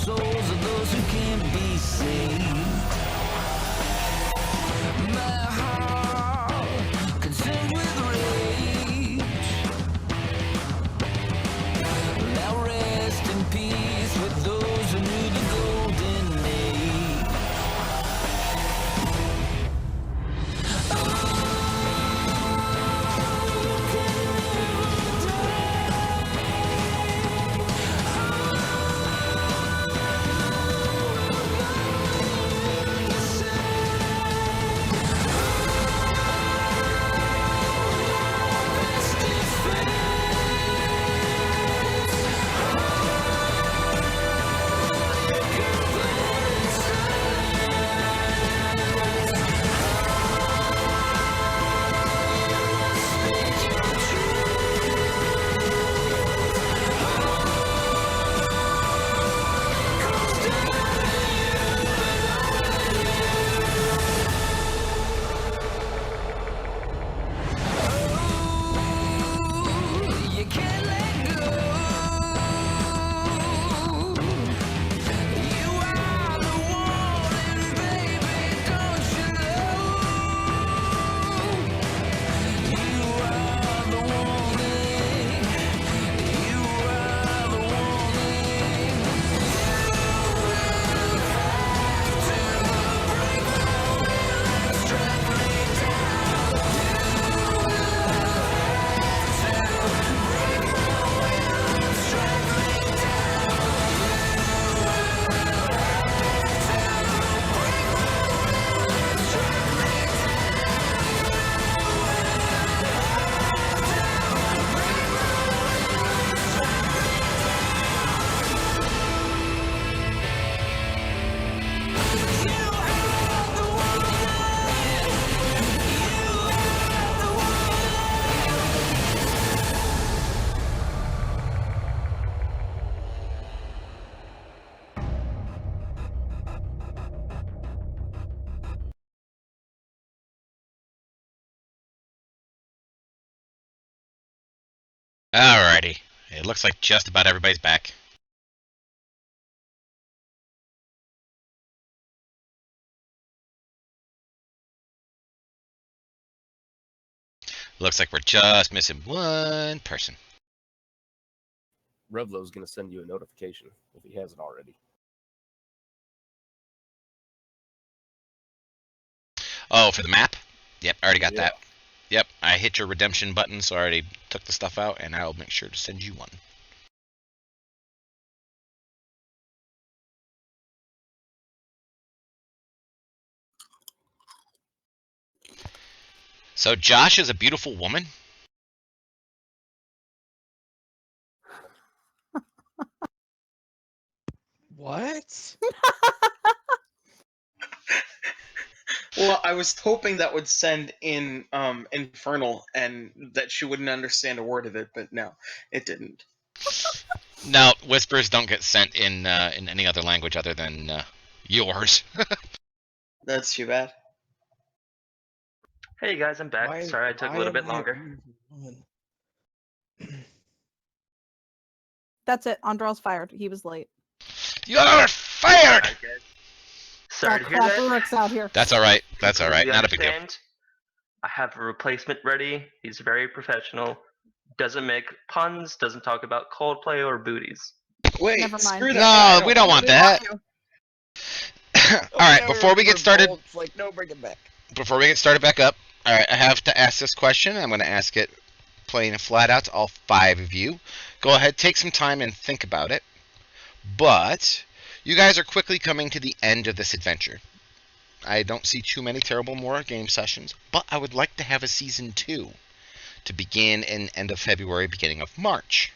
souls of those who can't be saved. My heart consumed with rage. Now rest in peace with those who knew the golden age. You can't let go. You are the one, and baby, don't you know? You are the one, you are the one. Alrighty. It looks like just about everybody's back. Looks like we're just missing one person. Revlo's going to send you a notification if he hasn't already. Oh, for the map? Yep, I already got Yeah. that. Yep, I hit your redemption button, so I already took the stuff out, and I'll make sure to send you one. So Josh is a beautiful woman? What? Well, I was hoping that would send in Infernal and that she wouldn't understand a word of it, but no, it didn't. No, whispers don't get sent in any other language other than yours. That's too bad. Hey guys, I'm back. Why- Sorry I took a why little am bit I a longer. beautiful woman? That's it. Andrel's fired. He was late. You're fired! Alright, guys. Sorry to Got hear that. Clapperworks out here. That's alright. That's alright. Completely Not a big deal. understand. I have a replacement ready. He's very professional. Doesn't make puns. Doesn't talk about Coldplay or booties. Wait, Never mind. screw that. No, I we don't want that. you. Alright, before we get started, It's like, no, bring it back. before we get started back up, alright, I have to ask this question. I'm going to ask it plain and flat out to all 5 of you. Go ahead, take some time and think about it. But you guys are quickly coming to the end of this adventure. I don't see too many terrible more game sessions, but I would like to have a season 2 to begin in end of February, beginning of March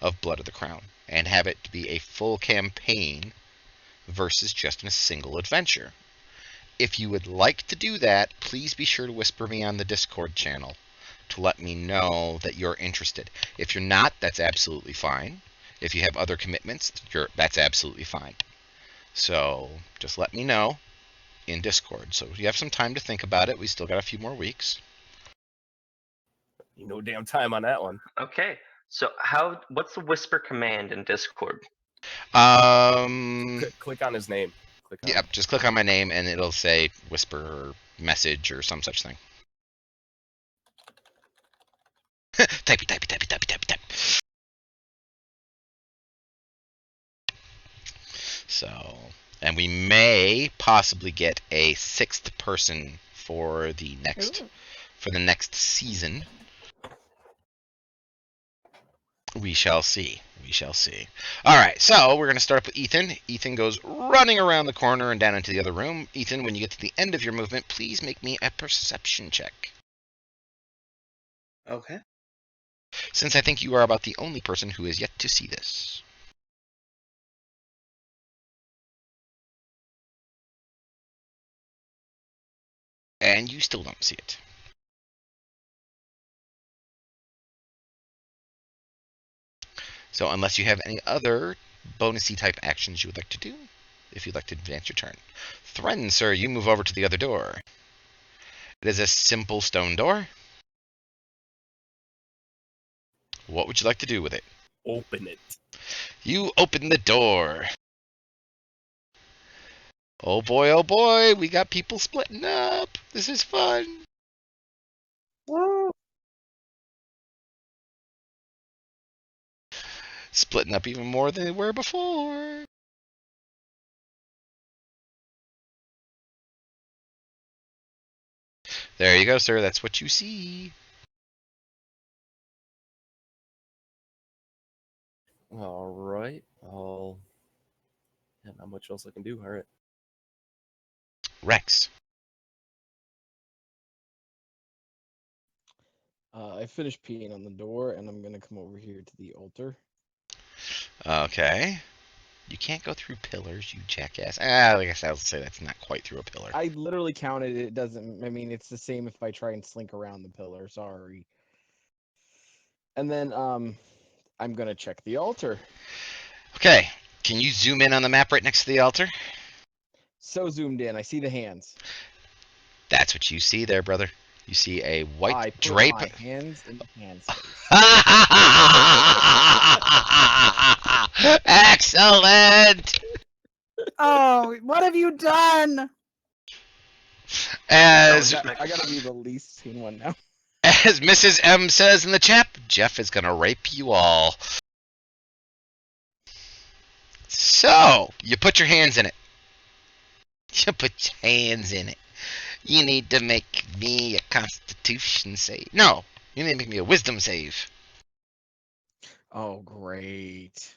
of Blood of the Crown, and have it be a full campaign versus just a single adventure. If you would like to do that, please be sure to whisper me on the Discord channel to let me know that you're interested. If you're not, that's absolutely fine. If you have other commitments, that's absolutely fine. So just let me know in Discord. So you have some time to think about it. We still got a few more weeks. No damn time on that one. Okay. So what's the whisper command in Discord? Click on his name. Click on. Yeah, just click on my name and it'll say whisper or message or some such thing. Type. So, and we may possibly get a 6th person for the next season. We shall see. All right, so we're going to start up with Ethan. Ethan goes running around the corner and down into the other room. Ethan, when you get to the end of your movement, please make me a perception check. Okay. Since I think you are about the only person who is yet to see this. And you still don't see it. So unless you have any other bonusy type actions you would like to do, if you'd like to advance your turn. Thren, sir, you move over to the other door. It is a simple stone door. What would you like to do with it? Open it. You open the door. Oh boy, we got people splitting up. This is fun. Woo. Splitting up even more than they were before. There you go, sir. That's what you see. All right. Not much else I can do. All right. Rex. I finished peeing on the door, and I'm gonna come over here to the altar. Okay. You can't go through pillars, you jackass. I guess I'll say that's not quite through a pillar. I literally counted it. It doesn't. I mean, it's the same if I try and slink around the pillar. Sorry. And then I'm gonna check the altar. Okay. Can you zoom in on the map right next to the altar? So zoomed in, I see the hands. That's what you see there, brother. You see a I white put drape. my hands in the hand space. Excellent. Oh, what have you done? As I gotta be the least seen one now. as Mrs. M says in the chat, Jeff is gonna rape you all. So you put your hands in it. You put your hands in it. You need to make me a Constitution save. No, you need to make me a Wisdom save. Oh, great.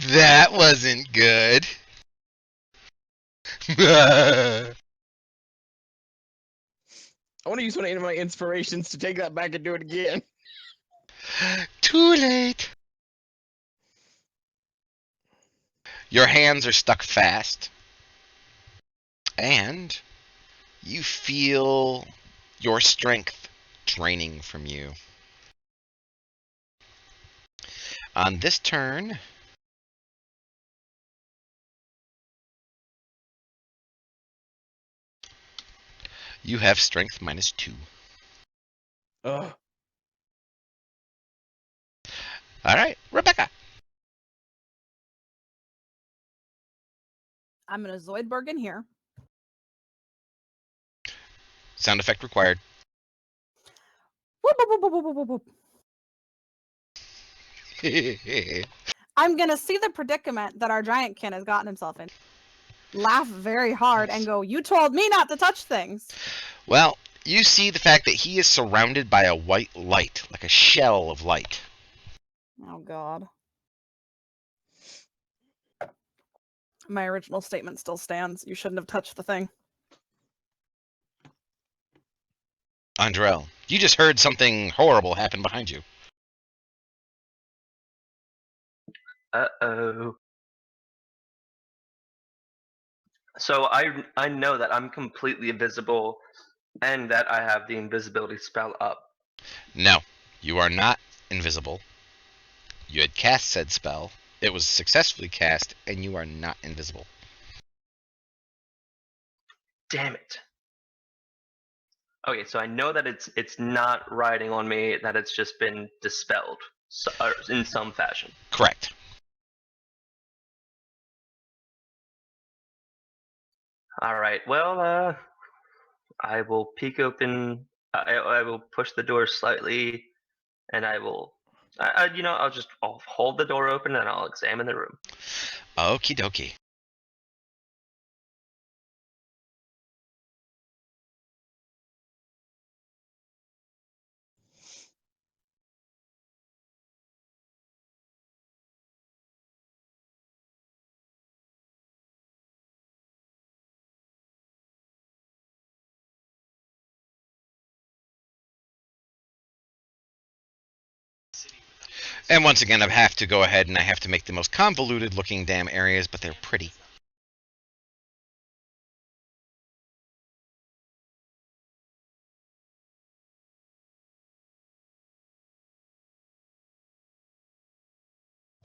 That wasn't good. I want to use one of my inspirations to take that back and do it again. Too late. Your hands are stuck fast. And you feel your strength draining from you. On this turn, you have strength -2. Ugh. All right, Rebecca. I'm gonna Zoidberg in here. Sound effect required. Whoop, whoop, whoop, whoop, whoop, whoop, whoop. I'm gonna see the predicament that our giantkin has gotten himself in. Laugh very hard and go, "You told me not to touch things." Well, you see the fact that he is surrounded by a white light, like a shell of light. Oh God. My original statement still stands. You shouldn't have touched the thing. Andrell, you just heard something horrible happen behind you. Uh-oh. So I know that I'm completely invisible and that I have the invisibility spell up. No, you are not invisible. You had cast said spell. It was successfully cast, and you are not invisible. Damn it. Okay, so I know that it's not riding on me, that it's just been dispelled in some fashion. Correct. All right. Well, I will peek open. I will push the door slightly, and I will. I'll hold the door open and I'll examine the room. Okie dokie. And once again, I have to go ahead and I have to make the most convoluted looking damn areas, but they're pretty.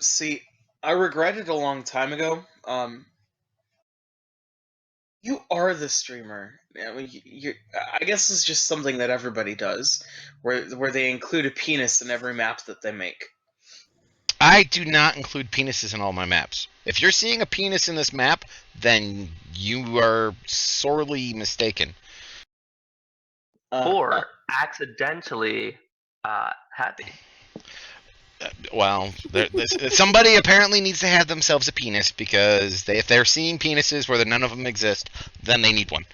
See, I regretted a long time ago. You are the streamer. I mean, I guess it's just something that everybody does, where they include a penis in every map that they make. I do not include penises in all my maps. If you're seeing a penis in this map, then you are sorely mistaken. Or accidentally happy. Well, somebody apparently needs to have themselves a penis because if they're seeing penises where none of them exist, then they need one.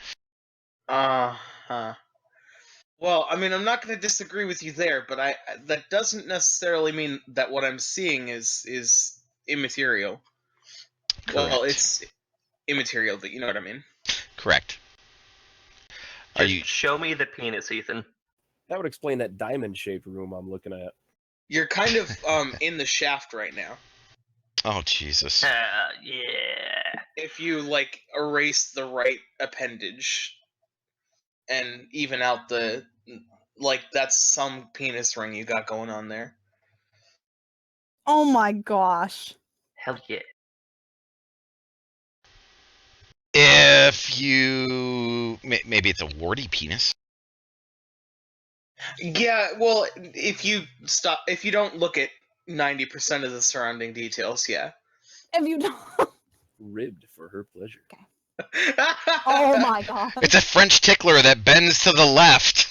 Well, I mean, I'm not going to disagree with you there, but that doesn't necessarily mean that what I'm seeing is immaterial. Correct. Well, it's immaterial, but you know what I mean. Correct. Just show me the penis, Ethan. That would explain that diamond-shaped room I'm looking at. You're kind of in the shaft right now. Oh, Jesus. Yeah. If you, like, erase the right appendage and even out the... Like, that's some penis ring you got going on there. Oh my gosh. Hell yeah. If you... Maybe it's a warty penis. Yeah, well, if you don't look at 90% of the surrounding details, yeah. If you don't. Ribbed for her pleasure. Oh my god. It's a French tickler that bends to the left.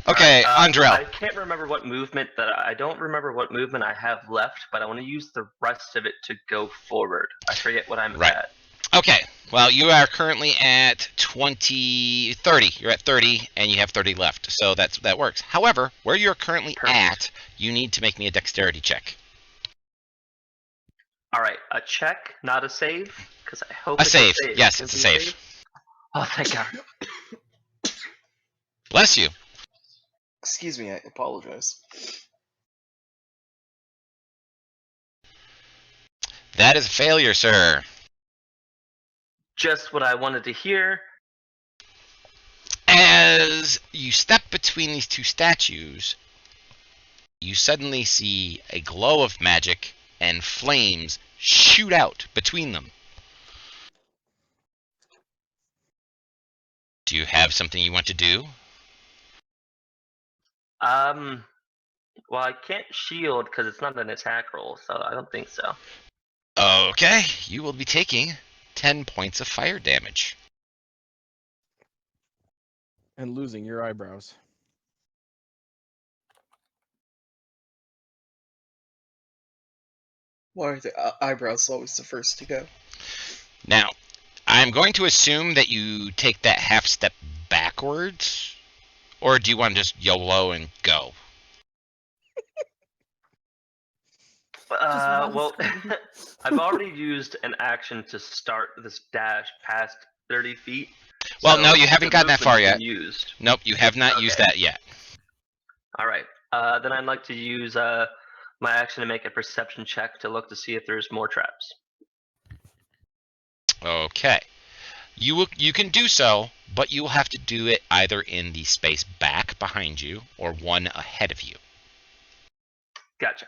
Okay, Andrel. I can't remember what movement I don't remember what movement I have left, but I want to use the rest of it to go forward. I forget what I'm at. Okay, well, you are currently at 30. You're at 30, and you have 30 left, so that works. However, where you're currently at, you need to make me a dexterity check. All right, a check, not a save, because I hope A it's save. a save. Yes, it's a save. Oh, thank God. Bless you. Excuse me, I apologize. That is a failure, sir. Just what I wanted to hear. As you step between these two statues, you suddenly see a glow of magic and flames shoot out between them. Do you have something you want to do? Well, I can't shield because it's not an attack roll, so I don't think so. Okay, you will be taking 10 points of fire damage. And losing your eyebrows. Why are the eyebrows always the first to go? Now, I'm going to assume that you take that half step backwards, or do you want to just YOLO and go? Well, I've already used an action to start this dash past 30 feet. Well, so no, you haven't gotten that far yet. Used. Nope, you have not used that yet. All right. Then I'd like to use my action to make a perception check to look to see if there's more traps. Okay. You can do so, but you will have to do it either in the space back behind you or one ahead of you. Gotcha.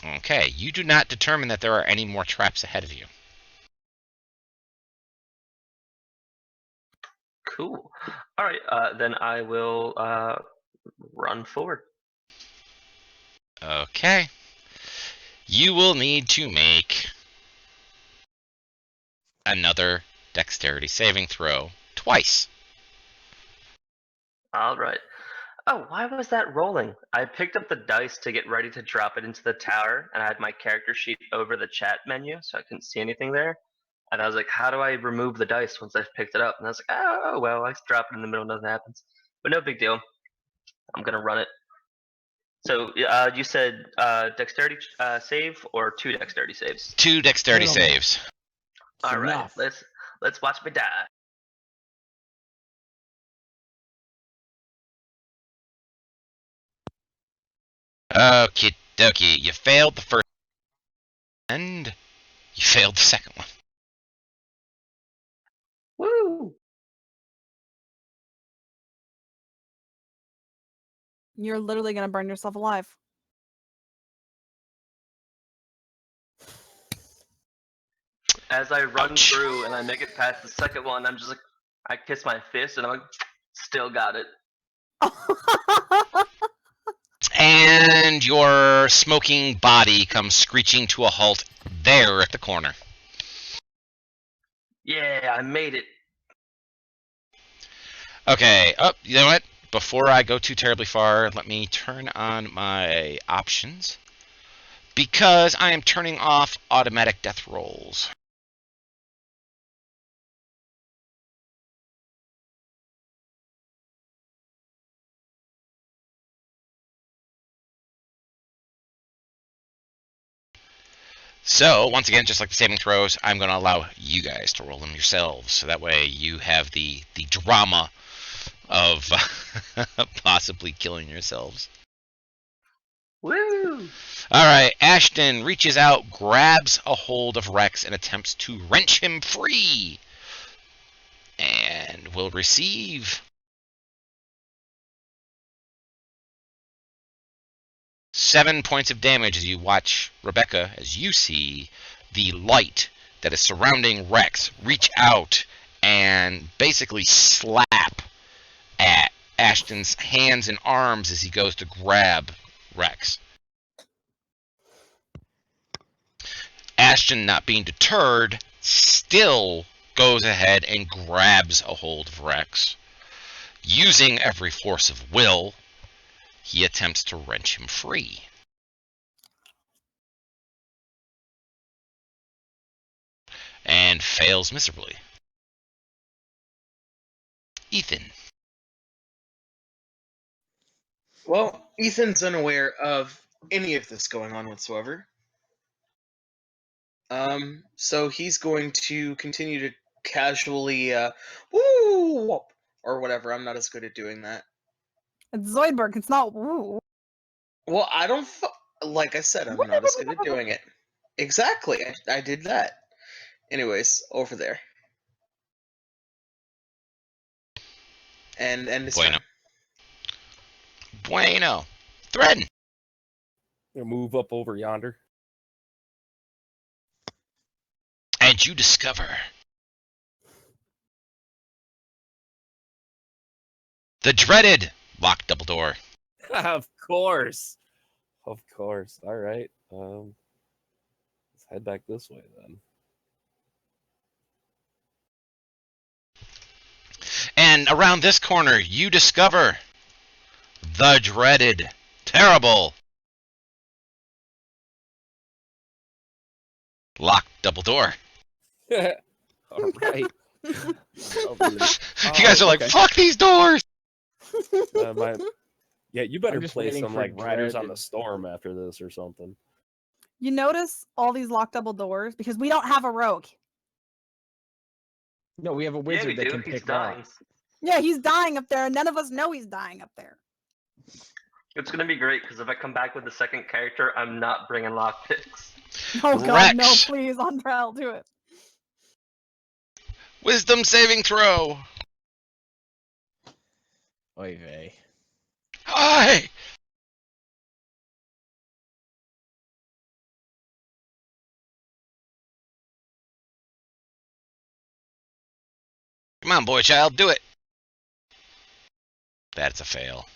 Okay, you do not determine that there are any more traps ahead of you. Cool. All right, then I will run forward. Okay. You will need to make another dexterity saving throw twice. All right. Oh, why was that rolling? I picked up the dice to get ready to drop it into the tower, and I had my character sheet over the chat menu, so I couldn't see anything there. And I was like, how do I remove the dice once I've picked it up? And I was like, oh, well, I just drop it in the middle, nothing happens. But no big deal. I'm going to run it. So you said dexterity save or 2 dexterity saves? 2 dexterity Minimum. saves. All right, enough. let's watch me die. Okie dokie. You failed the first and you failed the second one. Woo! You're literally gonna burn yourself alive. As I run Ouch. through and I make it past the second one, I'm just like, I kiss my fist and I'm like, still got it. And your smoking body comes screeching to a halt there at the corner. Yeah, I made it. Okay, you know what? Before I go too terribly far, let me turn on my options. Because I am turning off automatic death rolls. So, once again, just like the saving throws, I'm going to allow you guys to roll them yourselves. So that way you have the drama of possibly killing yourselves. Woo! Alright, Ashton reaches out, grabs a hold of Rex, and attempts to wrench him free. And will receive 7 points of damage as you watch Rebecca, as you see the light that is surrounding Rex reach out and basically slap at Ashton's hands and arms as he goes to grab Rex. Ashton, not being deterred, still goes ahead and grabs a hold of Rex. Using every force of will, he attempts to wrench him free. And fails miserably. Ethan. Well, Ethan's unaware of any of this going on whatsoever. So he's going to continue to casually, woo, or whatever. I'm not as good at doing that. It's Zoidberg. It's not woo. Well, I don't, like I said, I'm not as good at doing it. Exactly, I did that. Anyways, over there. And it's Bueno. time. Bueno. Threaten. Gonna move up over yonder. And you discover the dreaded locked double door. Of course. Of course. All right. Let's head back this way then. And around this corner, you discover the dreaded, terrible locked double door. All right. You guys are like, okay. fuck these doors! Yeah, you better I'm just play waiting some for like Riders on Dread. the Storm after this or something. You notice all these locked double doors because we don't have a rogue. No, we have a Yeah, wizard we that do. can He's pick dying. locks. Yeah, he's dying up there, and none of us know he's dying up there. It's gonna be great because if I come back with the second character, I'm not bringing lockpicks. Oh god, no, Rex. please, Andrel, do it. Wisdom saving throw. Oy vey. Hi! on, boy child, do it. That's a fail.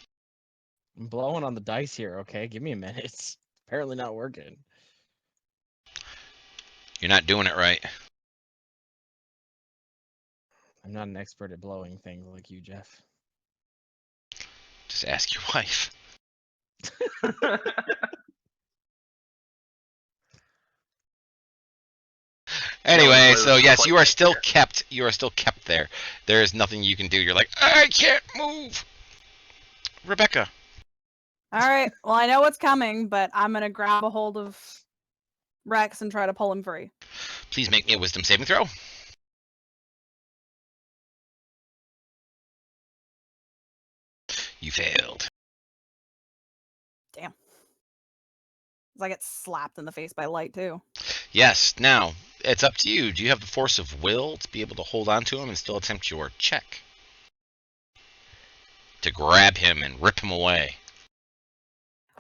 I'm blowing on the dice here, okay? Give me a minute. It's apparently not working. You're not doing it right. I'm not an expert at blowing things like you, Jeff. Just ask your wife. Anyway, so yes, you are still kept. You are still kept there. There is nothing you can do. You're like, I can't move. Rebecca. All right. Well, I know what's coming, but I'm gonna grab a hold of Rex and try to pull him free. Please make me a wisdom saving throw. You failed. Damn. 'Cause I get slapped in the face by light too. Yes, now, it's up to you. Do you have the force of will to be able to hold on to him and still attempt your check? To grab him and rip him away.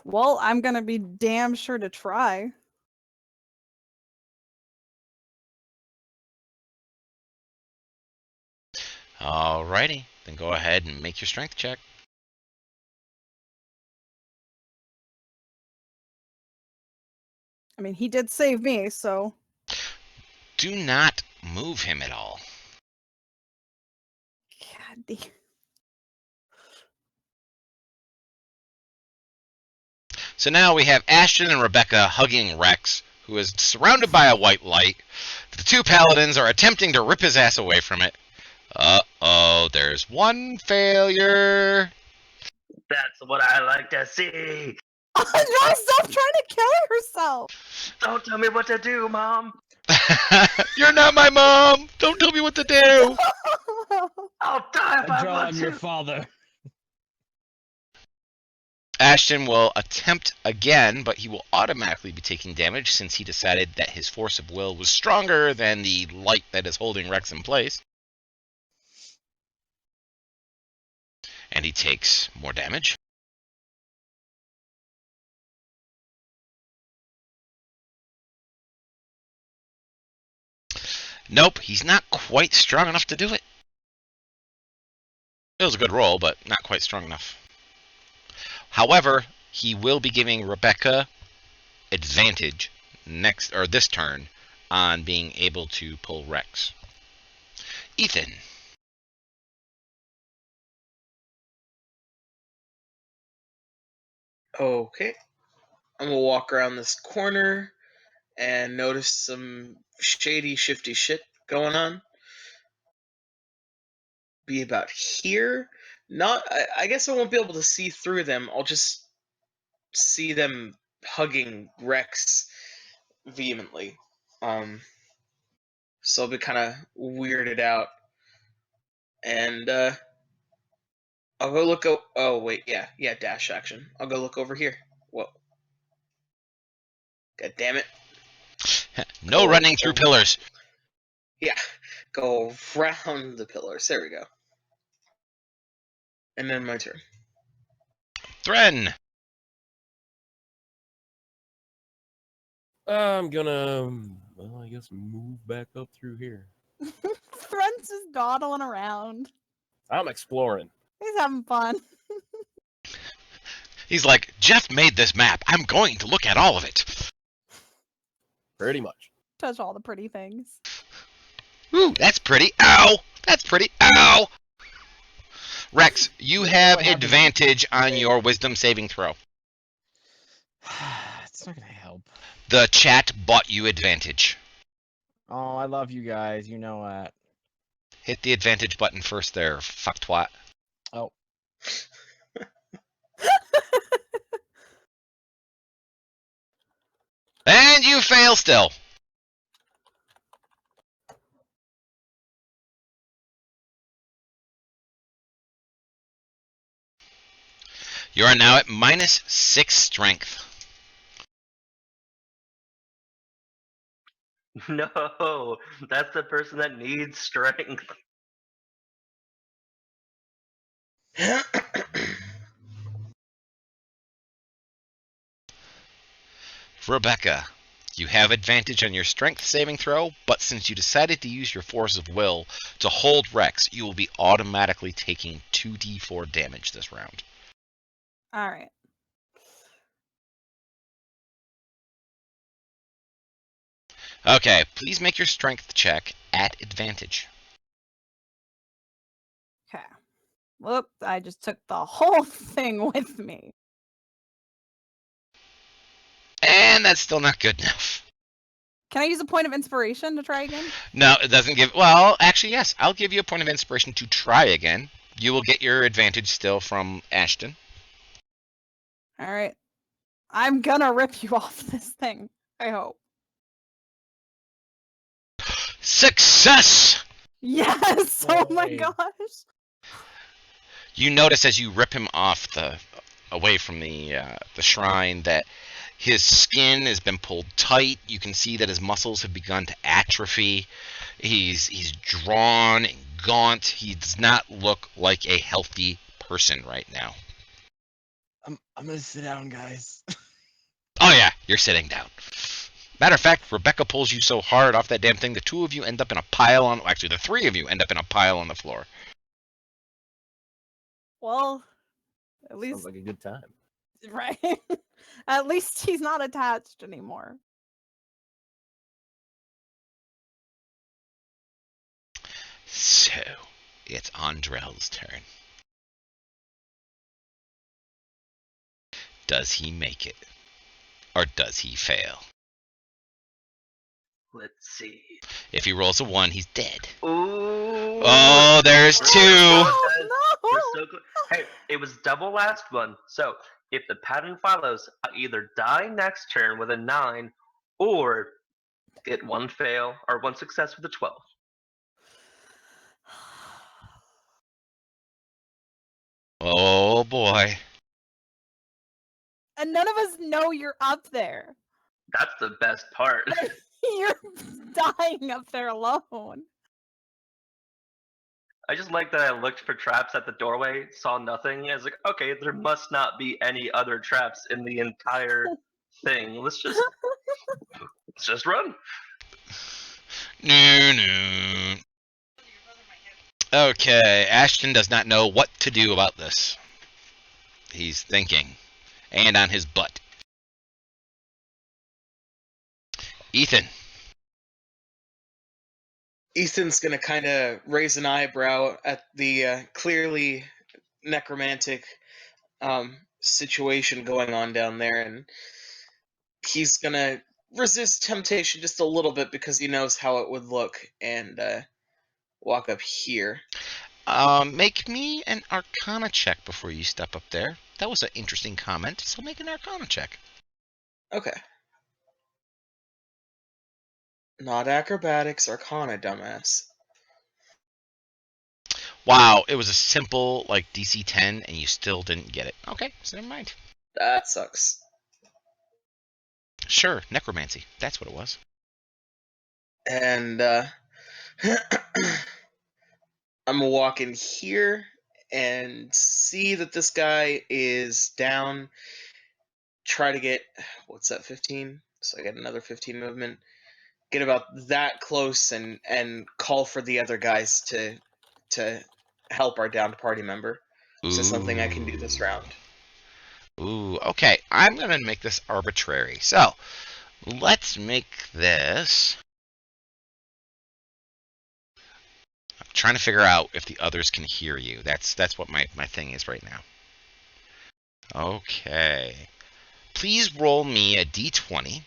Well, I'm gonna be damn sure to try. Alrighty, then go ahead and make your strength check. I mean, he did save me, so. Do not move him at all. God damn. So now we have Ashton and Rebecca hugging Rex, who is surrounded by a white light. The two paladins are attempting to rip his ass away from it. Uh-oh, there's one failure. That's what I like to see. No, stop trying to kill herself. Don't tell me what to do, Mom. You're not my mom. Don't tell me what to do. I'll die if I Draw want on to. your father. Ashton will attempt again, but he will automatically be taking damage since he decided that his force of will was stronger than the light that is holding Rex in place. And he takes more damage. Nope, he's not quite strong enough to do it. It was a good roll, but not quite strong enough. However, he will be giving Rebecca advantage this turn on being able to pull Rex. Ethan. Okay. I'm gonna walk around this corner and notice some shady, shifty shit going on. Be about here. I guess I won't be able to see through them. I'll just see them hugging Rex vehemently. So I'll be kind of weirded out. And I'll go look. Oh wait, yeah, dash action. I'll go look over here. Whoa. God damn it. No running through pillars. Yeah, go round the pillars. There we go. And then my turn. Thren. I'm gonna, well, I guess move back up through here. Thren's just dawdling around. I'm exploring. He's having fun. He's like, Jeff made this map. I'm going to look at all of it. Pretty much. Touch all the pretty things. Ooh, that's pretty. Ow! That's pretty. Ow! Rex, you have advantage on your wisdom saving throw. It's not gonna help. The chat bought you advantage. Oh, I love you guys. You know that. Hit the advantage button first there, fuck twat. Oh. And you fail still. You are now at -6 strength. No, that's the person that needs strength. Rebecca, You have advantage on your strength saving throw, but since you decided to use your force of will to hold Rex, you will be automatically taking 2d4 damage this round. All right. Okay, please make your strength check at advantage. Okay. Whoop! I just took the whole thing with me. And that's still not good enough. Can I use a point of inspiration to try again? No, it doesn't give... Well, actually, yes. I'll give you a point of inspiration to try again. You will get your advantage still from Ashton. All right. I'm gonna rip you off this thing. I hope. Success! Yes! Oh my Yay. gosh! You notice as you rip him off away from the shrine that his skin has been pulled tight. You can see that his muscles have begun to atrophy. He's drawn and gaunt. He does not look like a healthy person right now. I'm gonna sit down, guys. Oh yeah, you're sitting down. Matter of fact, Rebecca pulls you so hard off that damn thing, the two of you end up in a pile on... Actually, the three of you end up in a pile on the floor. Well, at Sounds least like a good time. right. At least he's not attached anymore. So, it's Andrel's turn. Does he make it? Or does he fail? Let's see. If he rolls a 1, he's dead. Ooh. Oh, there's 2! Oh, We're no! so close. Hey, it was double last one. So if the pattern follows, I either die next turn with a 9, or get one fail or one success with a 12. Oh boy. And none of us know you're up there. That's the best part. You're dying up there alone. I just like that I looked for traps at the doorway, saw nothing. I was like, okay, there must not be any other traps in the entire thing. Let's just run. No. Okay, Ashton does not know what to do about this. He's thinking. And on his butt. Ethan. Ethan's gonna kind of raise an eyebrow at the clearly necromantic situation going on down there, and he's gonna resist temptation just a little bit because he knows how it would look, and walk up here. Make me an Arcana check before you step up there. That was an interesting comment, so make an Arcana check. Okay. Not acrobatics, Arcana, dumbass. Wow, it was a simple, like, DC 10, and you still didn't get it. Okay, so never mind. That sucks. Sure, necromancy. That's what it was. And I'm gonna walk in here and see that this guy is down. Try to get, what's that, 15? So I get another 15 movement. Get about that close and call for the other guys to help our downed party member. So something I can do this round. Ooh, okay. I'm going to make this arbitrary. So, let's make this... I'm trying to figure out if the others can hear you. That's what my thing is right now. Okay. Please roll me a d20.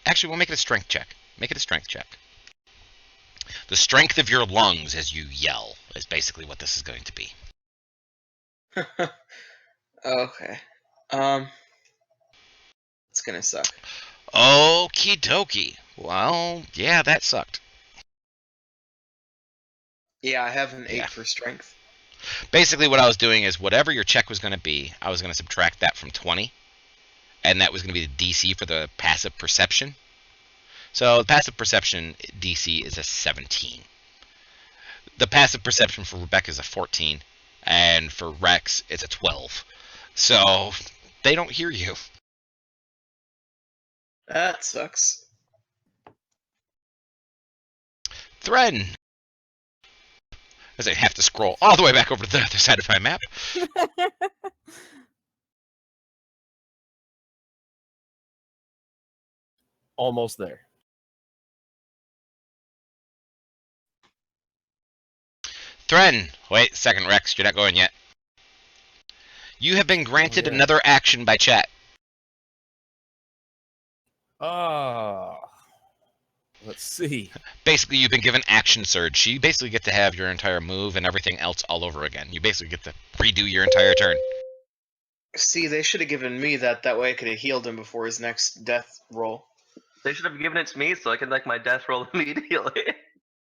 Actually, we'll make it a strength check. Make it a strength check. The strength of your lungs as you yell is basically what this is going to be. Okay. It's gonna suck. Okie dokie. Well, yeah, that sucked. Yeah, I have an 8 Yeah. for strength. Basically, what I was doing is whatever your check was going to be, I was going to subtract that from 20. And that was going to be the DC for the passive perception. So the passive perception DC is a 17. The passive perception for Rebecca is a 14. And for Rex, it's a 12. So they don't hear you. That sucks. Thread. As I have to scroll all the way back over to the other side of my map. Almost there. Thren. Wait a second, Rex. You're not going yet. You have been granted yeah. another action by chat. Let's see. Basically, you've been given action surge. So you basically get to have your entire move and everything else all over again. You basically get to redo your entire turn. See, they should have given me that. That way I could have healed him before his next death roll. They should have given it to me so I could like my death roll immediately.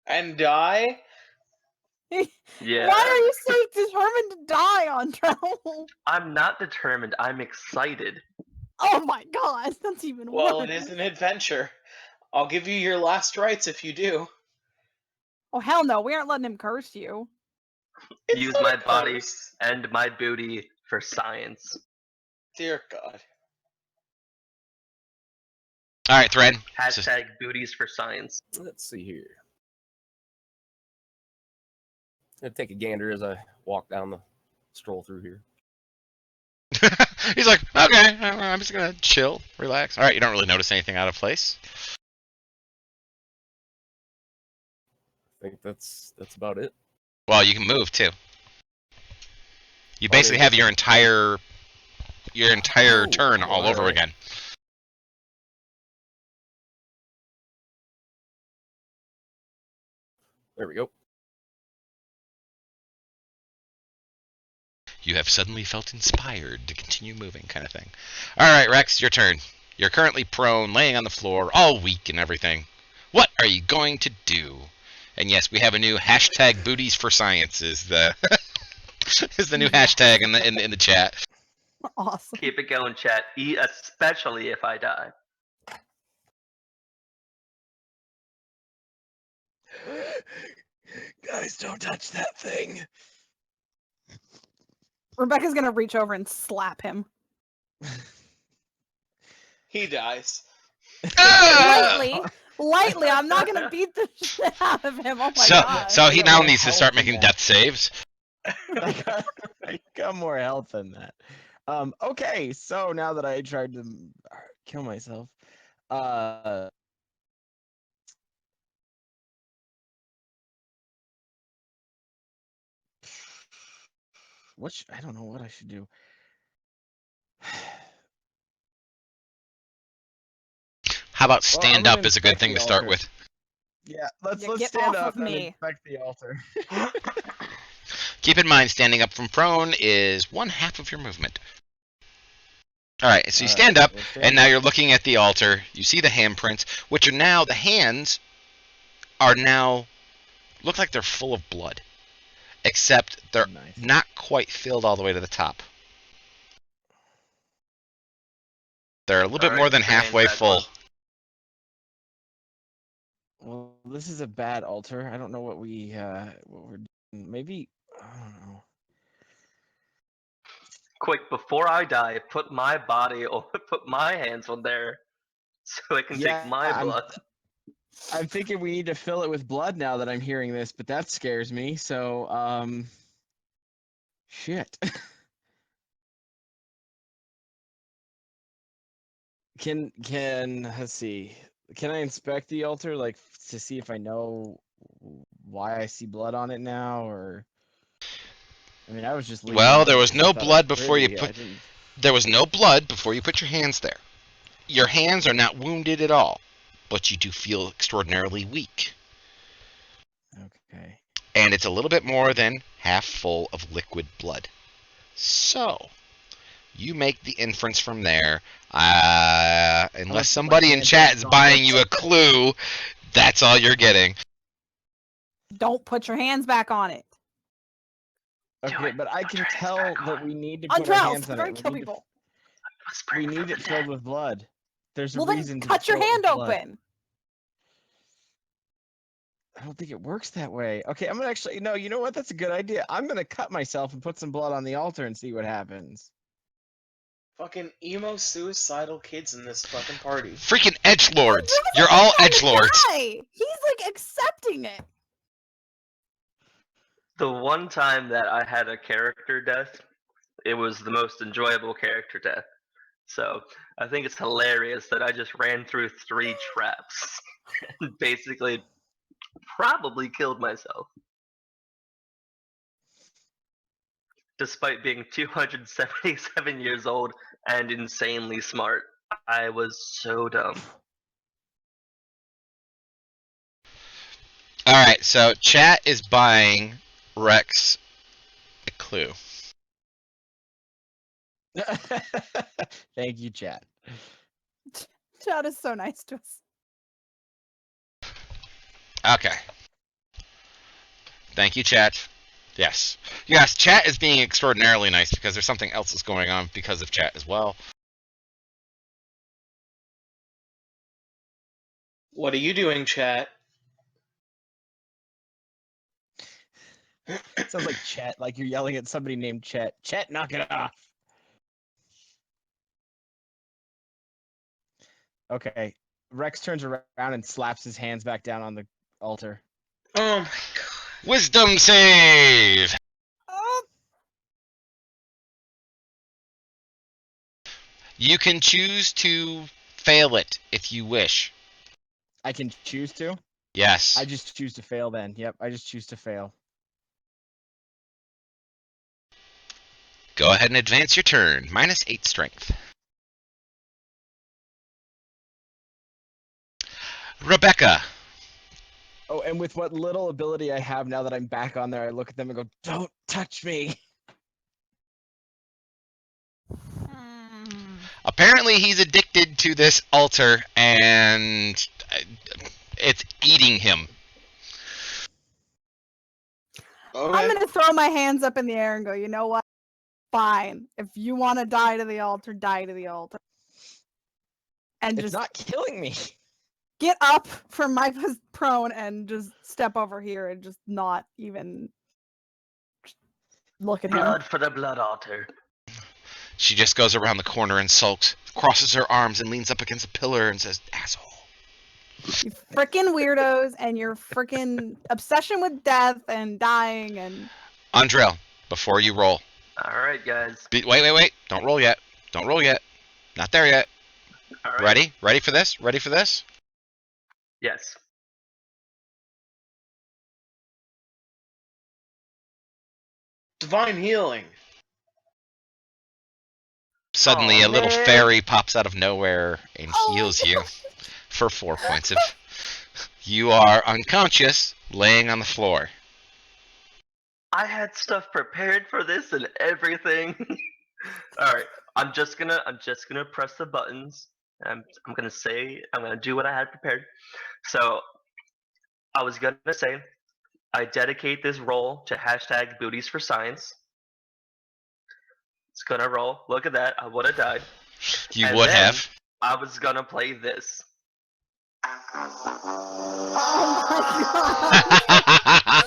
And die? Yeah. Why are you so determined to die, Andrel? I'm not determined. I'm excited. Oh my god, that's even Well, worse. it is an adventure. I'll give you your last rites if you do. Oh hell no, we aren't letting him curse you. It's Use not my a body curse. and my booty for science. Dear God. All right, Thread. Hashtag booties for science. Let's see here. I'm gonna take a gander as I walk down the stroll through here. He's like, okay, I'm just gonna chill, relax. All right, you don't really notice anything out of place. I think that's about it. Well, you can move too. You Oh, basically there have you your entire turn all over alright. again. There we go. You have suddenly felt inspired to continue moving, kind of thing. All right, Rex, your turn. You're currently prone, laying on the floor, all weak and everything. What are you going to do? And yes, we have a new hashtag booties for science is the is the new hashtag in the chat. Awesome. Keep it going, chat. Especially if I die. Guys, don't touch that thing. Rebecca's gonna reach over and slap him. He dies. Lightly. Lightly, I'm not gonna beat the shit out of him. Oh my god. So he I got now more needs to health start than making that. death saves. I got more health than that. Okay, so now that I tried to kill myself, I don't know what I should do. How about Well, I'm stand gonna up is a good inspect thing the to start altar. with. Yeah, let's Yeah, get stand off up of and me. inspect the altar. Keep in mind, standing up from prone is 1/2 of your movement. All right, so you stand up, we'll stand and now up. you're looking at the altar. You see the handprints, which are now the hands are now look like they're full of blood, except they're Nice. not quite filled all the way to the top. They're a little bit Alright, more than put your hands halfway back full. on. Well, this is a bad altar. I don't know what we're doing. Maybe I don't know. Quick, before I die, put my body or put my hands on there so I can Yeah, take my blood. I'm thinking we need to fill it with blood now that I'm hearing this, but that scares me. So, shit. Can let's see. Can I inspect the altar like to see if I know why I see blood on it now, or? I mean, I was just leaving Well, it there was because I no thought it blood was before you pretty. put. I didn't. There was no blood before you put your hands there. Your hands are not wounded at all, but you do feel extraordinarily weak. Okay. And it's a little bit more than half full of liquid blood. So, you make the inference from there. Unless put my somebody in hands chat back is on buying it. you a clue, that's all you're getting. Don't put your hands back on it. Okay, but I Put can your hands tell back that on. we need to put our Andrel, hands stop on trying it. to kill people. We Whispering need from it the filled dead. with blood. There's a Well, then reason to cut your fill it hand with blood. open. I don't think it works that way. Okay, I'm gonna actually no. You know what? That's a good idea. I'm gonna cut myself and put some blood on the altar and see what happens. Fucking emo suicidal kids in this fucking party. Freaking edgelords. He's You're all trying to edgelords. die. He's like accepting it. The one time that I had a character death, it was the most enjoyable character death. So I think it's hilarious that I just ran through 3 traps and basically probably killed myself. Despite being 277 years old and insanely smart. I was so dumb. Alright, so chat is buying Rex a clue. Thank you, chat. Chad is so nice to us. Okay. Thank you, chat. Yes. Yes, chat is being extraordinarily nice because there's something else that's going on because of chat as well. What are you doing, chat? Sounds like Chet, like you're yelling at somebody named Chet. Chet, knock it off. Okay. Rex turns around and slaps his hands back down on the altar. Oh my god. Wisdom save! Oh, You can choose to fail it if you wish. I can choose to? Yes. I just choose to fail then. Yep, I just choose to fail. Go ahead and advance your turn. -8 strength. Rebecca. Oh, and with what little ability I have now that I'm back on there, I look at them and go, "Don't touch me." Apparently he's addicted to this altar and it's eating him. Okay. I'm gonna throw my hands up in the air and go, you know what? Fine. If you want to die to the altar, die to the altar. And It's just not killing me. get up from my prone and just step over here and just not even look at him. Blood for the blood altar. She just goes around the corner and sulks, crosses her arms and leans up against a pillar and says, "Asshole." You freaking weirdos and your freaking obsession with death and dying and Andrel, before you roll. Alright, guys. Wait. Don't roll yet. Don't roll yet. Not there yet. All right. Ready? Ready for this? Ready for this? Yes. Divine healing. Suddenly, Aw, a little man. fairy pops out of nowhere and Oh my heals you God. for 4 points of. You are unconscious, laying on the floor. I had stuff prepared for this and everything. Alright. I'm just gonna press the buttons. I'm gonna do what I had prepared. So I was gonna say I dedicate this roll to hashtag booties for science. It's gonna roll. Look at that. I would have died. You And would then have. I was gonna play this. oh my god.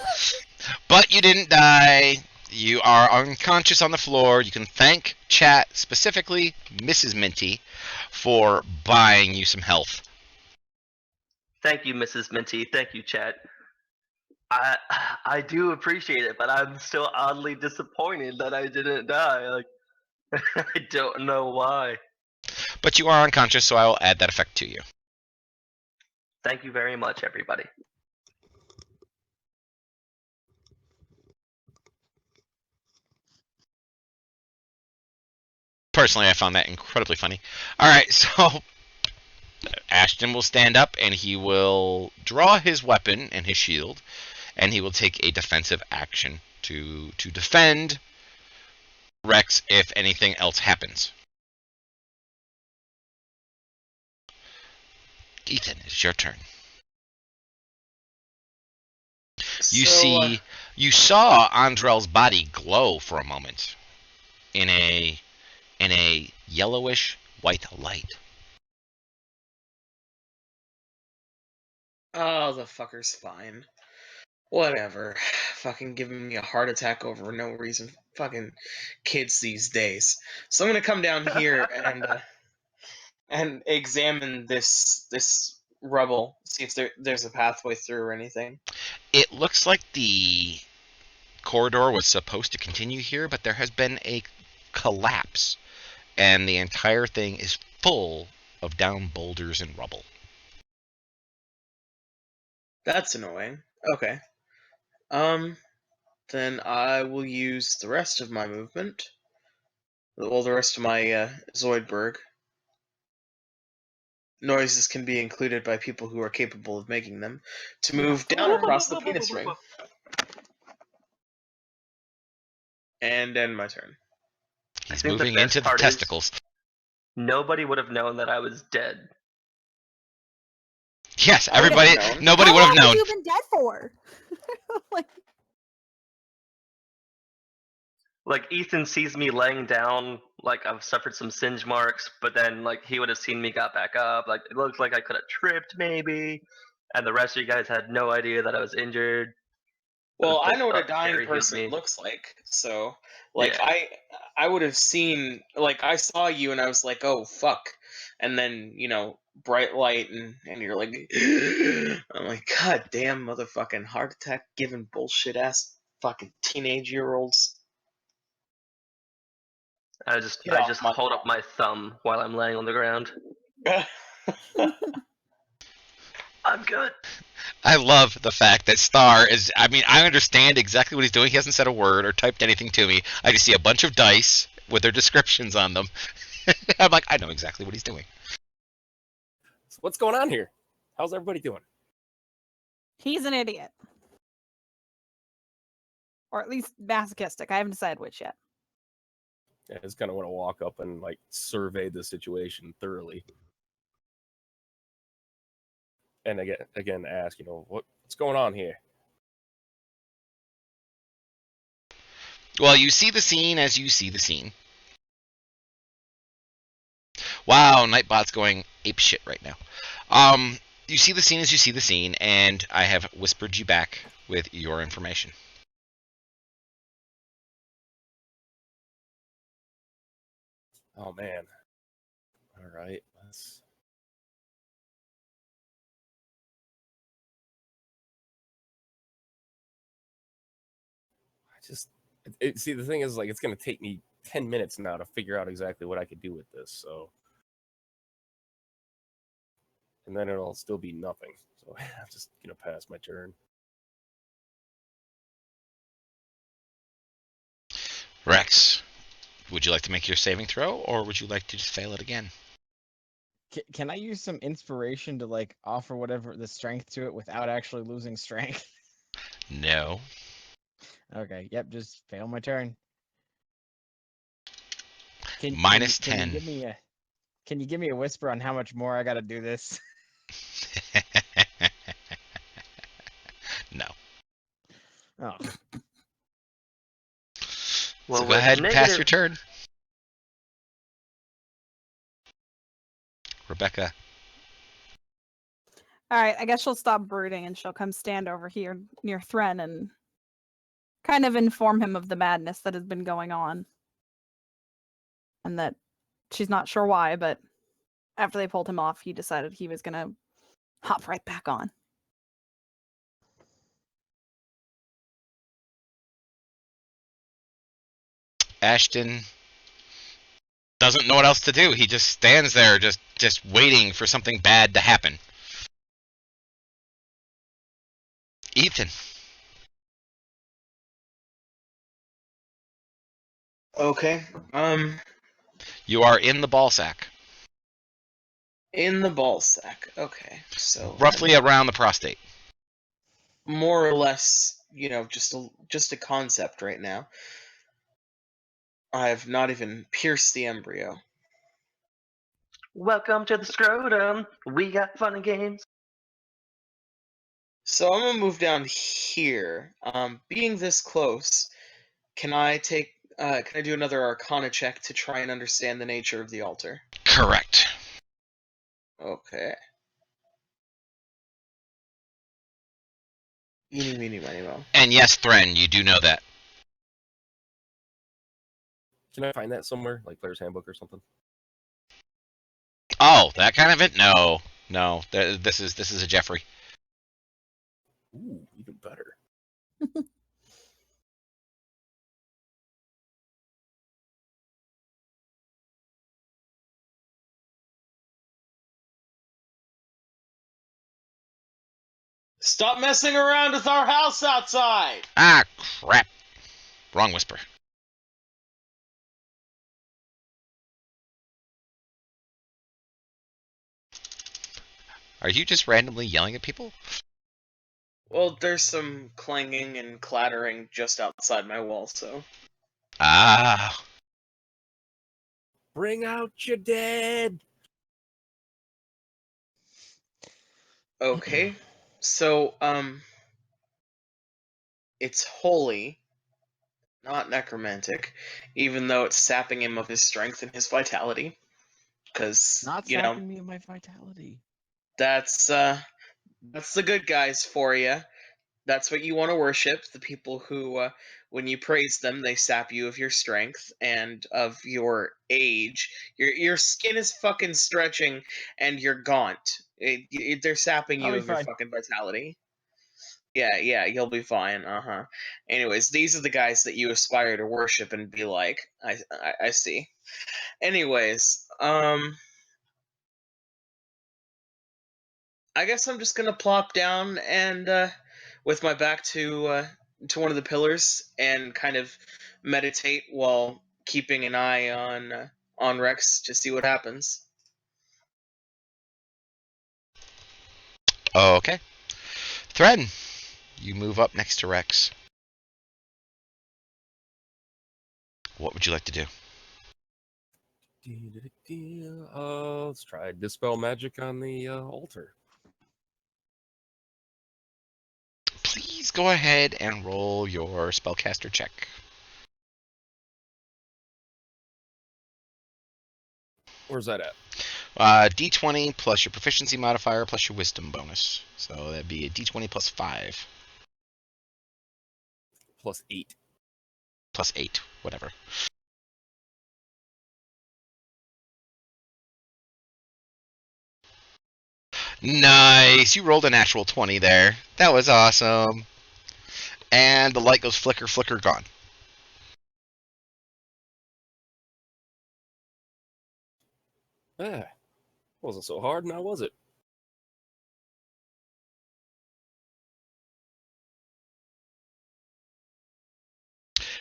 But you didn't die. You are unconscious on the floor. You can thank chat, specifically Mrs. Minty, for buying you some health. Thank you, Mrs. Minty. Thank you, chat. I do appreciate it, but I'm still oddly disappointed that I didn't die. Like I don't know why. But you are unconscious, so I will add that effect to you. Thank you very much, everybody. Personally, I found that incredibly funny. Alright, so Ashton will stand up and he will draw his weapon and his shield, and he will take a defensive action to defend Rex if anything else happens. Ethan, it's your turn. You saw Andrel's body glow for a moment in a yellowish white light. Oh, the fucker's fine. Whatever. Fucking giving me a heart attack over no reason. Fucking kids these days. So I'm gonna come down here and examine this rubble, see if there's a pathway through or anything. It looks like the corridor was supposed to continue here, but there has been a collapse, and the entire thing is full of down boulders and rubble. That's annoying. Okay. Then I will use the rest of my movement. Well, the rest of my Zoidberg. Noises can be included by people who are capable of making them, to move down across the penis ring. And end my turn. He's think the moving best into the part is- testicles. Nobody would have known that I was dead. Yes, I would've everybody. known. Nobody How would have long known. you been dead for? Like, Like Ethan sees me laying down, like I've suffered some singe marks, but then like he would have seen me got back up. Like it looked like I could have tripped maybe, and the rest of you guys had no idea that I was injured. Well, I know what a But dying Gary healed person me. looks like, so like Yeah. I would have seen, like, I saw you and I was like, oh fuck, and then bright light and you're like, I'm like, god damn, motherfucking heart attack giving bullshit ass fucking teenage year olds. I just Get off my hold up my thumb while I'm laying on the ground. I'm good. I love the fact that Star is. I mean, I understand exactly what he's doing. He hasn't said a word or typed anything to me. I just see a bunch of dice with their descriptions on them. I'm like, I know exactly what he's doing. So what's going on here? How's everybody doing? he's an idiot. Or at least masochistic. I haven't decided which yet. I just kind of want to walk up and like survey the situation thoroughly, and again ask, what's going on here? Well, you see the scene as you see the scene. Wow, Nightbot's going ape shit right now. You see the scene as you see the scene, and I have whispered you back with your information. Oh man. All right, let's. See, the thing is, like, it's going to take me 10 minutes now to figure out exactly what I could do with this, so. And then it'll still be nothing. So I'm just going to pass my turn. Rex, would you like to make your saving throw, or would you like to just fail it again? Can I use some inspiration to like offer whatever the strength to it without actually losing strength? No. Okay, yep, just fail my turn. Minus can 10. Can you give me a whisper on how much more I got to do this? No. Oh, Well, So go ahead and pass your turn. Rebecca. All right, I guess she'll stop brooding and she'll come stand over here near Thren and kind of inform him of the madness that has been going on. And that she's not sure why, but after they pulled him off, he decided he was going to hop right back on. Ashton doesn't know what else to do. He just stands there just waiting for something bad to happen. Ethan. Okay. You are in the ball sack. In the ball sack. Okay. So Roughly around the prostate. more or less, just a concept right now. I have not even pierced the embryo. Welcome to the scrotum. We got fun and games. So I'm gonna move down here. Being this close, can I do another Arcana check to try and understand the nature of the altar? Correct. Okay. Eeny, meeny, miny, moe. And yes, Thren, you do know that. Can I find that somewhere, like Player's Handbook or something? Oh, that kind of it? No. This is a Jeffrey. Ooh, even better. Stop messing around with our house outside! Ah, crap. Wrong whisper. Are you just randomly yelling at people? Well, there's some clanging and clattering just outside my wall, so. Ah. Bring out your dead. Okay. So, it's holy, not necromantic, even though it's sapping him of his strength and his vitality. Because, Not sapping me of my vitality. that's the good guys for you. That's what you want to worship. The people who, when you praise them, they sap you of your strength and of your age. Your skin is fucking stretching, and you're gaunt. They're sapping I'll you be of your fine. fucking vitality. Yeah, you'll be fine. Anyways, these are the guys that you aspire to worship and be like. I see. Anyways, I guess I'm just gonna plop down and with my back to one of the pillars and kind of meditate while keeping an eye on Rex to see what happens. Okay. Thren, you move up next to Rex. What would you like to do? Let's try Dispel Magic on the altar. Please go ahead and roll your spellcaster check. Where's that at? D20 plus your proficiency modifier plus your wisdom bonus. So that'd be a D20 plus 5. Plus 8. Plus 8, whatever. Nice! You rolled a natural 20 there. That was awesome. And the light goes flicker, flicker, gone. Wasn't so hard now, was it?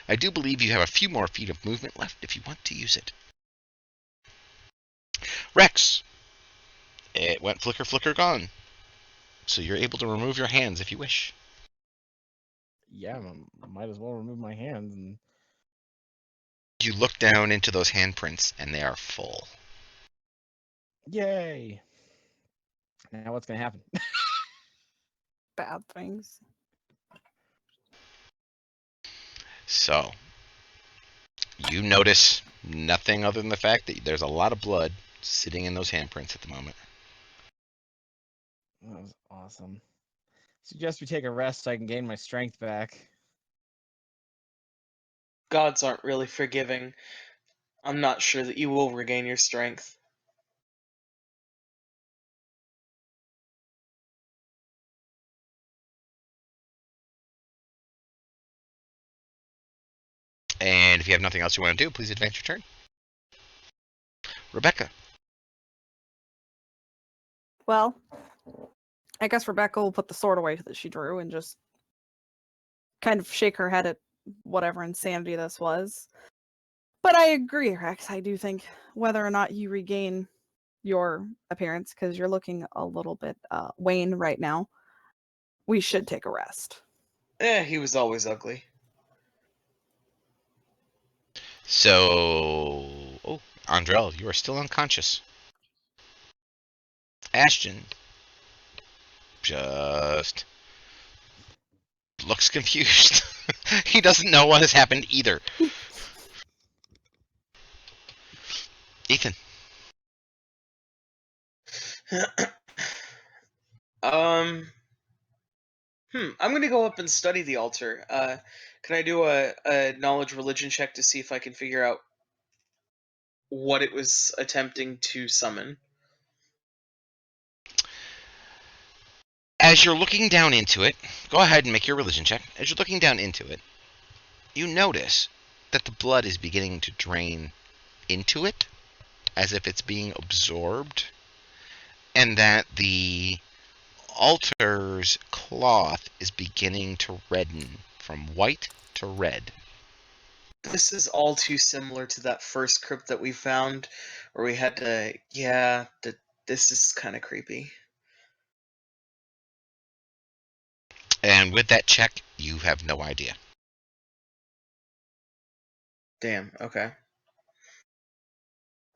I do believe you have a few more feet of movement left if you want to use it. Rex! It went flicker, flicker, gone. So you're able to remove your hands if you wish. Yeah, I might as well remove my hands and. You look down into those handprints and they are full. Yay! Now what's gonna happen? Bad things. So, you notice nothing other than the fact that there's a lot of blood sitting in those handprints at the moment. That was awesome. Suggest we take a rest so I can gain my strength back. Gods aren't really forgiving. I'm not sure that you will regain your strength. And if you have nothing else you want to do, please advance your turn. Rebecca. Well, I guess Rebecca will put the sword away that she drew and just kind of shake her head at whatever insanity this was. But I agree, Rex. I do think whether or not you regain your appearance, because you're looking a little bit wan right now, we should take a rest. He was always ugly. So, Andrell, you are still unconscious. Ashton just looks confused. He doesn't know what has happened either. Ethan. um, I'm gonna go up and study the altar. Can I do a knowledge religion check to see if I can figure out what it was attempting to summon? As you're looking down into it, go ahead and make your religion check. As you're looking down into it, you notice that the blood is beginning to drain into it, as if it's being absorbed, and that the altar's cloth is beginning to redden from white to red. This is all too similar to that first crypt that we found, where we had to. Yeah, this is kind of creepy. And with that check, you have no idea. Damn. Okay.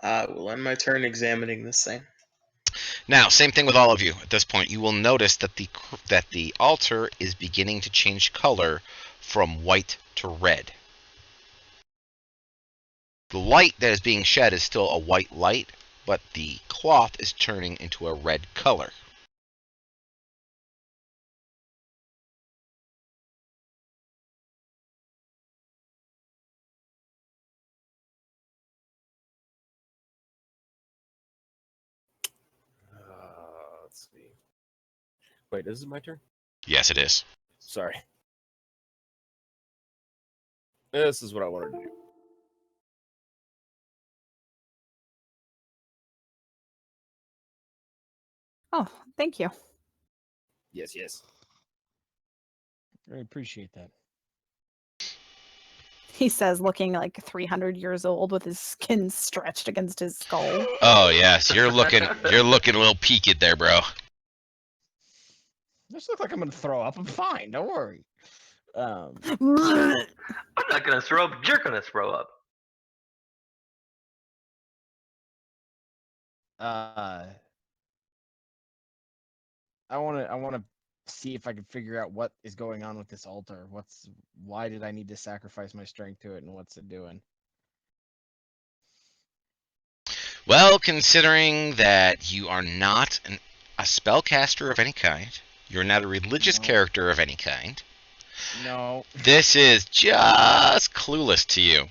We'll end my turn examining this thing. Now, same thing with all of you. At this point, you will notice that the altar is beginning to change color from white to red. The light that is being shed is still a white light, but the cloth is turning into a red color. Let's see. Wait, this is my turn? Yes, it is. Sorry. This is what I wanted to do. Oh, thank you. Yes, yes. I appreciate that. He says, looking like 300 years old with his skin stretched against his skull. Oh yes, you're looking a little peaked there, bro. This looks like I'm gonna throw up. I'm fine. Don't worry. I'm not gonna throw up. You're gonna throw up. I wanna see if I can figure out what is going on with this altar. Why did I need to sacrifice my strength to it, and what's it doing? Well, considering that you are not a spellcaster of any kind, you're not a religious No. character of any kind, No. this is just clueless to you.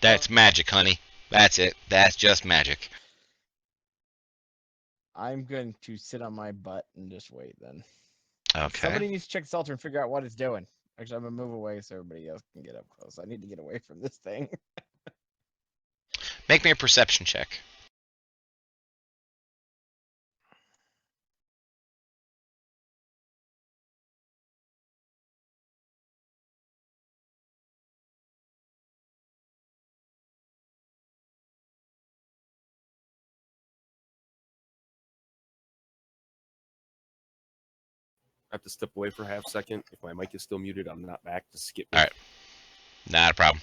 That's magic, honey. That's it. That's just magic. I'm going to sit on my butt and just wait then. Okay. Somebody needs to check this altar and figure out what it's doing. Actually, I'm gonna move away so everybody else can get up close. I need to get away from this thing. Make me a perception check. I have to step away for a half second. If my mic is still muted, I'm not back to skip me. All right. Not a problem.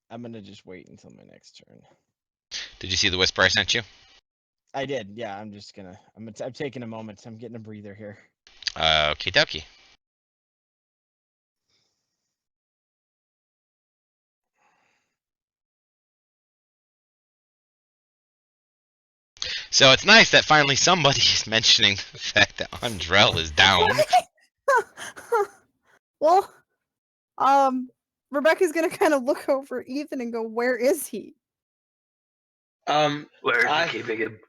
I'm gonna just wait until my next turn. Did you see the whisper I sent you? I did. Yeah, I'm taking a moment. I'm getting a breather here. Okie dokie. So it's nice that finally somebody is mentioning the fact that Andrell is down. Well, Rebecca's gonna kind of look over Ethan and go, "Where is he?" Where are I- you keeping him?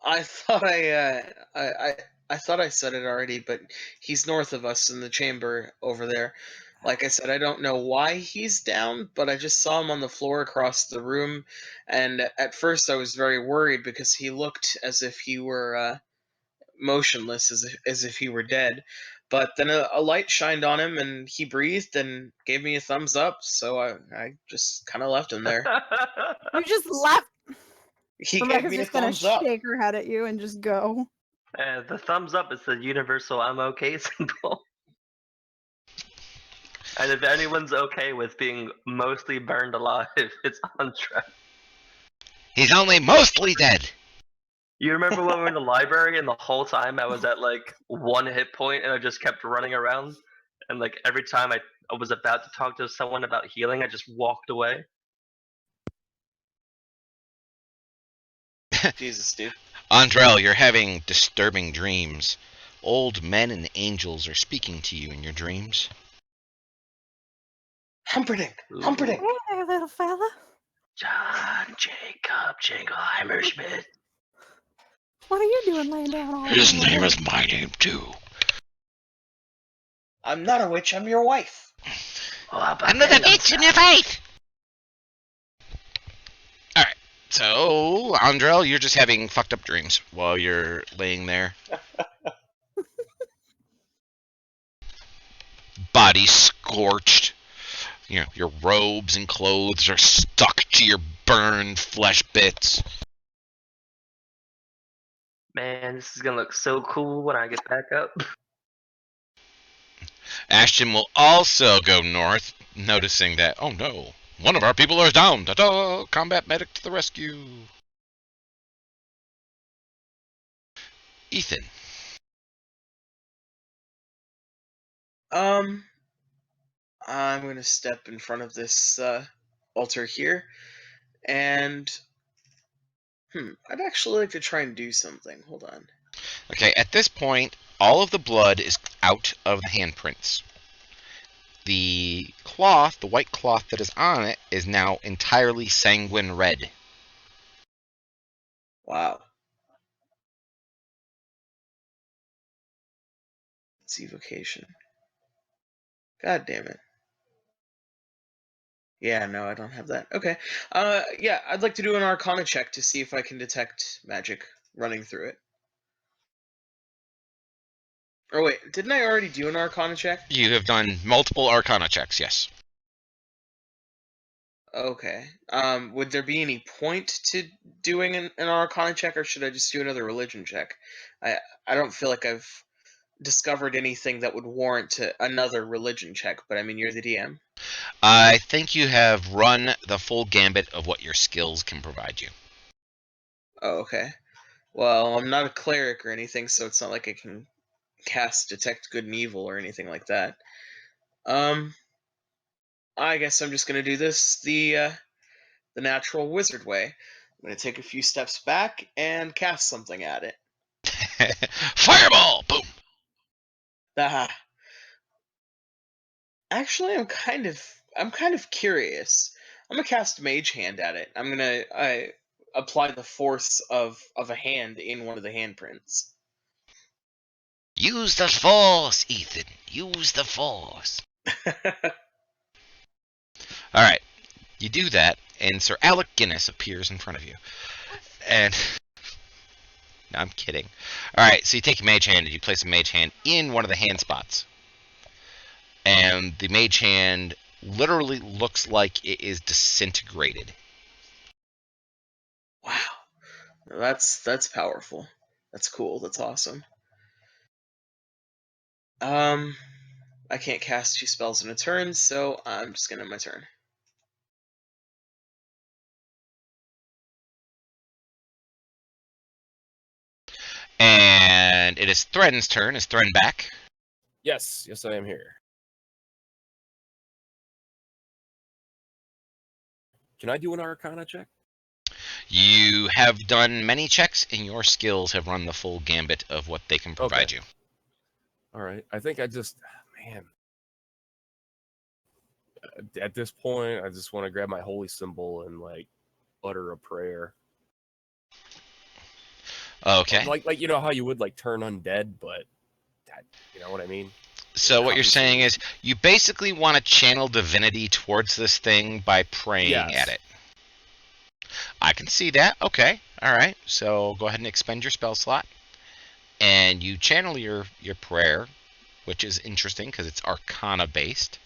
I thought I thought I said it already, but he's north of us in the chamber over there. Like I said, I don't know why he's down, but I just saw him on the floor across the room, and at first I was very worried because he looked as if he were motionless, as if he were dead. But then a light shined on him, and he breathed and gave me a thumbs up. So I just kind of left him there. You just left. He gave Rebecca's me a just gonna thumbs up. shake her head at you and just go. The thumbs up is the universal I'm okay symbol. And if anyone's okay with being mostly burned alive, it's Andre. He's only mostly dead. You remember when we were in the library and the whole time I was at like 1 hit point and I just kept running around? And like every time I was about to talk to someone about healing, I just walked away. Jesus, dude. Andrell, you're having disturbing dreams old men and angels are speaking to you in your dreams. Humperdinck! Humperdinck! Hey there, little fella. John Jacob Jingleheimer Schmidt. What are you doing laying down all His alone? name is my name, too. I'm not a witch, I'm your wife. Oh, how about Another that bitch in your inside? face! Alright, so, Andrel, you're just having fucked up dreams while you're laying there. Body scorched. You know, your robes and clothes are stuck to your burned flesh bits. Man, this is gonna look so cool when I get back up. Ashton will also go north, noticing that, oh no, one of our people is down. Ta-da! Combat medic to the rescue. Ethan. I'm gonna step in front of this altar here, and I'd actually like to try and do something. Hold on. Okay, at this point, all of the blood is out of the handprints. The cloth, the white cloth that is on it, is now entirely sanguine red. Wow. Let's see vocation. God damn it. Yeah, no, I don't have that. Okay. Yeah, I'd like to do an Arcana check to see if I can detect magic running through it. Or wait, didn't I already do an Arcana check? You have done multiple Arcana checks, yes. Okay. Would there be any point to doing an Arcana check, or should I just do another religion check? I don't feel like I've discovered anything that would warrant another religion check, but I mean, you're the DM. I think you have run the full gambit of what your skills can provide you. Oh, okay. Well, I'm not a cleric or anything, so it's not like I can cast Detect Good and Evil or anything like that. I guess I'm just gonna do this the natural wizard way. I'm gonna take a few steps back and cast something at it. Fireball! Boom! Ah. Actually, I'm kind of curious. I'm gonna cast Mage Hand at it. I'm gonna apply the force of a hand in one of the handprints. Use the force, Ethan. Use the force. Alright, you do that, and Sir Alec Guinness appears in front of you. And... no, I'm kidding. Alright, so you take a mage hand and you place a mage hand in one of the hand spots. And the mage hand literally looks like it is disintegrated. Wow, that's powerful. That's cool. That's awesome. I can't cast 2 spells in a turn, so I'm just gonna end my turn. And it is Thren's turn. Is Thren back? Yes, I am here. Can I do an Arcana check? You have done many checks, and your skills have run the full gambit of what they can provide you. All right. I think man. At this point, I just want to grab my holy symbol and like utter a prayer. Okay. Like you know how you would like turn undead, but that, you know what I mean? So what you're saying is you basically want to channel divinity towards this thing by praying at it. I can see that. Okay. All right. So go ahead and expend your spell slot. And you channel your prayer, which is interesting because it's Arcana based.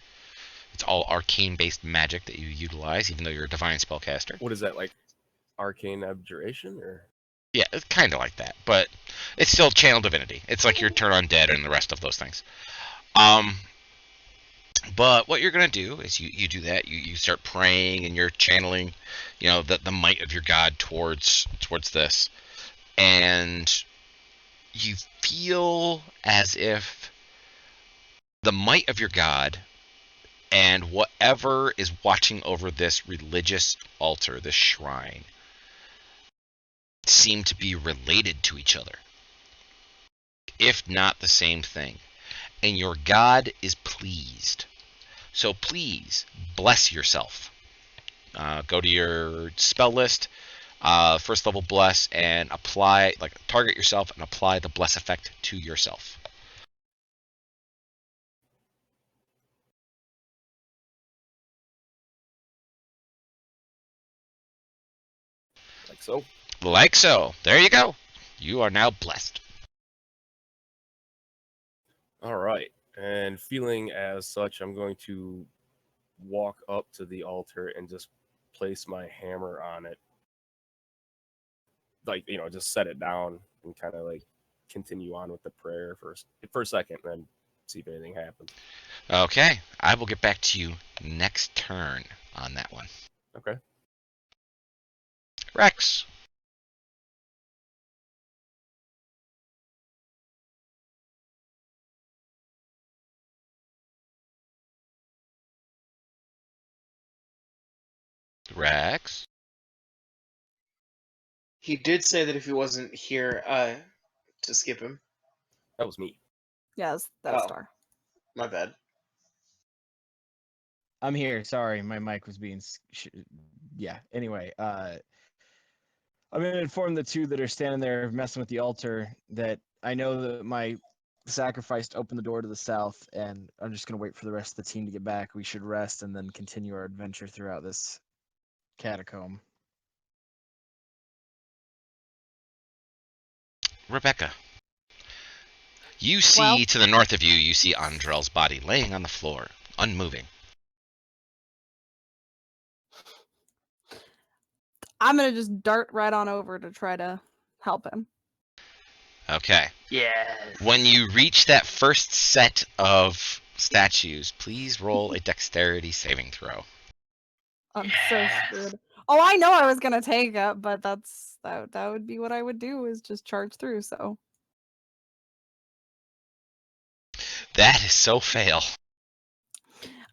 It's all arcane based magic that you utilize, even though you're a divine spellcaster. What is that, like arcane abjuration or? Yeah, it's kind of like that, but it's still channel divinity. It's like your turn undead and the rest of those things. But what you're gonna do is you do that. You start praying and you're channeling, you know, the might of your god towards this, and you feel as if the might of your god and whatever is watching over this religious altar, this shrine, seem to be related to each other. if not the same thing. And your god is pleased. So please bless yourself. Go to your spell list, first level bless, and apply, like, target yourself and apply the bless effect to yourself. Like so. Like so. There you go. You are now blessed. All right. And feeling as such, I'm going to walk up to the altar and just place my hammer on it. Like, just set it down and kind of like continue on with the prayer for a second, and then see if anything happens. Okay. I will get back to you next turn on that one. Okay. Rex. Rex. He did say that if he wasn't here, to skip him. That was me. Yes, that's Oh. Star. My bad. I'm here. Sorry, my mic was being. Yeah. Anyway, I'm gonna inform the two that are standing there messing with the altar that I know that my sacrifice opened the door to the south, and I'm just gonna wait for the rest of the team to get back. We should rest and then continue our adventure throughout this catacomb. Rebecca. You see to the north of you, you see Andrel's body laying on the floor, unmoving. I'm gonna just dart right on over to try to help him. Okay. Yes. When you reach that first set of statues, please roll a dexterity saving throw. I'm Yes. so screwed. Oh, I know I was gonna take it, but that would be what I would do, is just charge through. So That is so fail.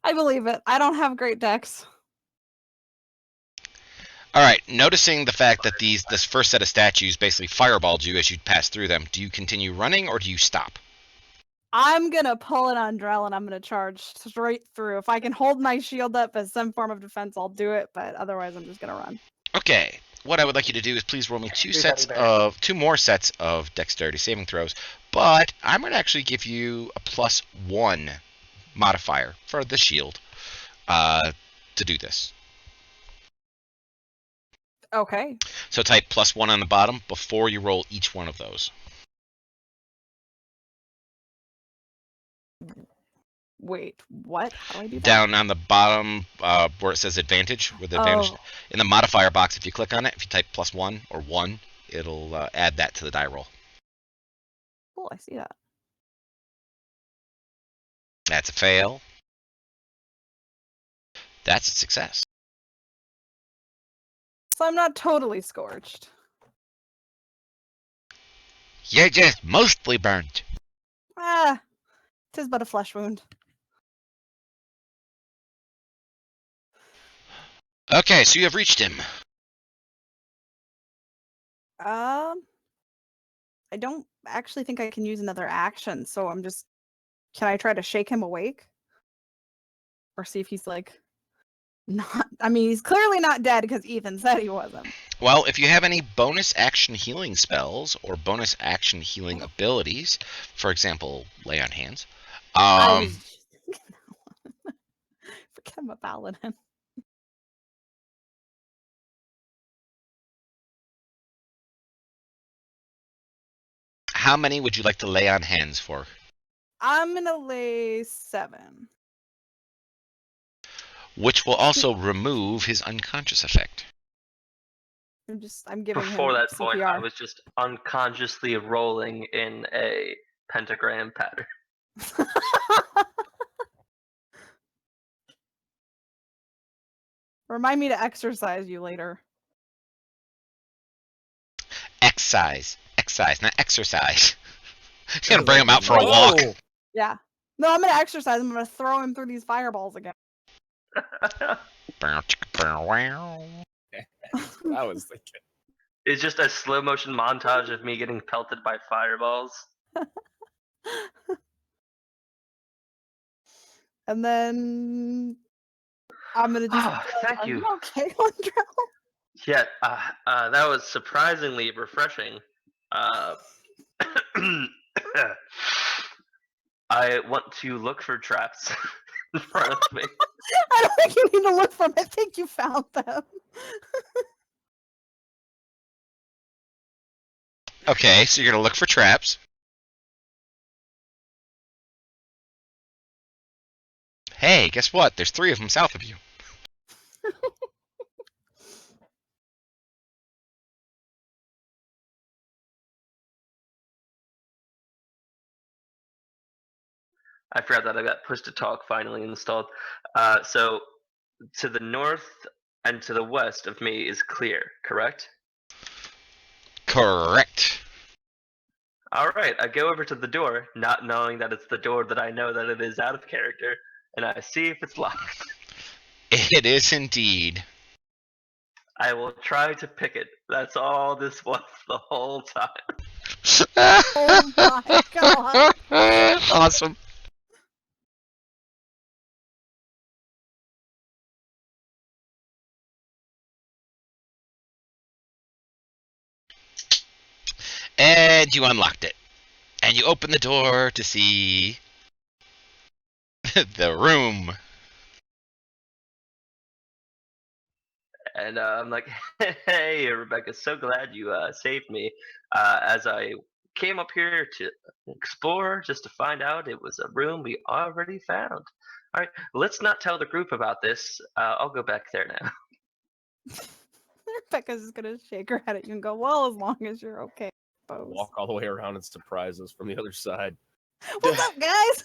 I believe it. I don't have great decks. All right, noticing the fact that this first set of statues basically fireballed you as you pass through them, do you continue running or do you stop? I'm gonna pull it on Drell and I'm gonna charge straight through. If I can hold my shield up as some form of defense, I'll do it. But otherwise, I'm just gonna run. Okay. What I would like you to do is please roll me two more sets of dexterity saving throws, but I'm going to actually give you a +1 modifier for the shield to do this. Okay. So type +1 on the bottom before you roll each one of those. Wait, what? How do I do that? Down on the bottom where it says advantage, with advantage in the modifier box, if you click on it, if you type +1 or 1, it'll add that to the die roll. Cool, I see that. That's a fail. That's a success. So I'm not totally scorched. You're just mostly burnt. Ah, 'tis but a flesh wound. Okay, so you have reached him. I don't actually think I can use another action, so I'm just. Can I try to shake him awake? Or see if he's like. Not. I mean, he's clearly not dead because Ethan said he wasn't. Well, if you have any bonus action healing spells or bonus action healing abilities, for example, lay on hands. I was just thinking that one. Forget I'm a paladin. How many would you like to lay on hands for? I'm gonna lay 7. Which will also remove his unconscious effect. I'm giving Before him that point, I CPR. was just unconsciously rolling in a pentagram pattern. Remind me to exercise you later. Exercise, not exercise. You're gonna bring him out for a Whoa! walk. Yeah. No, I'm gonna exercise. I'm gonna throw him through these fireballs again. I was thinking. It's just a slow motion montage of me getting pelted by fireballs. And then I'm gonna just. Thank Are you. you okay, Andrell? Yeah, that was surprisingly refreshing. Uh, I want to look for traps in front of me. I don't think you need to look for them. I think you found them. Okay, so you're gonna look for traps. Hey, guess what? There's 3 of them south of you. I forgot that I got push to talk finally installed. So to the north and to the west of me is clear, correct? Correct. All right, I go over to the door, not knowing that it's the door that I know that it is out of character, and I see if it's locked. It is indeed. I will try to pick it. That's all this was the whole time. Oh my god. Awesome. And you unlocked it. And you open the door to see the room. And I'm like, hey, Rebecca, so glad you saved me. As I came up here to explore just to find out it was a room we already found. All right, let's not tell the group about this. I'll go back there now. Rebecca's just gonna shake her head at you and go, well, as long as you're okay, I suppose. Walk all the way around and surprise us from the other side. What's up, guys?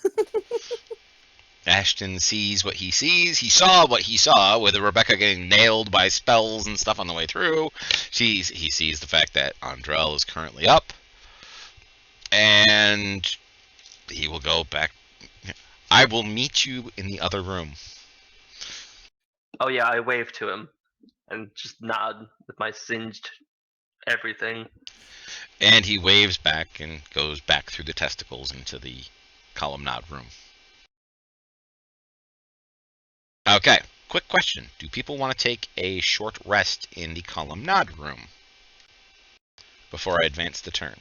Ashton sees what he sees. He saw what he saw with Rebecca getting nailed by spells and stuff on the way through. He sees the fact that Andrell is currently up. And he will go back. I will meet you in the other room. Oh yeah, I wave to him and just nod with my singed everything. And he waves back and goes back through the testicles into the columnade room. Okay, quick question. Do people want to take a short rest in the columnade room before I advance the turn?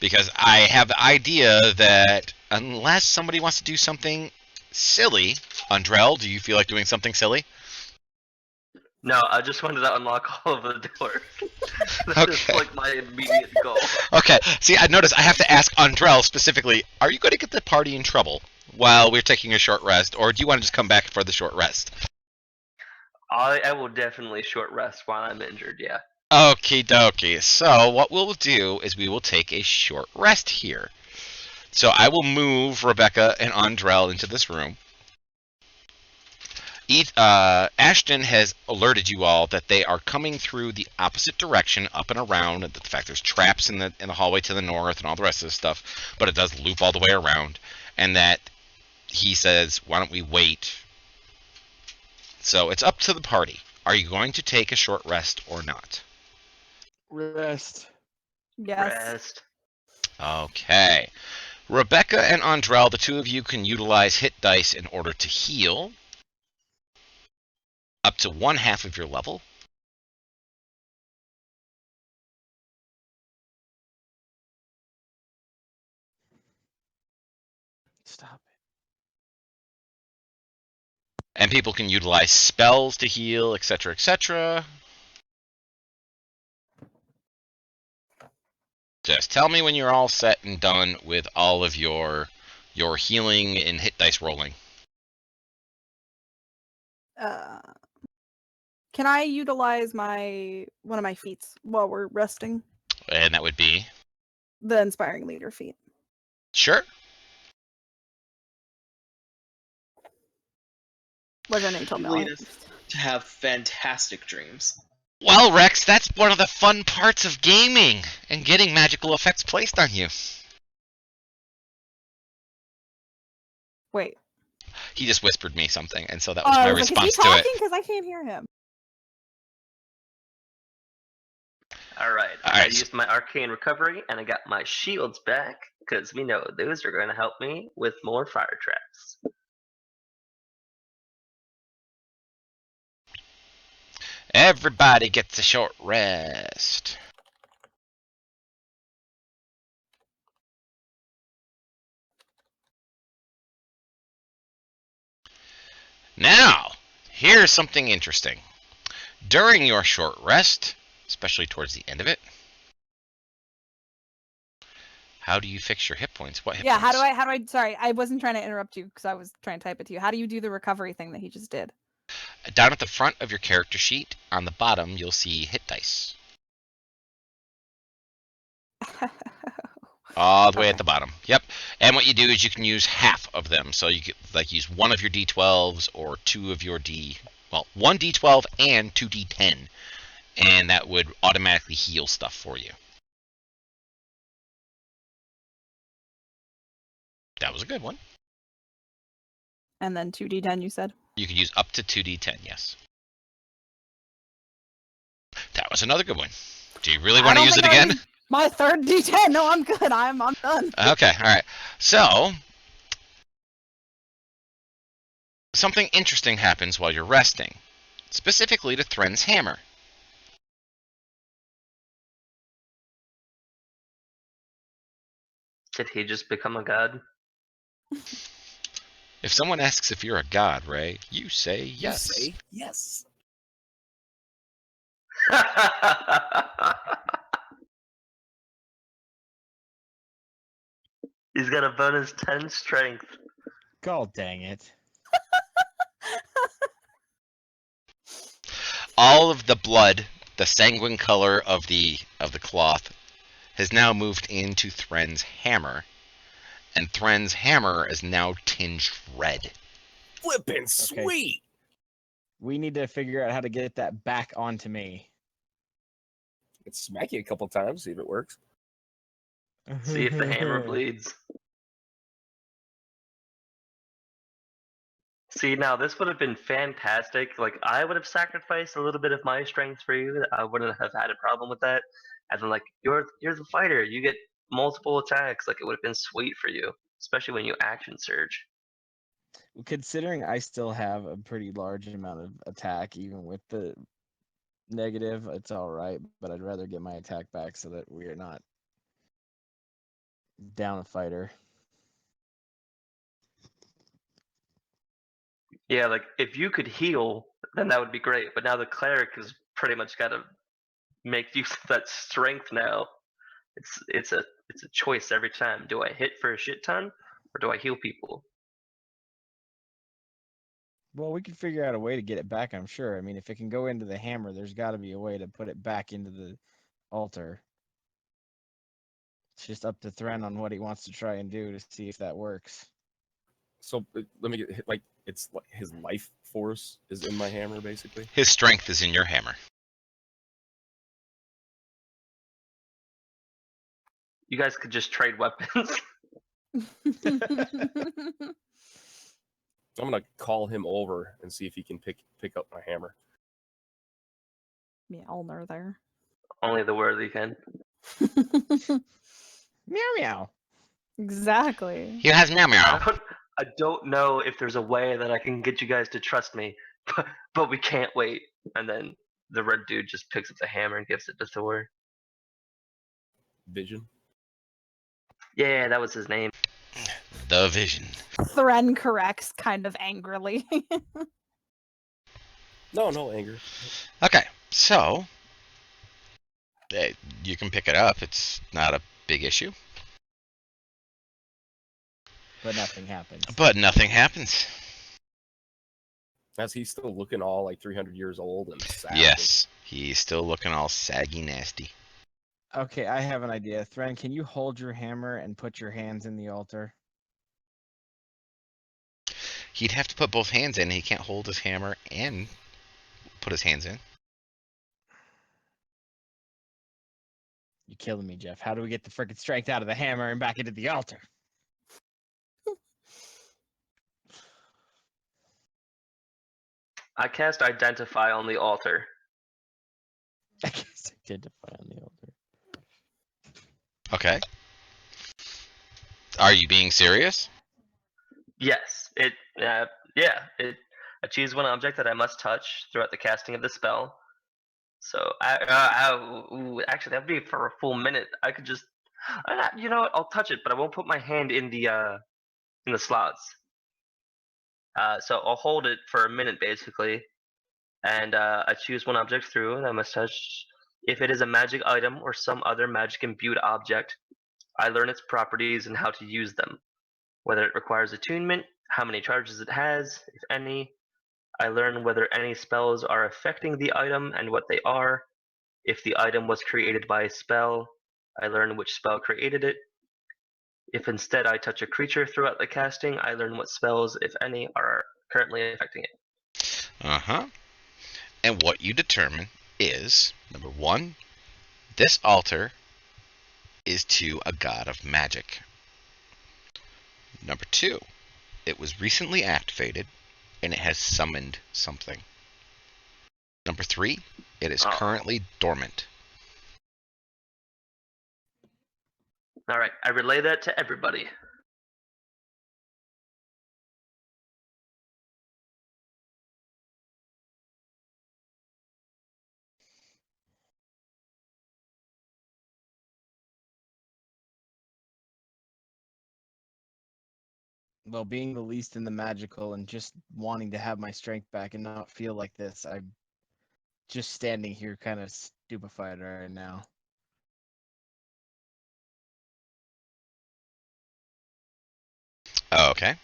Because I have the idea that unless somebody wants to do something silly, Andrell, do you feel like doing something silly? No, I just wanted to unlock all of the doors. That's Okay. like my immediate goal. Okay, see, I noticed I have to ask Andrell specifically, are you going to get the party in trouble while we're taking a short rest, or do you want to just come back for the short rest? I will definitely short rest while I'm injured, yeah. Okie dokie. So what we'll do is we will take a short rest here. So I will move Rebecca and Andrell into this room. Ashton has alerted you all that they are coming through the opposite direction, up and around. The fact there's traps in the hallway to the north and all the rest of this stuff, but it does loop all the way around. And that he says, "Why don't we wait?" So it's up to the party. Are you going to take a short rest or not? Rest. Yes. Rest. Okay. Rebecca and Andrell, the two of you can utilize hit dice in order to heal up to 1/2 of your level. Stop it. And people can utilize spells to heal, etc., etc. Just tell me when you're all set and done with all of your healing and hit dice rolling. Can I utilize one of my feats while we're resting? And that would be? The Inspiring Leader feat. Sure. Which I know you told me. Lead us to have fantastic dreams. Well, Rex, that's one of the fun parts of gaming and getting magical effects placed on you. Wait. He just whispered me something, and so that was my response is he to talking? it. Because I can't hear him. All right. All I right. used my arcane recovery and I got my shields back. because we know those are going to help me with more fire traps. Everybody gets a short rest. Now, here's something interesting. During your short rest, especially towards the end of it, how do you fix your hit points? What hit Yeah, points? how do I sorry, I wasn't trying to interrupt you because I was trying to type it to you. How do you do the recovery thing that he just did? Down at the front of your character sheet, on the bottom, you'll see hit dice. All the way at Okay. the bottom. Yep. And what you do is you can use half of them. So you could like use one of your D12s or two of your one D12 and two D10. And that would automatically heal stuff for you. That was a good one. And then 2d10 you said? You could use up to 2d10, yes. That was another good one. Do you really want to use it again? My third d10. No, I'm good. I'm done. Okay, all right. So, something interesting happens while you're resting, specifically to Thren's hammer. Did he just become a god? If someone asks if you're a god, Ray, you say yes. You say yes. He's got a bonus 10 strength. God dang it. All of the blood, the sanguine color of the cloth, has now moved into Thren's hammer, and Thren's hammer is now tinged red. Flippin' sweet. We need to figure out how to get that back onto me. Let's smack you a couple times, see if it works. See if the hammer bleeds. See, now this would have been fantastic. Like, I would have sacrificed a little bit of my strength for you. I wouldn't have had a problem with that. And then, like, you're the fighter. You get multiple attacks. Like, it would have been sweet for you, especially when you action surge. Considering I still have a pretty large amount of attack, even with the negative, it's all right. But I'd rather get my attack back so that we are not down a fighter. Yeah, like, if you could heal, then that would be great. But now the cleric has pretty much got to make use of that strength now. It's a choice every time. Do I hit for a shit ton, or do I heal people? Well, we can figure out a way to get it back, I'm sure. I mean, if it can go into the hammer, there's got to be a way to put it back into the altar. It's just up to Thren on what he wants to try and do to see if that works. So let me get like it's like his life force is in my hammer, basically. His strength is in your hammer. You guys could just trade weapons. I'm gonna call him over and see if he can pick up my hammer. Yeah, Ulner there. Only the worthy can. Meow meow. Exactly. He has meow meow. I don't know if there's a way that I can get you guys to trust me, but we can't wait. And then the red dude just picks up the hammer and gives it to Thor. Vision. Yeah, that was his name. The vision. Thren corrects kind of angrily. No anger. Okay, so you can pick it up. It's not a big issue. But nothing happens. But nothing happens. As he's still looking all like 300 years old and sad. Yes, he's still looking all saggy nasty. Okay, I have an idea. Thren, can you hold your hammer and put your hands in the altar? He'd have to put both hands in. He can't hold his hammer and put his hands in. You're killing me, Jeff. How do we get the frickin' strength out of the hammer and back into the altar? I cast Identify on the altar. I guess identify on the altar. Okay. Are you being serious? Yes. I choose one object that I must touch throughout the casting of the spell. So actually, that'd be for a full minute. I could just, you know what? I'll touch it, but I won't put my hand in the slots. So I'll hold it for a minute basically, and I choose one object through, and I must touch. If it is a magic item or some other magic imbued object, I learn its properties and how to use them. Whether it requires attunement, how many charges it has, if any. I learn whether any spells are affecting the item and what they are. If the item was created by a spell, I learn which spell created it. If instead I touch a creature throughout the casting, I learn what spells, if any, are currently affecting it. Uh-huh. And what you determine is, number 1, this altar is to a god of magic. Number 2, it was recently activated and it has summoned something. Number 3, it is currently dormant. All right, I relay that to everybody. Well, being the least in the magical and just wanting to have my strength back and not feel like this, I'm just standing here kind of stupefied right now. Okay.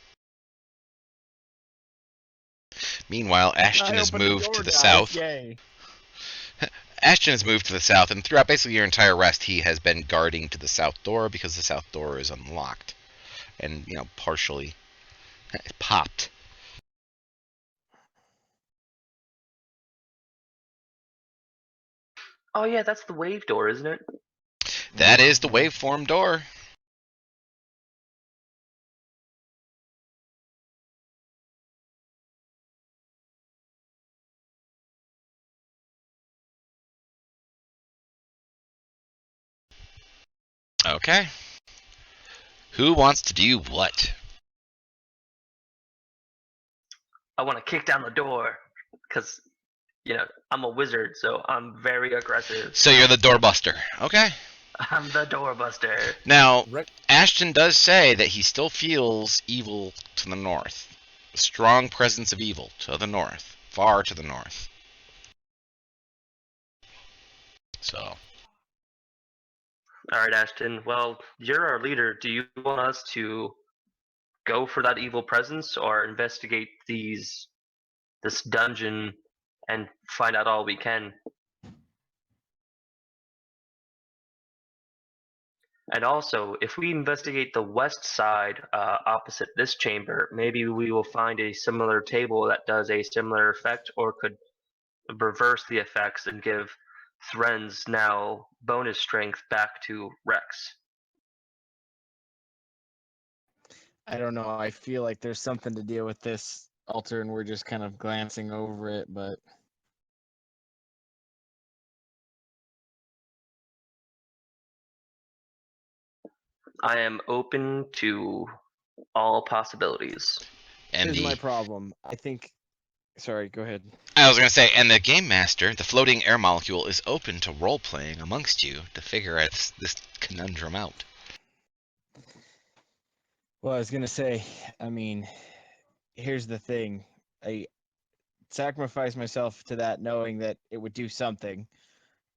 Meanwhile, Ashton has moved to the south. Yay. Ashton has moved to the south, and throughout basically your entire rest, he has been guarding to the south door because the south door is unlocked and, partially popped. Oh yeah, that's the wave door, isn't it? That is the waveform door. Okay. Who wants to do what? I want to kick down the door because I'm a wizard, so I'm very aggressive. So you're the doorbuster. Okay. I'm the doorbuster. Now, Right. Ashton does say that he still feels evil to the north. A strong presence of evil to the north. Far to the north. So. All right, Ashton. Well, you're our leader. Do you want us to go for that evil presence or investigate this dungeon and find out all we can? And also, if we investigate the west side opposite this chamber, maybe we will find a similar table that does a similar effect or could reverse the effects and give Thren's now bonus strength back to Rex. I don't know. I feel like there's something to deal with this altar, and we're just kind of glancing over it, but I am open to all possibilities. And here's my problem. I think. Sorry, go ahead. I was going to say, and the game master, the floating air molecule, is open to role playing amongst you to figure this conundrum out. Well, I was gonna say, I mean, here's the thing. I sacrificed myself to that knowing that it would do something,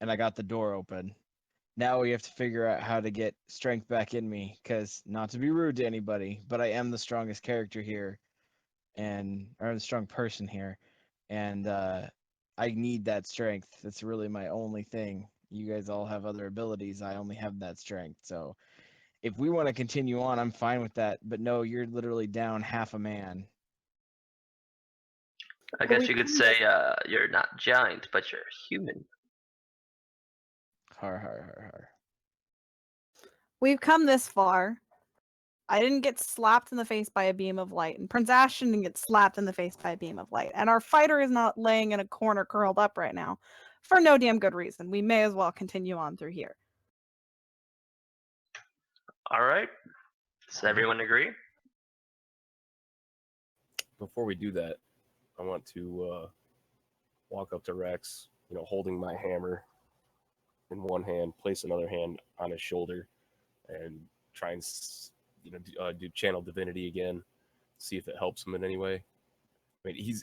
and I got the door open. Now we have to figure out how to get strength back in me, because not to be rude to anybody, but I am the strongest character here, or the strong person here, and I need that strength. That's really my only thing. You guys all have other abilities. I only have that strength. So if we want to continue on, I'm fine with that. But no, you're literally down half a man. I guess you could say you're not giant, but you're human. Har har har har. We've come this far. I didn't get slapped in the face by a beam of light, and Prince Ashton didn't get slapped in the face by a beam of light. And our fighter is not laying in a corner curled up right now for no damn good reason. We may as well continue on through here. All right. Does everyone agree? Before we do that, I want to walk up to Rex, holding my hammer in one hand, place another hand on his shoulder, and try and do channel divinity again, see if it helps him in any way. I mean,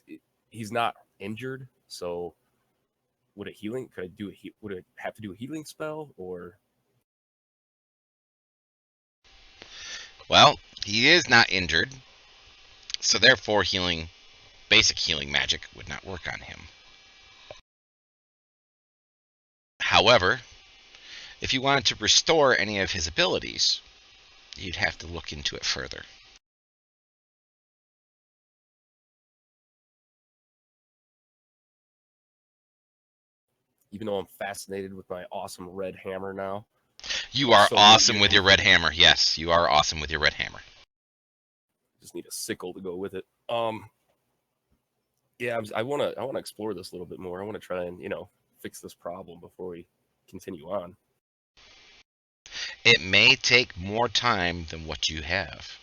he's not injured, so would a healing? Could I do a? Would it have to do a healing spell or? Well, he is not injured, so therefore basic healing magic would not work on him. However, if you wanted to restore any of his abilities, you'd have to look into it further. Even though I'm fascinated with my awesome red hammer now. You are So awesome you- with your red hammer. Yes, you are awesome with your red hammer. Just need a sickle to go with it. Yeah, I want to explore this a little bit more. I want to try and fix this problem before we continue on. It may take more time than what you have.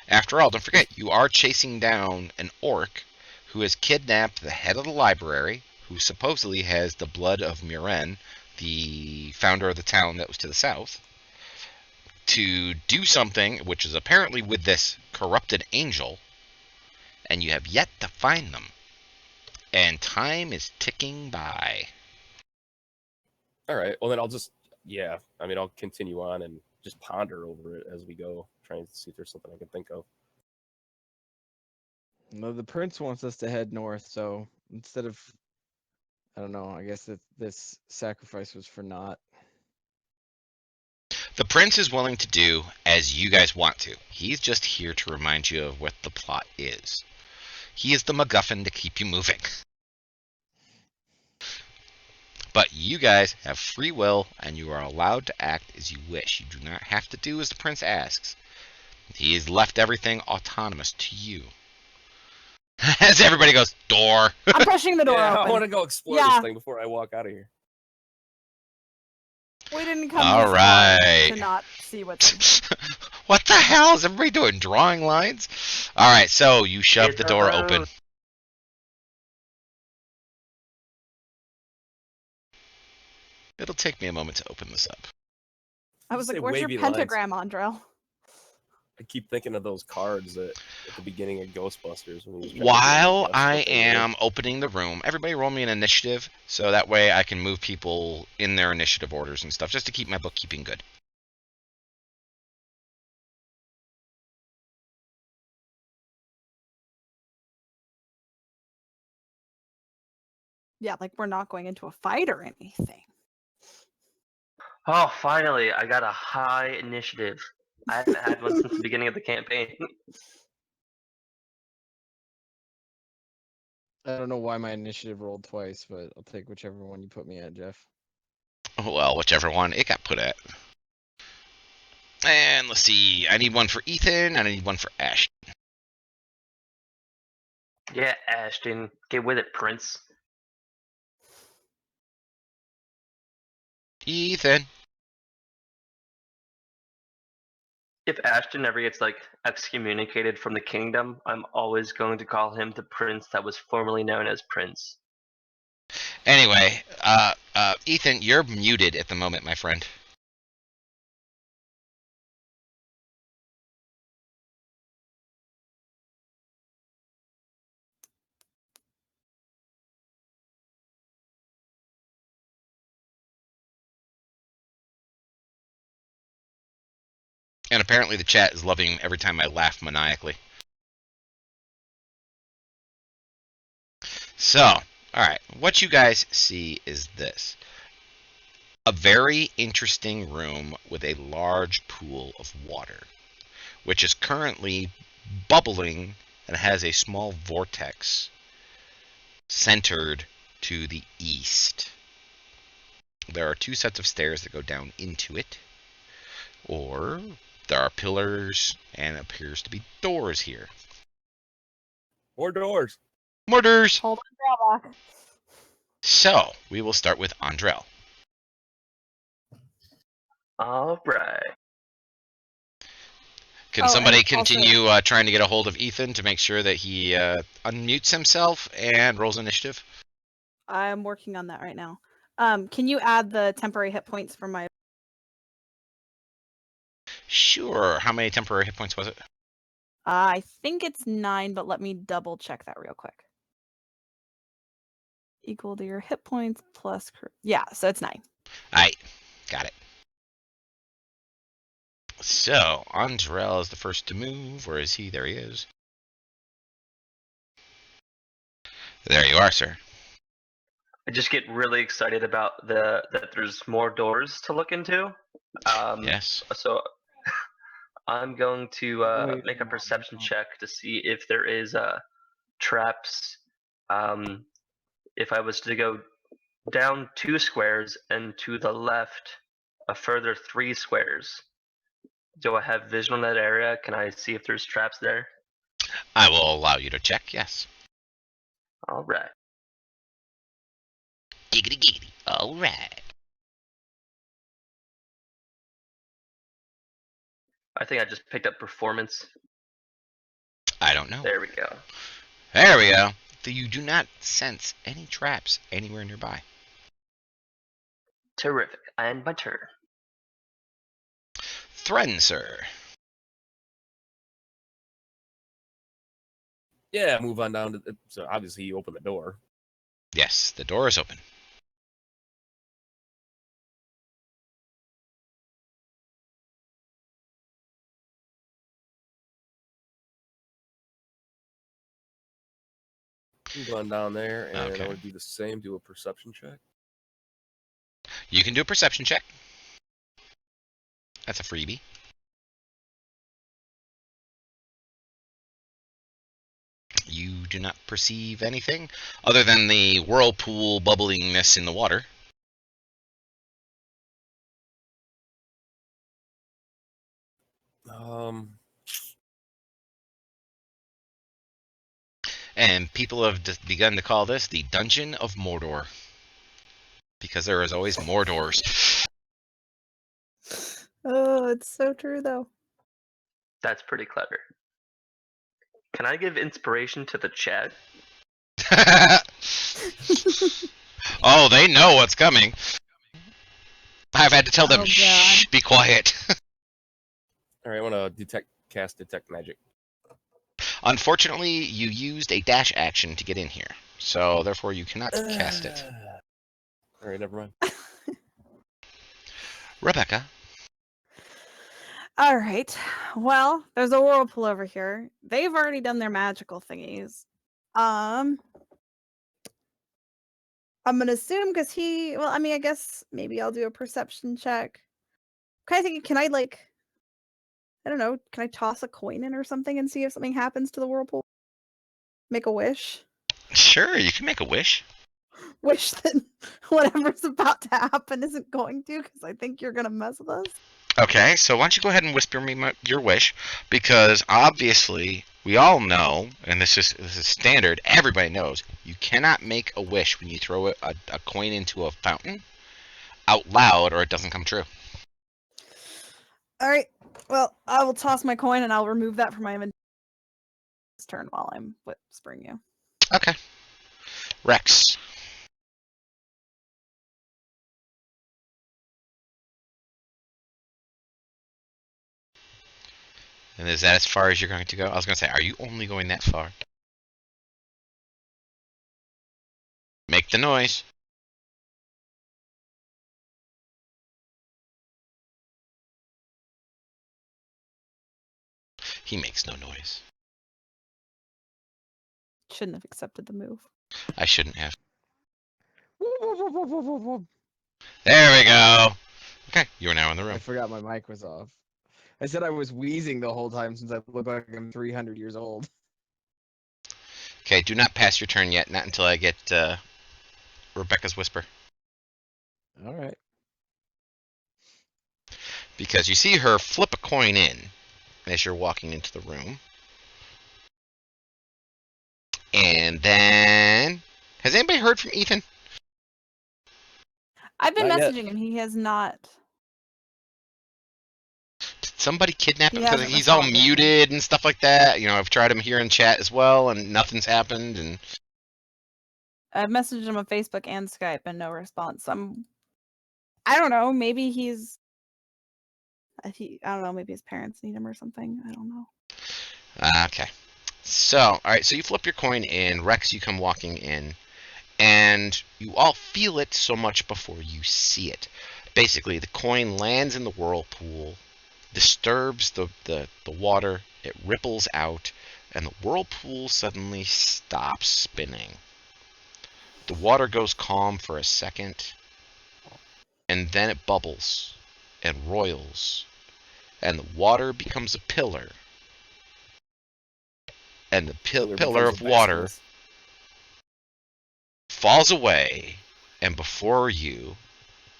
After all, don't forget, you are chasing down an orc who has kidnapped the head of the library, who supposedly has the blood of Muren, the founder of the town that was to the south, to do something which is apparently with this corrupted angel, and you have yet to find them. And time is ticking by. All right. Well, then I'll continue on and just ponder over it as we go, trying to see if there's something I can think of. No, the prince wants us to head north, so instead of, I don't know, I guess that this sacrifice was for naught. The prince is willing to do as you guys want to. He's just here to remind you of what the plot is. He is the MacGuffin to keep you moving. But you guys have free will, and you are allowed to act as you wish. You do not have to do as the prince asks. He has left everything autonomous to you. As everybody goes, door. I'm pushing the door Yeah, open. I want to go explore Yeah. this thing before I walk out of here. We didn't come All this far right. to not see what's in. What the hell is everybody doing? Drawing lines? All right, so you shove the door open. It'll take me a moment to open this up. I was Say like, "Where's your wavy lines. pentagram, Andrel?" I keep thinking of those cards at the beginning of Ghostbusters. When he was trying to While guess I what they were. am opening the room, everybody roll me an initiative, so that way I can move people in their initiative orders and stuff, just to keep my bookkeeping good. Yeah, like we're not going into a fight or anything. Oh, finally, I got a high initiative. I haven't had one since the beginning of the campaign. I don't know why my initiative rolled twice, but I'll take whichever one you put me at, Jeff. Well, whichever one it got put at. And let's see, I need one for Ethan, and I need one for Ash. Yeah, Ashton, get with it, Prince. Ethan. If Ashton ever gets excommunicated from the kingdom, I'm always going to call him the prince that was formerly known as Prince. Anyway, Ethan, you're muted at the moment, my friend. And apparently the chat is loving every time I laugh maniacally. So, alright, what you guys see is this. A very interesting room with a large pool of water, which is currently bubbling and has a small vortex centered to the east. There are two sets of stairs that go down into it, or there are pillars and appears to be doors here. More doors. More doors! Hold on, drawback. So, we will start with Andrel. All right. Can Oh, somebody and also- continue trying to get a hold of Ethan to make sure that he unmutes himself and rolls initiative? I'm working on that right now. Can you add the temporary hit points for my? Sure. How many temporary hit points was it? I think it's 9, but let me double check that real quick. Equal to your hit points plus. Yeah, so it's 9. Alright, got it. So, Andrel is the first to move. Where is he? There he is. There you are, sir. I just get really excited about that there's more doors to look into. Yes. So I'm going to Wait, make a no, perception no. check to see if there is traps. If I was to go down 2 squares and to the left a further 3 squares, do I have vision on that area? Can I see if there's traps there? I will allow you to check, yes. All right. Giggity giggity. Alright. I think I just picked up performance. I don't know. There we go. There we go. You do not sense any traps anywhere nearby. Terrific. I end my turn. Thren, sir. Yeah, move on down to. So obviously, you open the door. Yes, the door is open. Move on down there, and Okay. I want to do the same. Do a perception check. You can do a perception check. That's a freebie. You do not perceive anything other than the whirlpool bubblingness in the water. And people have begun to call this the Dungeon of Mordor. Because there is always more doors. Oh, it's so true though. That's pretty clever. Can I give inspiration to the chat? Oh, they know what's coming. I've had to tell them, Oh, shh, be quiet. All right, I want to cast detect magic. Unfortunately, you used a dash action to get in here. So, therefore, you cannot cast it. All right, never mind. Rebecca. All right. Well, there's a whirlpool over here. They've already done their magical thingies. I'm gonna assume because I guess maybe I'll do a perception check. Can I like, I don't know, can I toss a coin in or something and see if something happens to the whirlpool? Make a wish. Sure, you can make a wish. Wish that whatever's about to happen isn't going to, because I think you're gonna mess with us. Okay, so why don't you go ahead and whisper me your wish, because obviously we all know, and this is standard. Everybody knows you cannot make a wish when you throw a coin into a fountain out loud, or it doesn't come true. All right. Well, I will toss my coin and I'll remove that from my inventory this turn while I'm whispering you. Okay, Rex. And is that as far as you're going to go? I was going to say, are you only going that far? Make the noise. He makes no noise. Shouldn't have accepted the move. I shouldn't have. I There we go. Okay, you're now in the room. forgot my mic was off. I said I was wheezing the whole time since I look like I'm 300 years old. Okay, do not pass your turn yet. Not until I get Rebecca's whisper. All right. Because you see her flip a coin in as you're walking into the room. And then... Has anybody heard from Ethan? I've been Not yet. messaging him. He has not. Did somebody kidnap him? He Because hasn't he's all responded to me. muted and stuff like that. I've tried him here in chat as well, and nothing's happened. And I've messaged him on Facebook and Skype and no response. I don't know. Maybe I don't know. Maybe his parents need him or something. I don't know. okay. So, all right. So you flip your coin in. Rex, you come walking in, and you all feel it so much before you see it. Basically, the coin lands in the whirlpool, disturbs the water, it ripples out, and the whirlpool suddenly stops spinning. The water goes calm for a second, and then it bubbles and roils, and the water becomes a pillar, and the pillar becomes of a water basilisk. falls away, and before you,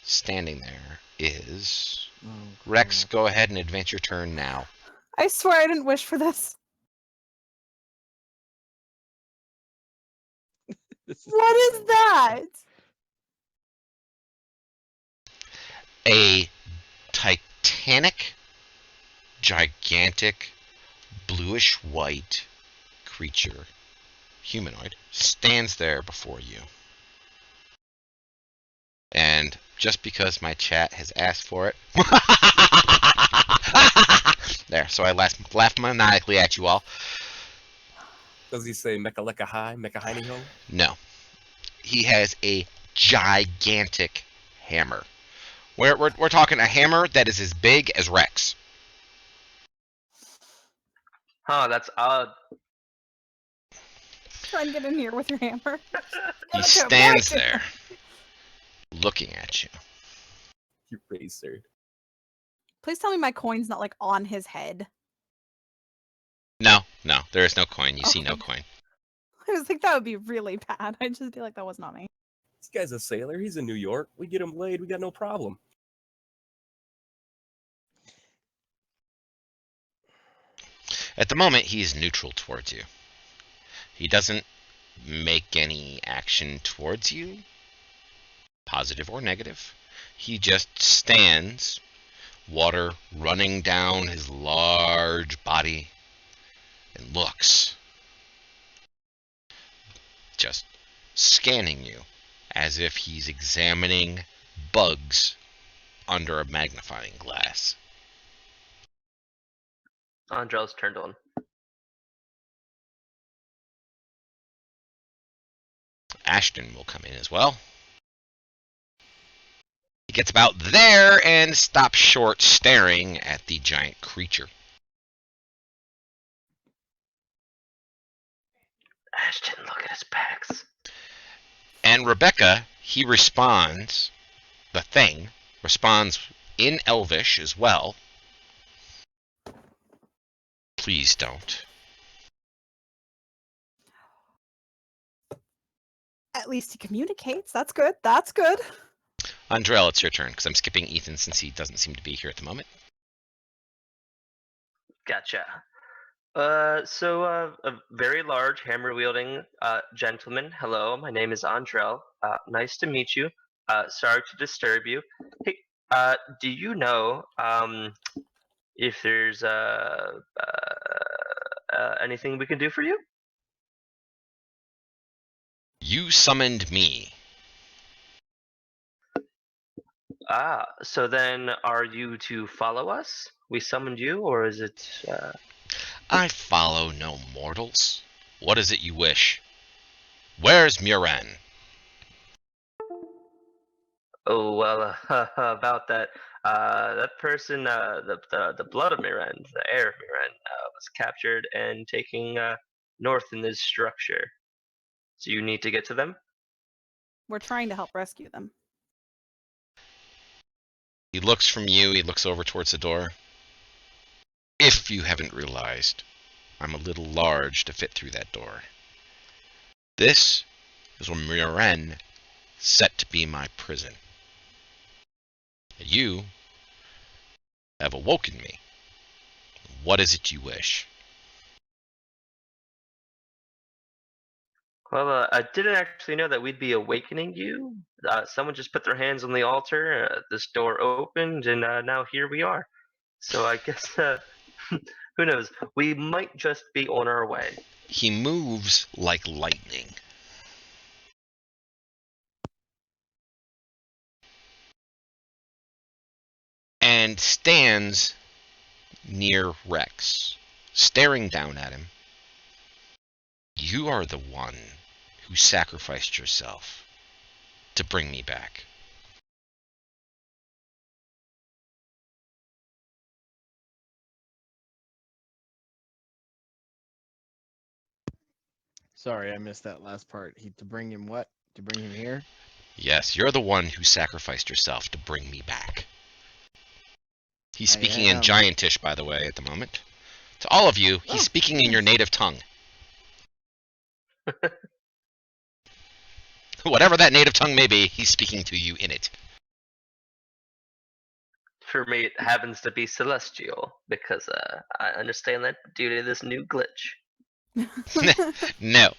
standing there, is Oh, Rex. crap. Go ahead and advance your turn now. I swear I didn't wish for this. This is What is so that? A titanic, gigantic, bluish-white creature, humanoid, stands there before you. And just because my chat has asked for it, there. So I laughed maniacally at you all. Does he say Mecha Lecca High, Mecha Heine Ho? No, he has a gigantic hammer. We're talking a hammer that is as big as Rex. Huh, that's odd. Try and get in here with your hammer. He Okay, stands break it. there, looking at you. You racer. Please tell me my coin's not like on his head. No, there is no coin. You see no Okay. coin. I was like, that would be really bad. I'd just be like, that was not me. This guy's a sailor. He's in New York. We get him laid. We got no problem. At the moment, he's neutral towards you. He doesn't make any action towards you, positive or negative. He just stands, water running down his large body, and looks, just scanning you as if he's examining bugs under a magnifying glass. Andrel's turned on. Ashton will come in as well. He gets about there and stops short, staring at the giant creature. Ashton, look at his bags. And Rebecca, he responds, the thing responds in Elvish as well. Please don't. At least he communicates. That's good. That's good. Andrell, it's your turn, because I'm skipping Ethan since he doesn't seem to be here at the moment. Gotcha. So a very large hammer-wielding gentleman. Hello, my name is Andrell. Nice to meet you. Sorry to disturb you. Hey, do you know if there's anything we can do for you? You summoned me. So then are you to follow us? We summoned you, or is it... I follow no mortals. What is it you wish? Where's Muren? Oh, well, about that. That person, the blood of Miran, the heir of Miran, was captured and taken north in this structure. So you need to get to them? We're trying to help rescue them. He looks from you, he looks over towards the door. If you haven't realized, I'm a little large to fit through that door. This is where Muren set to be my prison. You have awoken me. What is it you wish? Well, I didn't actually know that we'd be awakening you. Someone just put their hands on the altar, this door opened, and now here we are. So I guess, who knows? We might just be on our way. He moves like lightning. And stands near Rex, staring down at him. You are the one who sacrificed yourself to bring me back. Sorry, I missed that last part. To bring him what? To bring him here? Yes, you're the one who sacrificed yourself to bring me back. He's speaking in am. Giantish, by the way, at the moment. To all of you, he's speaking in your native tongue. Whatever that native tongue may be, he's speaking to you in it. For me, it happens to be celestial because I understand that due to this new glitch. No.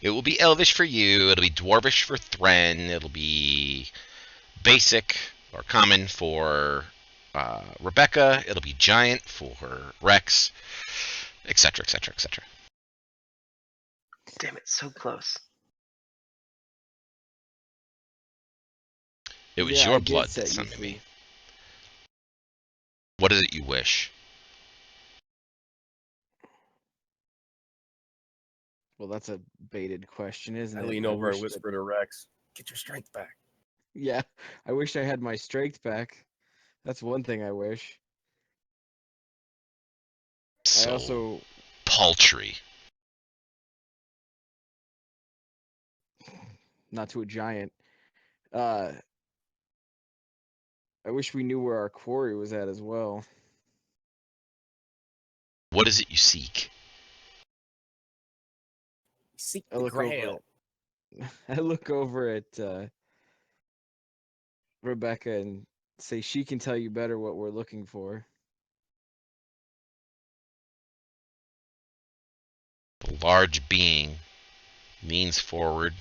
It will be Elvish for you, it'll be Dwarvish for Thren, it'll be Basic or Common for Rebecca, it'll be Giant for Rex, etc., etc., etc. Damn it, so close. It was Yeah, I your did blood set that you summoned free. me. What is it you wish? Well, that's a baited question, isn't I it? lean over and wish whisper to Rex, "Get your strength back." Yeah, I wish I had my strength back. That's one thing I wish. So I also paltry. not to a giant. I wish we knew where our quarry was at as well. What is it you seek? Seek I the look Grail. I look over at Rebecca and say she can tell you better what we're looking for. The large being leans forward,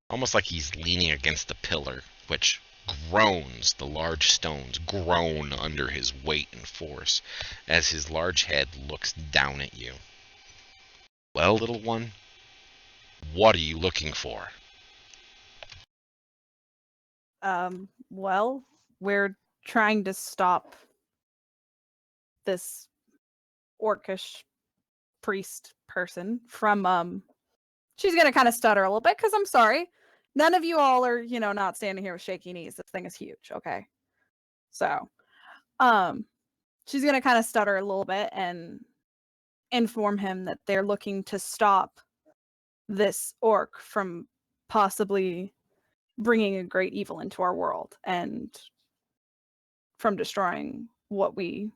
almost like he's leaning against a pillar, which groans. The large stones groan under his weight and force as his large head looks down at you. Well, little one, what are you looking for? Well, we're trying to stop this orcish priest person from she's gonna kind of stutter a little bit because I'm sorry. None of you all are, not standing here with shaky knees. This thing is huge, okay? So, she's gonna kind of stutter a little bit and inform him that they're looking to stop this orc from possibly bringing a great evil into our world and from destroying what we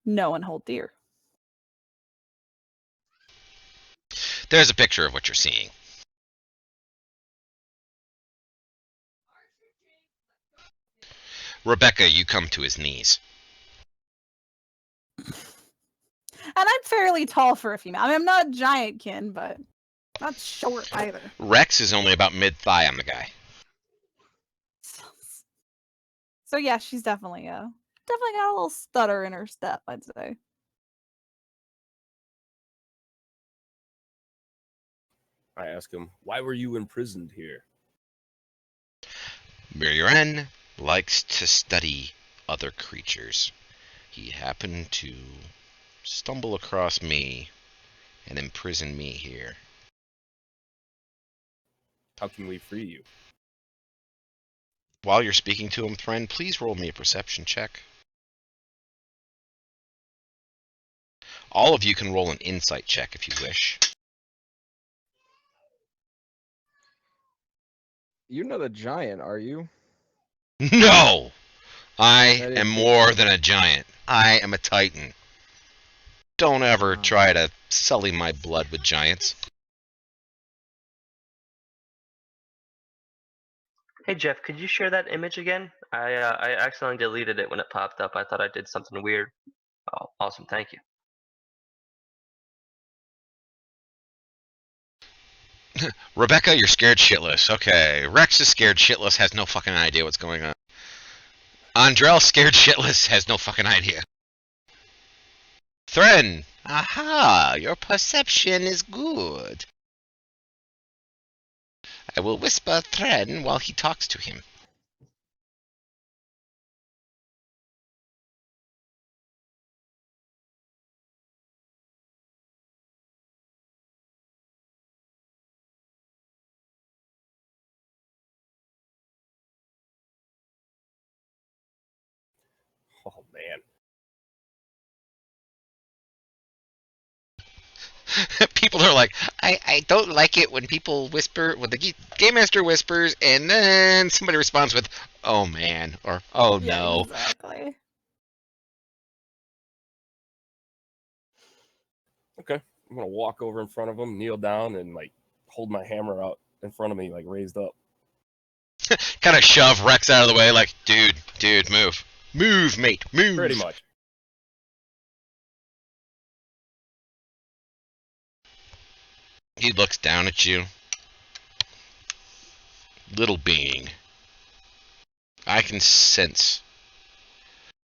know and hold dear. There's a picture of what you're seeing. Rebecca, you come to his knees. And I'm fairly tall for a female. I mean, I'm not a giant kin, but not short either. Rex is only about mid-thigh on the guy. So yeah, she's definitely got a little stutter in her step, I'd say. I ask him, "Why were you imprisoned here?" Miriren likes to study other creatures. He happened to stumble across me and imprison me here. How can we free you? While you're speaking to him, Thren, please roll me a perception check. All of you can roll an insight check if you wish. You're not a giant, are you? No! I didn't am think more so. than a giant. I am a titan. Don't ever Wow. try to sully my blood with giants. Hey Jeff, could you share that image again? I accidentally deleted it when it popped up. I thought I did something weird. Oh, awesome, thank you. Rebecca, you're scared shitless. Okay, Rex is scared shitless, has no fucking idea what's going on. Andrel, scared shitless, has no fucking idea. Thren! Aha! Your perception is good. I will whisper Thren while he talks to him. Oh man. People are like, I don't like it when people whisper, when the Game Master whispers, and then somebody responds with, oh man, or oh Yeah, no. exactly. Okay. I'm gonna walk over in front of him, kneel down, and like hold my hammer out in front of me, like raised up. Kind of shove Rex out of the way, like, dude, move. Move, mate, move. Pretty much. He looks down at you. Little being, I can sense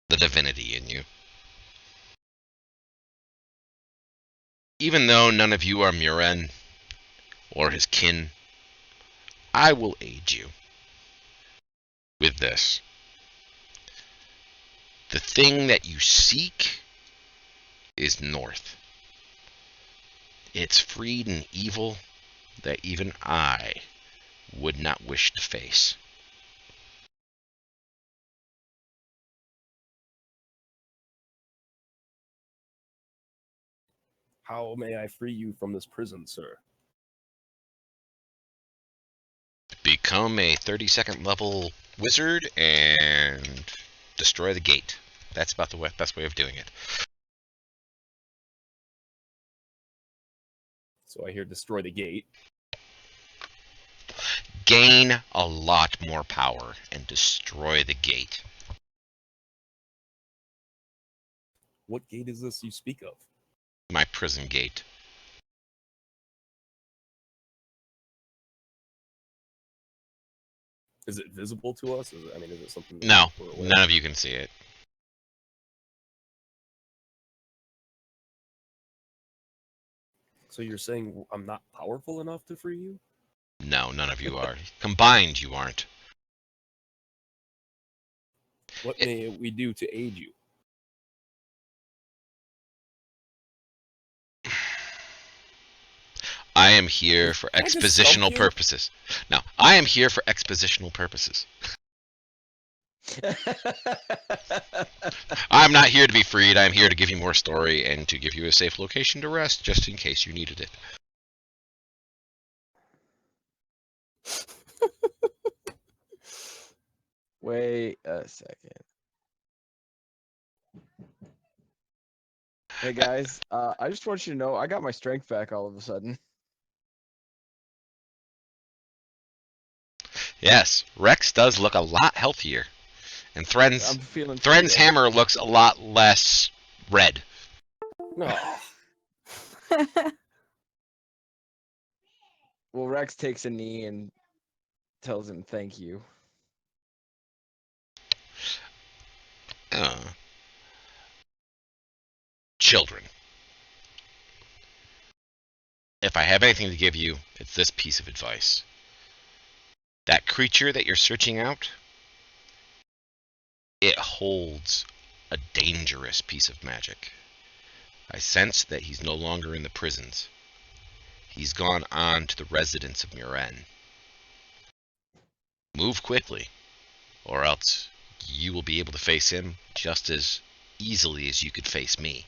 the divinity in you. Even though none of you are Muren or his kin, I will aid you with this. The thing that you seek is north. It's freed an evil that even I would not wish to face. How may I free you from this prison, sir? Become a 32nd level wizard and destroy the gate. That's about the best way of doing it. So I hear destroy the gate. Gain a lot more power and destroy the gate. What gate is this you speak of? My prison gate. Is it visible to us? Is it something that No, we're aware none of? of you can see it. So you're saying I'm not powerful enough to free you? No, none of you are. Combined, you aren't. What may we do to aid you? I am here for Can I just stump expositional you? purposes. No, I am here for expositional purposes. I'm not here to be freed. I'm here to give you more story and to give you a safe location to rest, just in case you needed it. Wait a second. Hey guys, I just want you to know I got my strength back all of a sudden. Yes, Rex does look a lot healthier, and I'm feeling pretty Thren's good. hammer looks a lot less red. No. Well, Rex takes a knee and tells him thank you. Children. If I have anything to give you, it's this piece of advice. That creature that you're searching out, it holds a dangerous piece of magic. I sense that he's no longer in the prisons. He's gone on to the residence of Muren. Move quickly, or else you will be able to face him just as easily as you could face me.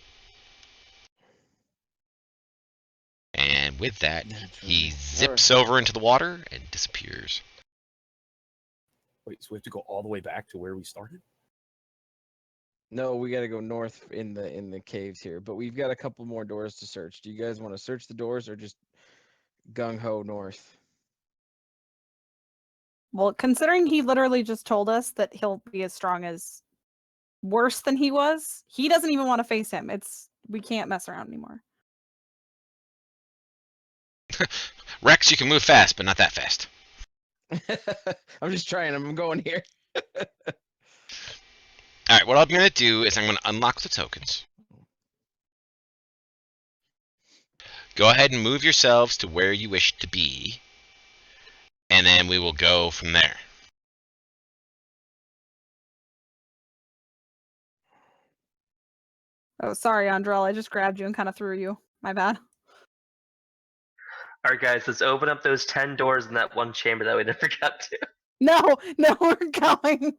And with that, he zips over into the water and disappears. Wait, so we have to go all the way back to where we started? No, we got to go north in the caves here, but we've got a couple more doors to search. Do you guys want to search the doors or just gung ho north? Well, considering he literally just told us that he'll be as strong as worse than he was, he doesn't even want to face him. We can't mess around anymore. Rex, you can move fast, but not that fast. I'm just trying. I'm going here. All right, what I'm going to do is I'm going to unlock the tokens. Go ahead and move yourselves to where you wish to be, and then we will go from there. Oh, sorry, Andrel. I just grabbed you and kind of threw you. My bad. All right, guys, let's open up those 10 doors in that one chamber that we never got to. No, we're going.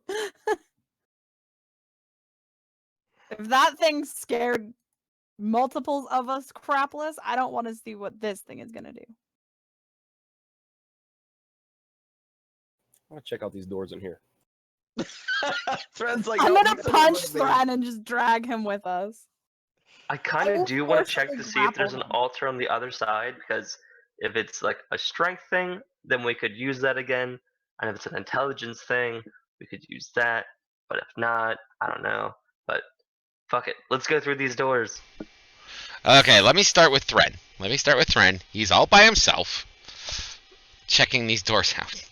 If that thing scared multiples of us crapless, I don't want to see what this thing is gonna do. I want to check out these doors in here. Thread's like, I'm "Help gonna me, punch somebody." Thran and just drag him with us. I kind I will of do want to check forcibly to see if there's grapple an him. altar on the other side, because if it's like a strength thing, then we could use that again. And if it's an intelligence thing, we could use that. But if not, I don't know. But fuck it. Let's go through these doors. Okay, let me start with Thren. He's all by himself, checking these doors out.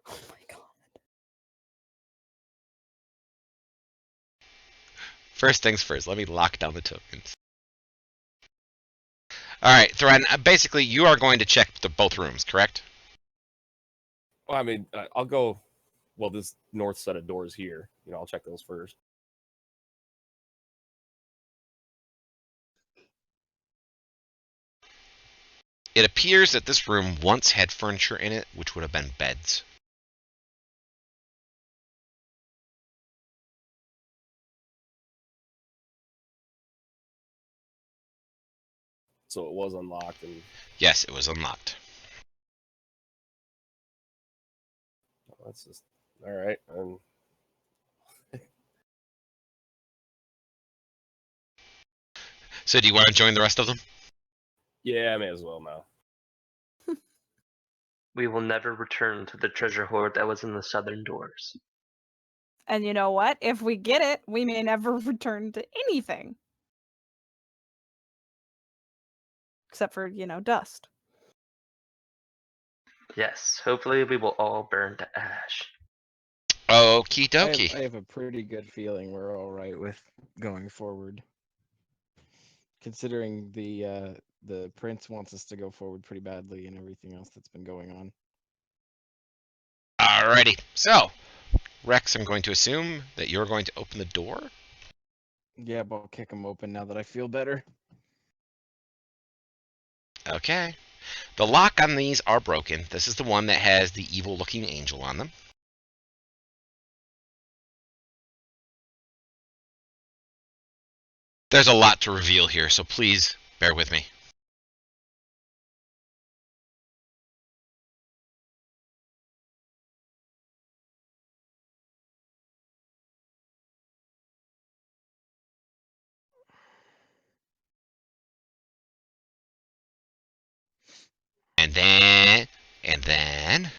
Oh my god. First things first, let me lock down the tokens. All right, Thren, basically you are going to check both rooms, correct? Well, I mean, I'll go. Well, this north set of doors here. I'll check those first. It appears that this room once had furniture in it, which would have been beds. So it was unlocked, and Yes, it was unlocked. that's just all right. And So do you want to join the rest of them? yeah, I may as well now. We will never return to the treasure hoard that was in the southern doors. And you know what? If we get it, we may never return to anything. Except for, dust. Yes, hopefully we will all burn to ash. Okie I dokie. have a pretty good feeling we're all right with going forward. Considering the prince wants us to go forward pretty badly and everything else that's been going on. Alrighty. So, Rex, I'm going to assume that you're going to open the door. Yeah, but I'll kick them open now that I feel better. Okay. The lock on these are broken. This is the one that has the evil-looking angel on them. There's a lot to reveal here, so please bear with me. And then...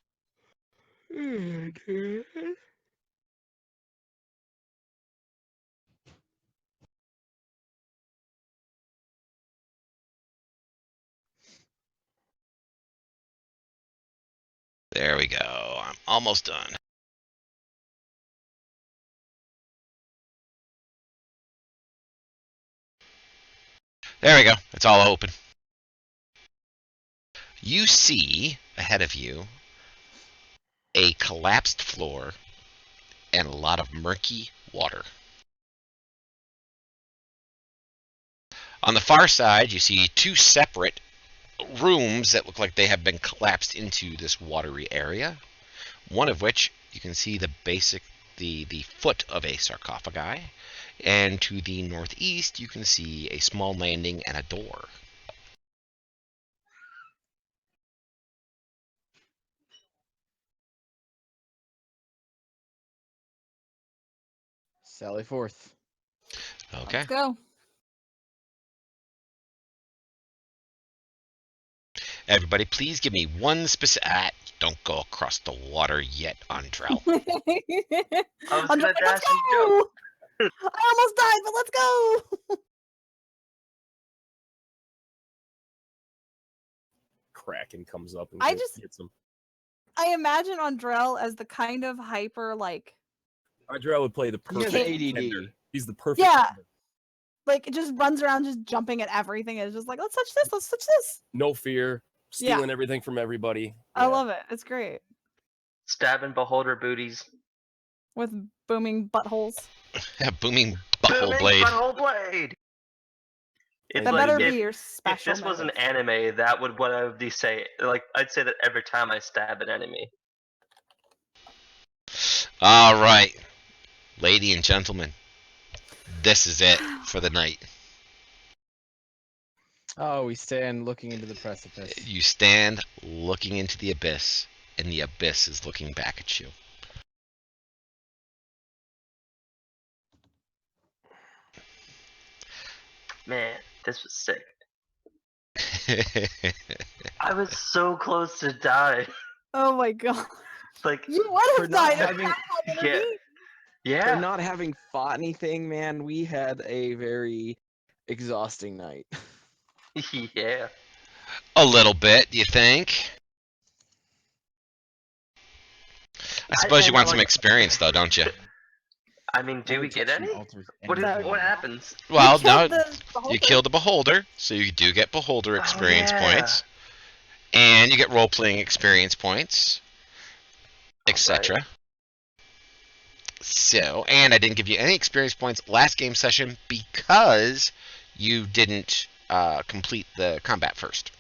There we go. I'm almost done. There we go. It's all open. You see ahead of you a collapsed floor and a lot of murky water. On the far side, you see two separate rooms that look like they have been collapsed into this watery area. One of which you can see the foot of a sarcophagi, and to the northeast you can see a small landing and a door. Sally forth. Okay. Let's go. Everybody, please give me one specific. Don't go across the water yet, Andrel. I was I'm gonna just like, dash let's and jump. go! I almost died, but let's go! Kraken comes up and I gets just- him. I imagine Andrel as the kind of hyper, Hydra would play the He has perfect ADD. tender. He's the perfect. Yeah. tender. Like it just runs around just jumping at everything. It's just like, let's touch this, let's touch this. No fear, Yeah. stealing everything from everybody. I Yeah. love it. It's great. Stabbing beholder booties. With booming buttholes. Booming butthole blade. Butthole blade. It's That like, better if, be your if special. this was an moves. anime, that would what I would say. Like I'd say that every time I stab an enemy. All right, lady and gentlemen, this is it for the night. Oh, we stand looking into the precipice. You stand looking into the abyss, and the abyss is looking back at you. Man, this was sick. I was so close to die. Oh my god. Like You would For have not died. if having- that happened to Yeah. me. yeah. For not having fought anything, man, we had a very exhausting night. yeah. A little bit, do you think? I suppose you and, want some like- experience, though, don't you? I mean, do No we get touching any? alters What anything. what happens? Well, You no, killed the beholder. you kill the beholder, so you do get beholder experience yeah. points, and you get role-playing experience points, etc. Alright. So, and I didn't give you any experience points last game session because you didn't complete the combat first.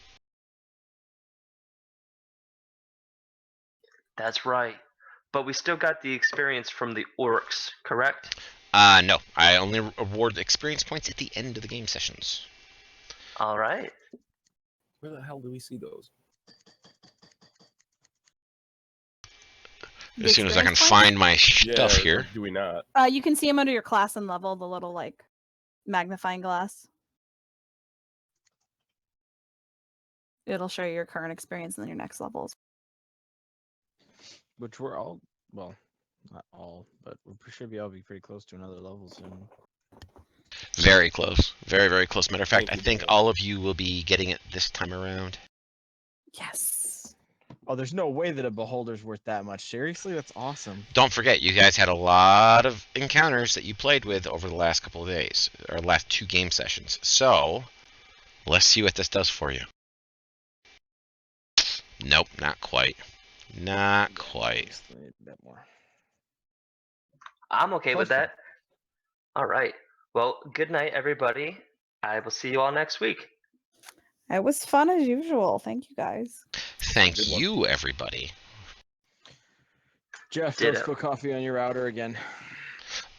That's right. But we still got the experience from the orcs, correct? No, I only award experience points at the end of the game sessions. All right. Where the hell do we see those? The As soon as I can experience points? find my stuff Yeah, here. or do we not? You can see them under your class and level, the little like magnifying glass. It'll show you your current experience and then your next levels. Which we're all, well, not all, but we should be all be pretty close to another level soon. Very close. Very, very close. Matter of fact, I Thank you, think Dad. all of you will be getting it this time around. Yes. Oh, there's no way that a beholder's worth that much. Seriously, that's awesome. Don't forget, you guys had a lot of encounters that you played with over the last couple of days, or last 2 game sessions. So, let's see what this does for you. Nope, not quite. Not quite. Just need a bit more. I'm okay with Close that. All right. Well, good night, everybody. I will see you all next week. It was fun as usual. Thank you guys. Thank Good one. you, everybody. Jeff, Ditto. don't spill coffee on your router again.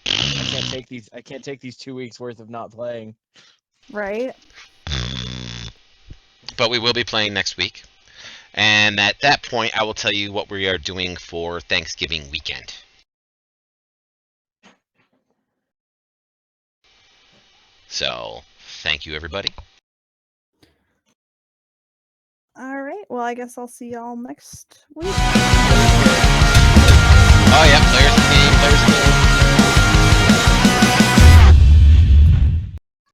I can't take these 2 weeks worth of not playing. Right? But we will be playing next week. And at that point, I will tell you what we are doing for Thanksgiving weekend. So, thank you, everybody. All right. Well, I guess I'll see y'all next week. Oh, yeah, players in the game, players in the game.